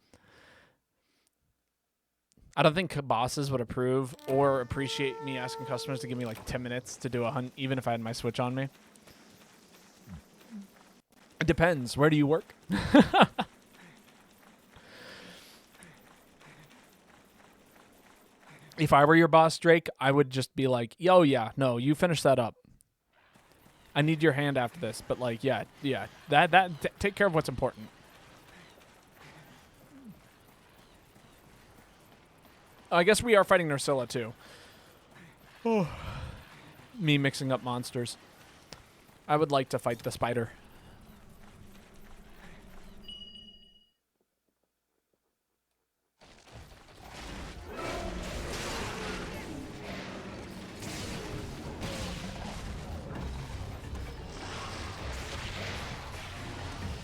I don't think bosses would approve or appreciate me asking customers to give me like 10 minutes to do a hunt, even if I had my Switch on me. It depends. Where do you work? If I were your boss, Drake, I would just be like, yo, yeah, no, you finish that up. I need your hand after this. But like, yeah, take care of what's important. I guess we are fighting Nursilla too. Oh. Me mixing up monsters. I would like to fight the spider.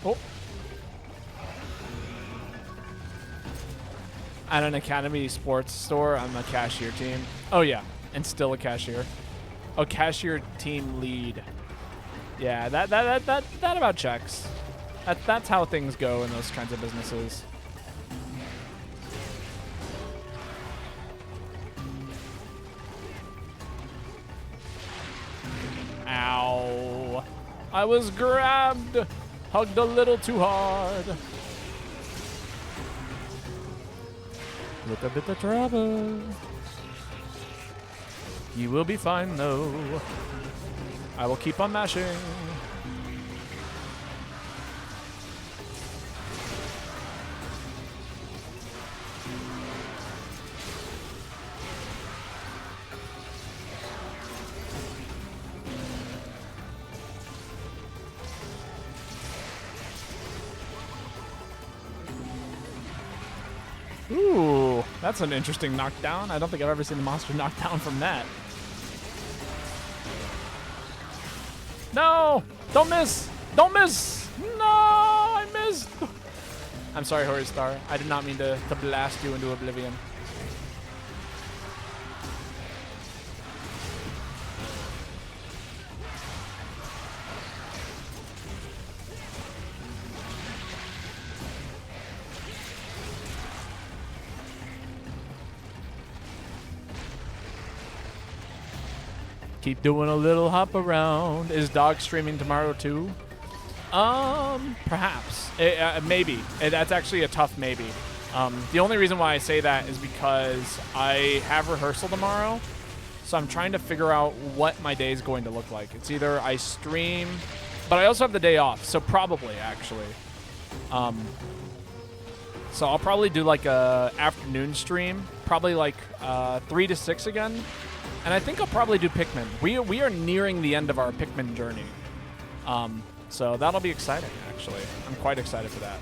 Oh. At an Academy sports store, I'm a cashier team. Oh, yeah. And still a cashier. Oh, cashier team lead. Yeah, that about checks. That's how things go in those kinds of businesses. Ow. I was grabbed. Hugged a little too hard. With a bit of trouble. You will be fine, though. I will keep on mashing. Ooh, that's an interesting knockdown. I don't think I've ever seen a monster knock down from that. No! Don't miss! Don't miss! No! I missed! I'm sorry, Hori Star. I did not mean to blast you into oblivion. Keep doing a little hop around. Is Dog streaming tomorrow too? Perhaps. Maybe. That's actually a tough maybe. The only reason why I say that is because I have rehearsal tomorrow, so I'm trying to figure out what my day is going to look like. It's either I stream, but I also have the day off, so probably actually. So I'll probably do like a afternoon stream, probably like 3 to 6 again. And I think I'll probably do Pikmin. We are nearing the end of our Pikmin journey. So that'll be exciting, actually. I'm quite excited for that.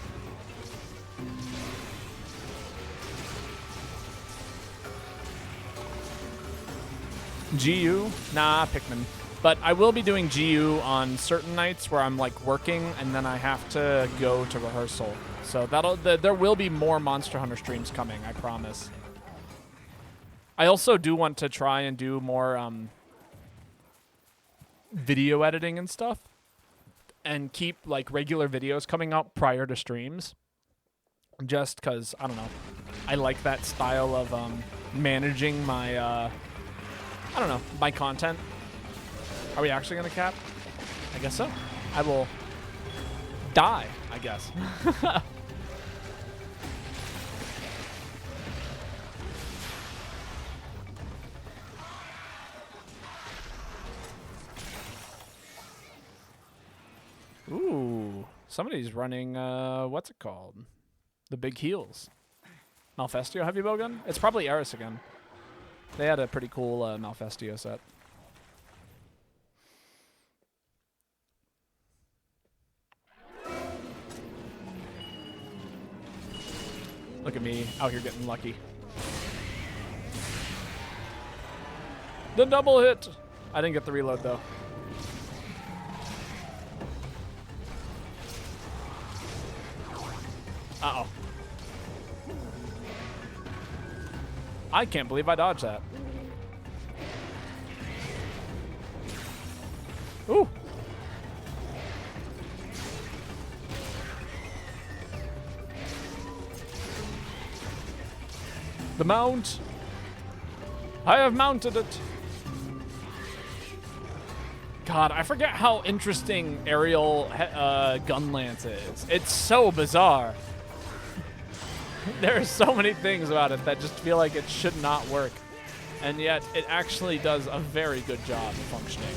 GU? Nah, Pikmin. But I will be doing GU on certain nights where I'm like working and then I have to go to rehearsal. So there will be more Monster Hunter streams coming, I promise. I also do want to try and do more video editing and stuff, and keep like regular videos coming out prior to streams, just because I don't know, I like that style of managing my I don't know, my content. Are we actually gonna cap? I guess so. I will die, I guess. Ooh, somebody's running, what's it called? The big heels. Malfestio heavy bowgun? It's probably Eris again. They had a pretty cool Malfestio set. Look at me out here getting lucky. The double hit! I didn't get the reload though. Uh-oh. I can't believe I dodged that. Ooh. The mount. I have mounted it. God, I forget how interesting aerial gun lance is. It's so bizarre. There are so many things about it that just feel like it should not work. And yet, it actually does a very good job of functioning.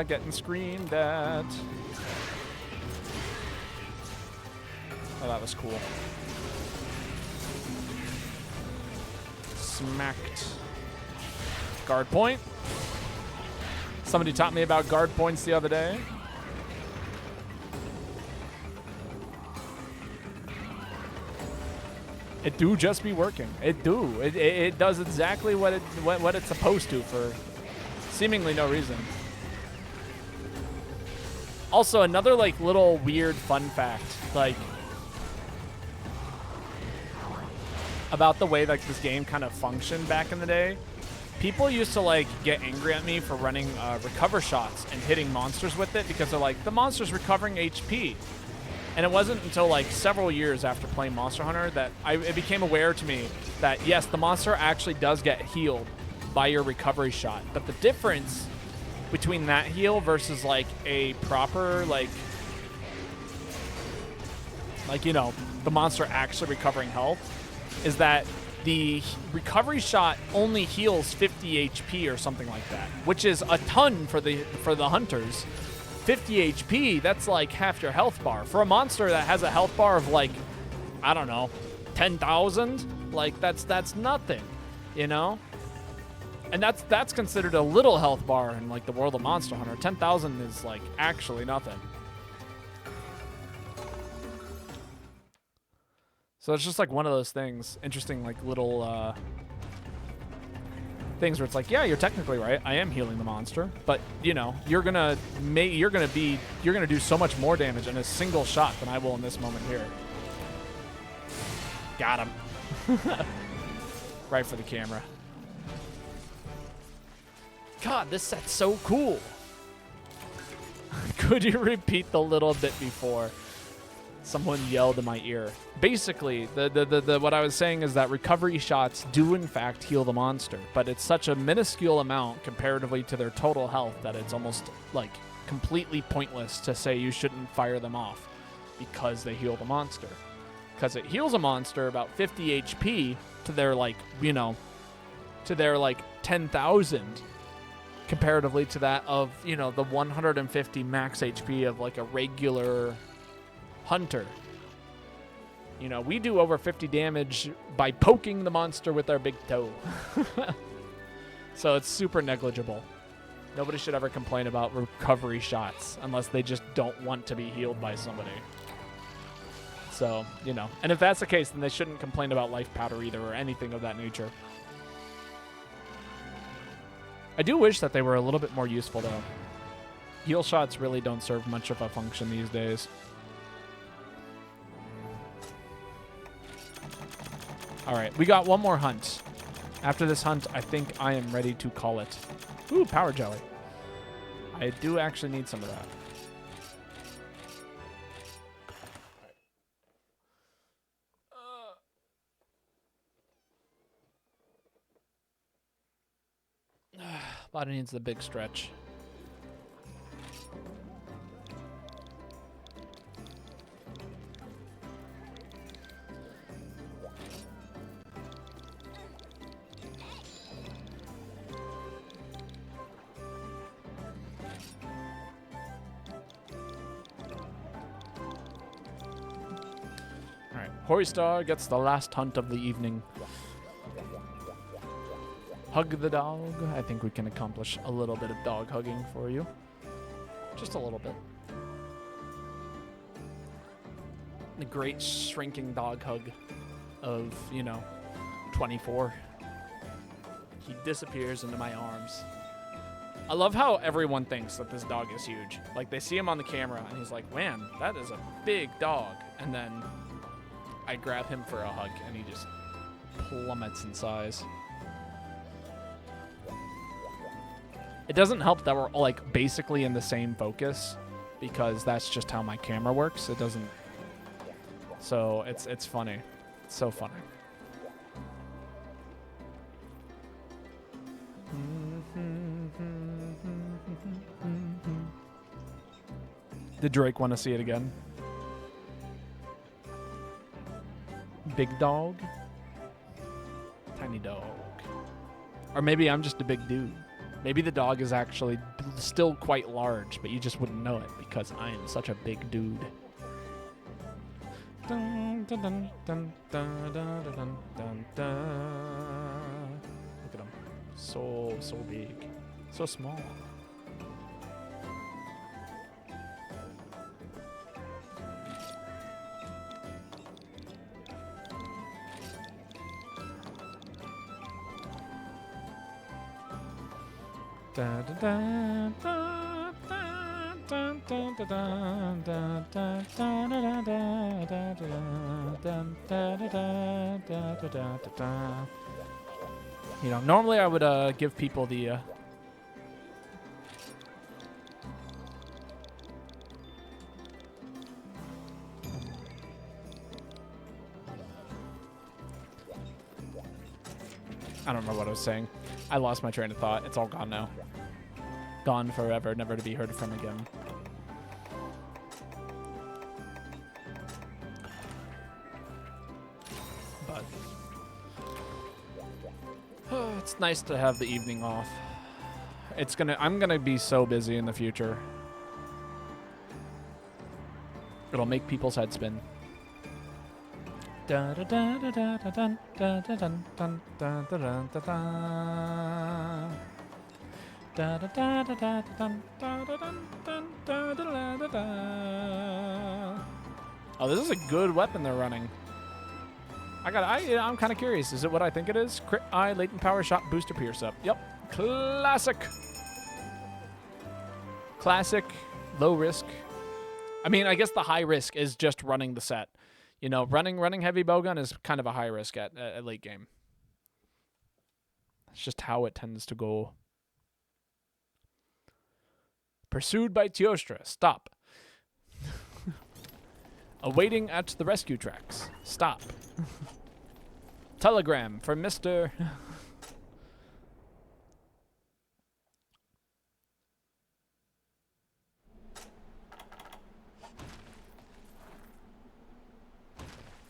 Getting screamed at. Oh, that was cool. Smacked. Guard point. Somebody taught me about guard points the other day. It do just be working. It do. It does exactly what it's supposed to for seemingly no reason. Also, another like little weird fun fact, like about the way like this game kind of functioned back in the day. People used to like get angry at me for running recover shots and hitting monsters with it because they're like, the monster's recovering HP. And it wasn't until like several years after playing Monster Hunter that it became aware to me that yes, the monster actually does get healed by your recovery shot. But the difference between that heal versus like a proper like you know, the monster actually recovering health is that the recovery shot only heals 50 HP or something like that, which is a ton for the hunters. 50 HP, that's like half your health bar. For a monster that has a health bar of like, I don't know, 10,000, like that's nothing, you know? And that's considered a little health bar in like the world of Monster Hunter. 10,000 is like actually nothing. So it's just like one of those things, interesting like little things where it's like, yeah, you're technically right. I am healing the monster, but you know, you're gonna do so much more damage in a single shot than I will in this moment here. Got him. Right for the camera. God, this set's so cool. Could you repeat the little bit before? Someone yelled in my ear. Basically, the what I was saying is that recovery shots do in fact heal the monster, but it's such a minuscule amount comparatively to their total health that it's almost like completely pointless to say you shouldn't fire them off because they heal the monster. Because it heals a monster about 50 HP to their like, you know, to their like 10,000 comparatively to that of, you know, the 150 max HP of like a regular hunter. You know, we do over 50 damage by poking the monster with our big toe. So it's super negligible. Nobody should ever complain about recovery shots unless they just don't want to be healed by somebody. So, you know, and if that's the case, then they shouldn't complain about life powder either or anything of that nature. I do wish that they were a little bit more useful, though. Heal shots really don't serve much of a function these days. All right, we got one more hunt. After this hunt, I think I am ready to call it. Ooh, power jelly. I do actually need some of that. Body needs the big stretch. Alright, Horistar gets the last hunt of the evening. Hug the dog. I think we can accomplish a little bit of dog hugging for you. Just a little bit. The great shrinking dog hug of, 24. He disappears into my arms. I love how everyone thinks that this dog is huge. Like, they see him on the camera, and he's like, man, that is a big dog. And then I grab him for a hug, and he just plummets in size. It doesn't help that we're like basically in the same focus because that's just how my camera works. It doesn't. So it's funny. It's so funny. Did Drake want to see it again? Big dog? Tiny dog. Or maybe I'm just a big dude. Maybe the dog is actually still quite large, but you just wouldn't know it because I am such a big dude. Dun, dun, dun, dun, dun, dun, dun, dun, dun. Look at him. So big. So small. Normally I would give people the I don't know what I was saying. I lost my train of thought. It's all gone now. Gone forever, never to be heard from again. But it's nice to have the evening off. I'm gonna be so busy in the future. It'll make people's heads spin. Da da da da da da da da da da da da da da da. Da da da da da da da da da da da. Oh, this is a good weapon they're running. I'm kind of curious. Is it what I think it is? Crit eye, latent power, shot, booster, pierce up. Yep, classic. Classic, low risk. I mean, I guess the high risk is just running the set. Running heavy bowgun is kind of a high risk at late game. It's just how it tends to go. Pursued by Teostra. Stop. Awaiting at the rescue tracks. Stop. Telegram from Mr.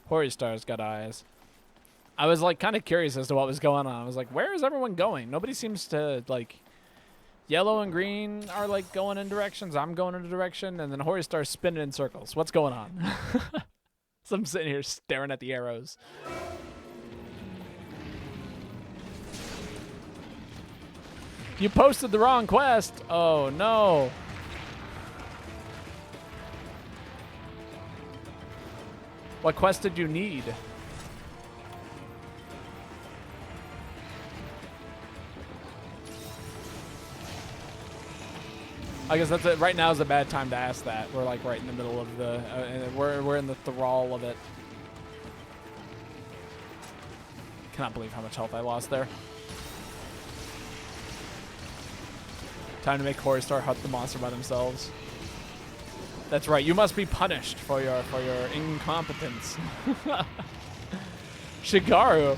Horistar's got eyes. I was kind of curious as to what was going on. I was like, where is everyone going? Nobody seems to yellow and green are going in directions. I'm going in a direction, and then Horistar's spinning in circles. What's going on? So I'm sitting here staring at the arrows. You posted the wrong quest. Oh no. What quest did you need? I guess that's it. Right now is a bad time to ask that. We're like right in the middle of the, we're in the thrall of it. Cannot believe how much health I lost there. Time to make Horstar hunt the monster by themselves. That's right. You must be punished for your incompetence. Shigaru.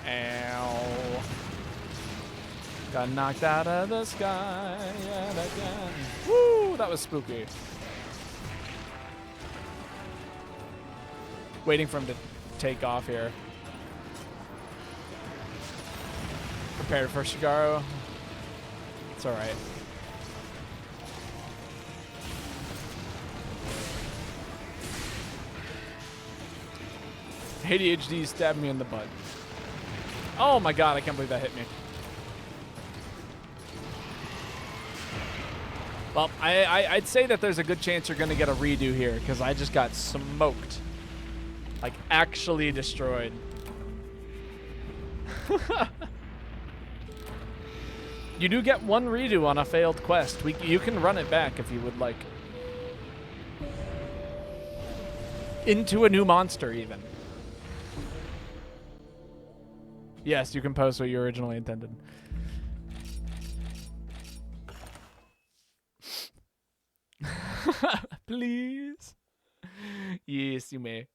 Ow. Got knocked out of the sky yet again. Woo, that was spooky. Waiting for him to take off here. Prepared for Shigaru. It's alright. ADHD stabbed me in the butt. Oh my god, I can't believe that hit me. Well, I'd say that there's a good chance you're going to get a redo here, because I just got smoked. Like, actually destroyed. You do get one redo on a failed quest. You can run it back if you would like. Into a new monster, even. Yes, you can post what you originally intended. Please. Yes, you may.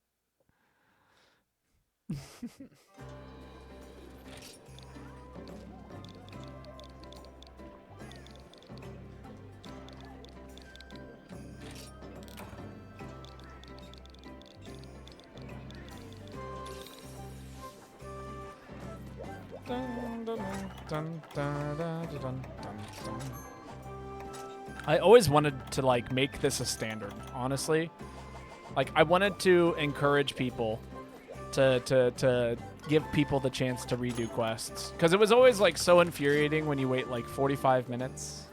I always wanted to like make this a standard, honestly. Like I wanted to encourage people to give people the chance to redo quests, because it was always like so infuriating when you wait like 45 minutes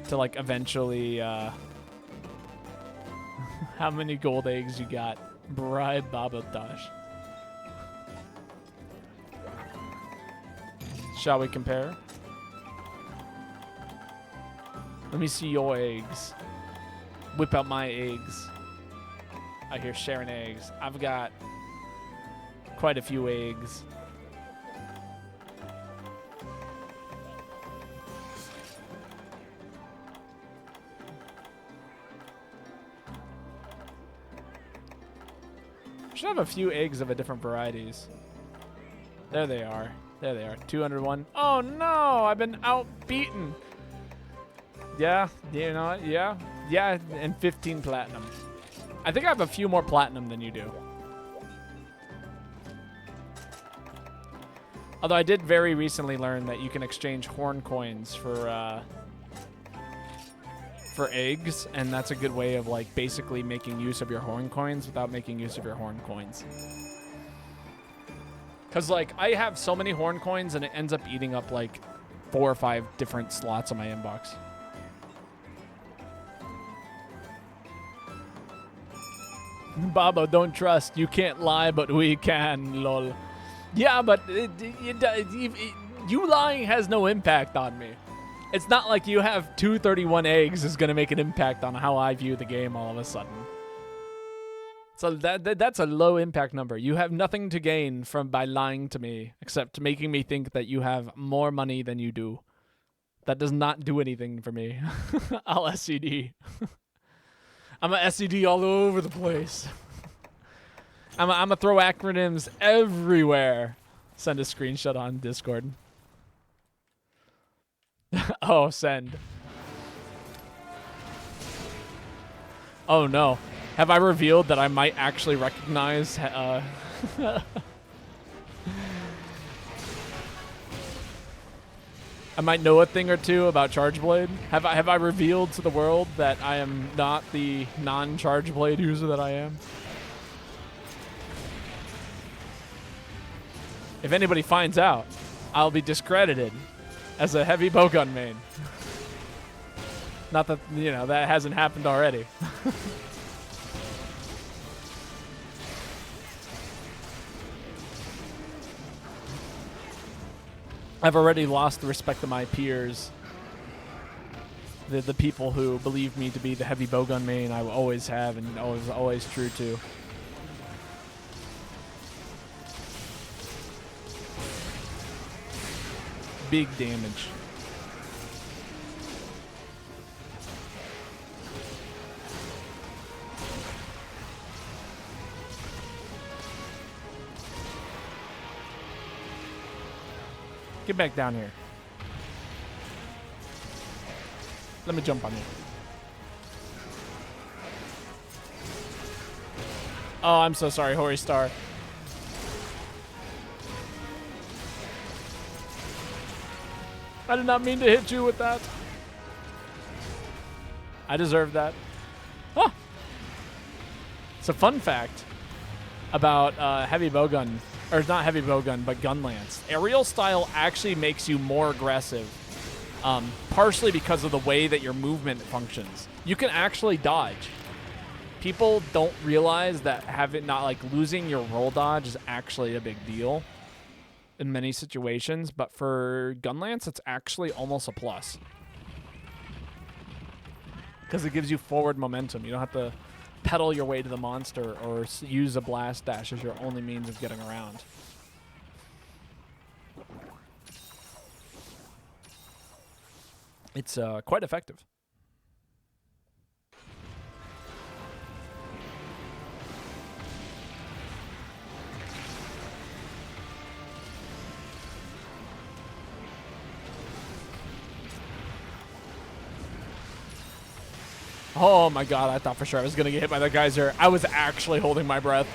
to like eventually how many gold eggs you got? Bribe Babotosh. Shall we compare? Let me see your eggs. Whip out my eggs. I hear sharing eggs. I've got quite a few eggs. Should have a few eggs of a different varieties. There they are. There they are. 201. Oh no! I've been outbeaten. Yeah, you know what? Yeah. Yeah, and 15 platinum. I think I have a few more platinum than you do. Although I did very recently learn that you can exchange horn coins for eggs, and that's a good way of like basically making use of your horn coins without making use of your horn coins. Because like I have so many horn coins and it ends up eating up like 4 or 5 different slots on my inbox. Babo, don't trust. You can't lie, but we can, lol. Yeah, but you lying has no impact on me. It's not like you have 231 eggs is going to make an impact on how I view the game all of a sudden. So that's a low impact number. You have nothing to gain by lying to me except making me think that you have more money than you do. That does not do anything for me. I'll SCD. I'm a SCD all over the place. I'm a throw acronyms everywhere. Send a screenshot on Discord. Oh, send. Oh no. Have I revealed that I might actually recognize I might know a thing or two about Charge Blade. Have I revealed to the world that I am not the non-Charge Blade user that I am? If anybody finds out, I'll be discredited as a heavy bowgun main. Not that, you know, that hasn't happened already. I've already lost the respect of my peers. The people who believe me to be the heavy bowgun main I will always have and always true to. Big damage. Get back down here. Let me jump on you. Oh, I'm so sorry, Hori Star. I did not mean to hit you with that. I deserve that. Huh. It's a fun fact about heavy bowgun, or not heavy bowgun, but gun lance. Aerial style actually makes you more aggressive, partially because of the way that your movement functions. You can actually dodge. People don't realize that losing your roll dodge is actually a big deal in many situations, but for gun lance, it's actually almost a plus because it gives you forward momentum. You don't have to pedal your way to the monster or use a blast dash as your only means of getting around. It's quite effective. Oh my god, I thought for sure I was going to get hit by that geyser. I was actually holding my breath.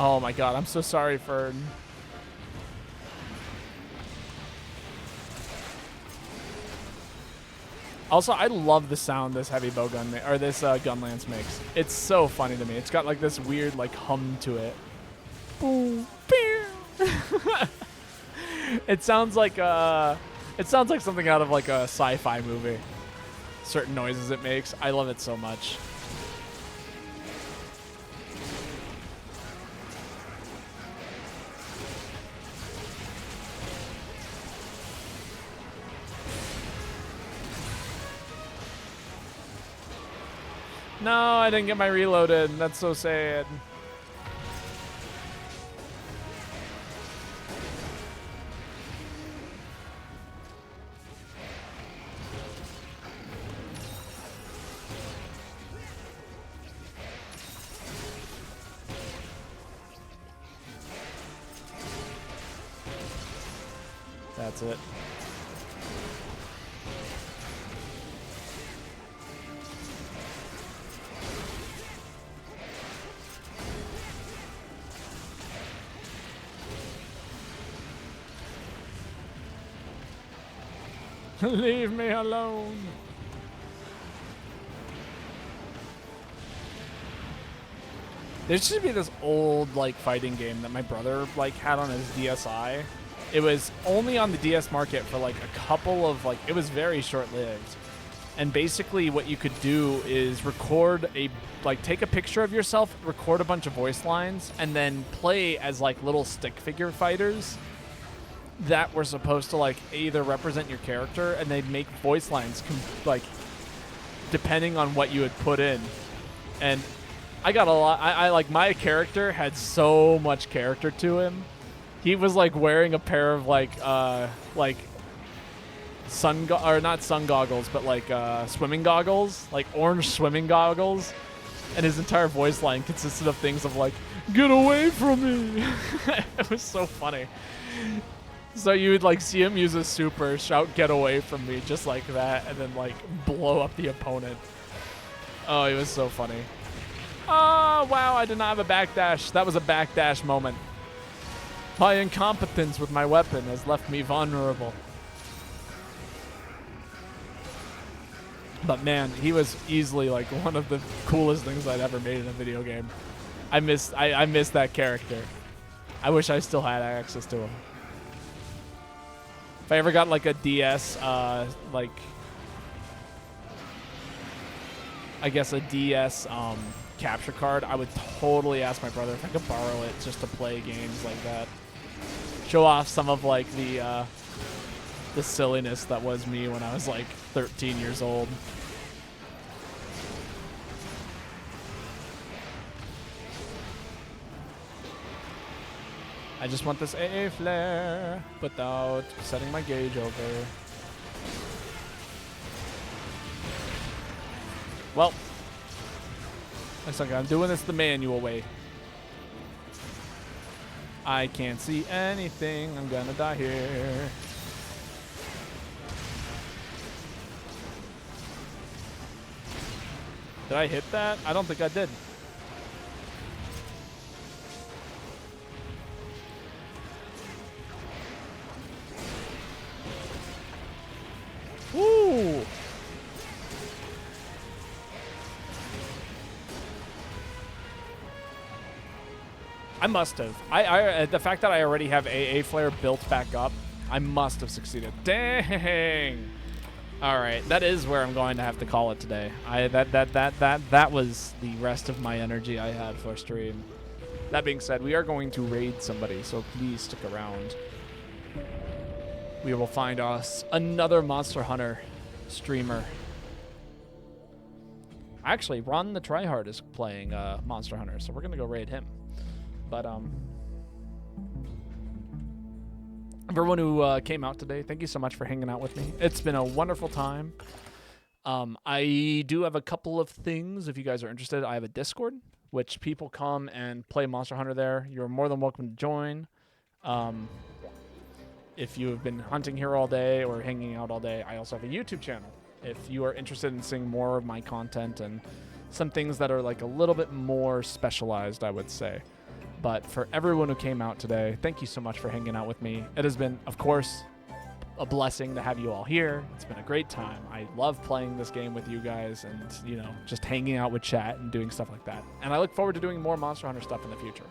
Oh my god, I'm so sorry, Fern. Also, I love the sound this heavy bowgun or this gun lance makes. It's so funny to me. It's got like this weird like hum to it. Boom, it sounds like something out of like a sci-fi movie. Certain noises it makes. I love it so much. No, I didn't get my reloaded. That's so sad. That's it. Leave me alone. There should be this old like fighting game that my brother like had on his DSi. It was only on the DS market for like a couple of like, it was very short-lived. And basically what you could do is take a picture of yourself, record a bunch of voice lines, and then play as like little stick figure fighters that were supposed to like either represent your character, and they'd make voice lines like depending on what you had put in. And I got a lot. I like, my character had so much character to him. He was like wearing a pair of like or not sun goggles, but like swimming goggles, like orange swimming goggles, and his entire voice line consisted of things of like, "Get away from me!" It was so funny. So you would like see him use a super, shout "Get away from me" just like that, and then like blow up the opponent. Oh, it was so funny. Oh wow, I did not have a backdash. That was a backdash moment. My incompetence with my weapon has left me vulnerable. But man, he was easily like one of the coolest things I'd ever made in a video game. I miss that character. I wish I still had access to him. If I ever got like a DS, like I guess a DS capture card, I would totally ask my brother if I could borrow it just to play games like that. Show off some of like the silliness that was me when I was like 13 years old. I just want this AA flare without setting my gauge over. Well, looks like I'm doing this the manual way. I can't see anything. I'm gonna die here. Did I hit that? I don't think I did. Woo! I must have. The fact that I already have AA flare built back up, I must have succeeded. Dang. All right, that is where I'm going to have to call it today. That was the rest of my energy I had for stream. That being said, we are going to raid somebody, so please stick around. We will find us another Monster Hunter streamer. Actually, Ron the Tryhard is playing Monster Hunter, so we're gonna go raid him. But everyone who came out today, thank you so much for hanging out with me. It's been a wonderful time. I do have a couple of things. If you guys are interested, I have a Discord, which people come and play Monster Hunter there. You're more than welcome to join. If you have been hunting here all day or hanging out all day, I also have a YouTube channel. If you are interested in seeing more of my content and some things that are like a little bit more specialized, I would say. But for everyone who came out today, thank you so much for hanging out with me. It has been, of course, a blessing to have you all here. It's been a great time. I love playing this game with you guys and, you know, just hanging out with chat and doing stuff like that. And I look forward to doing more Monster Hunter stuff in the future.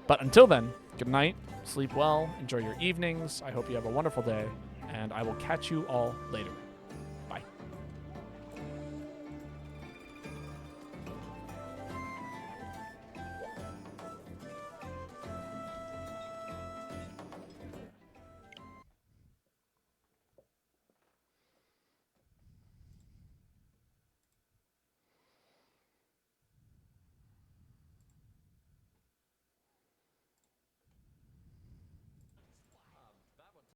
But until then, good night, sleep well, enjoy your evenings. I hope you have a wonderful day, and I will catch you all later.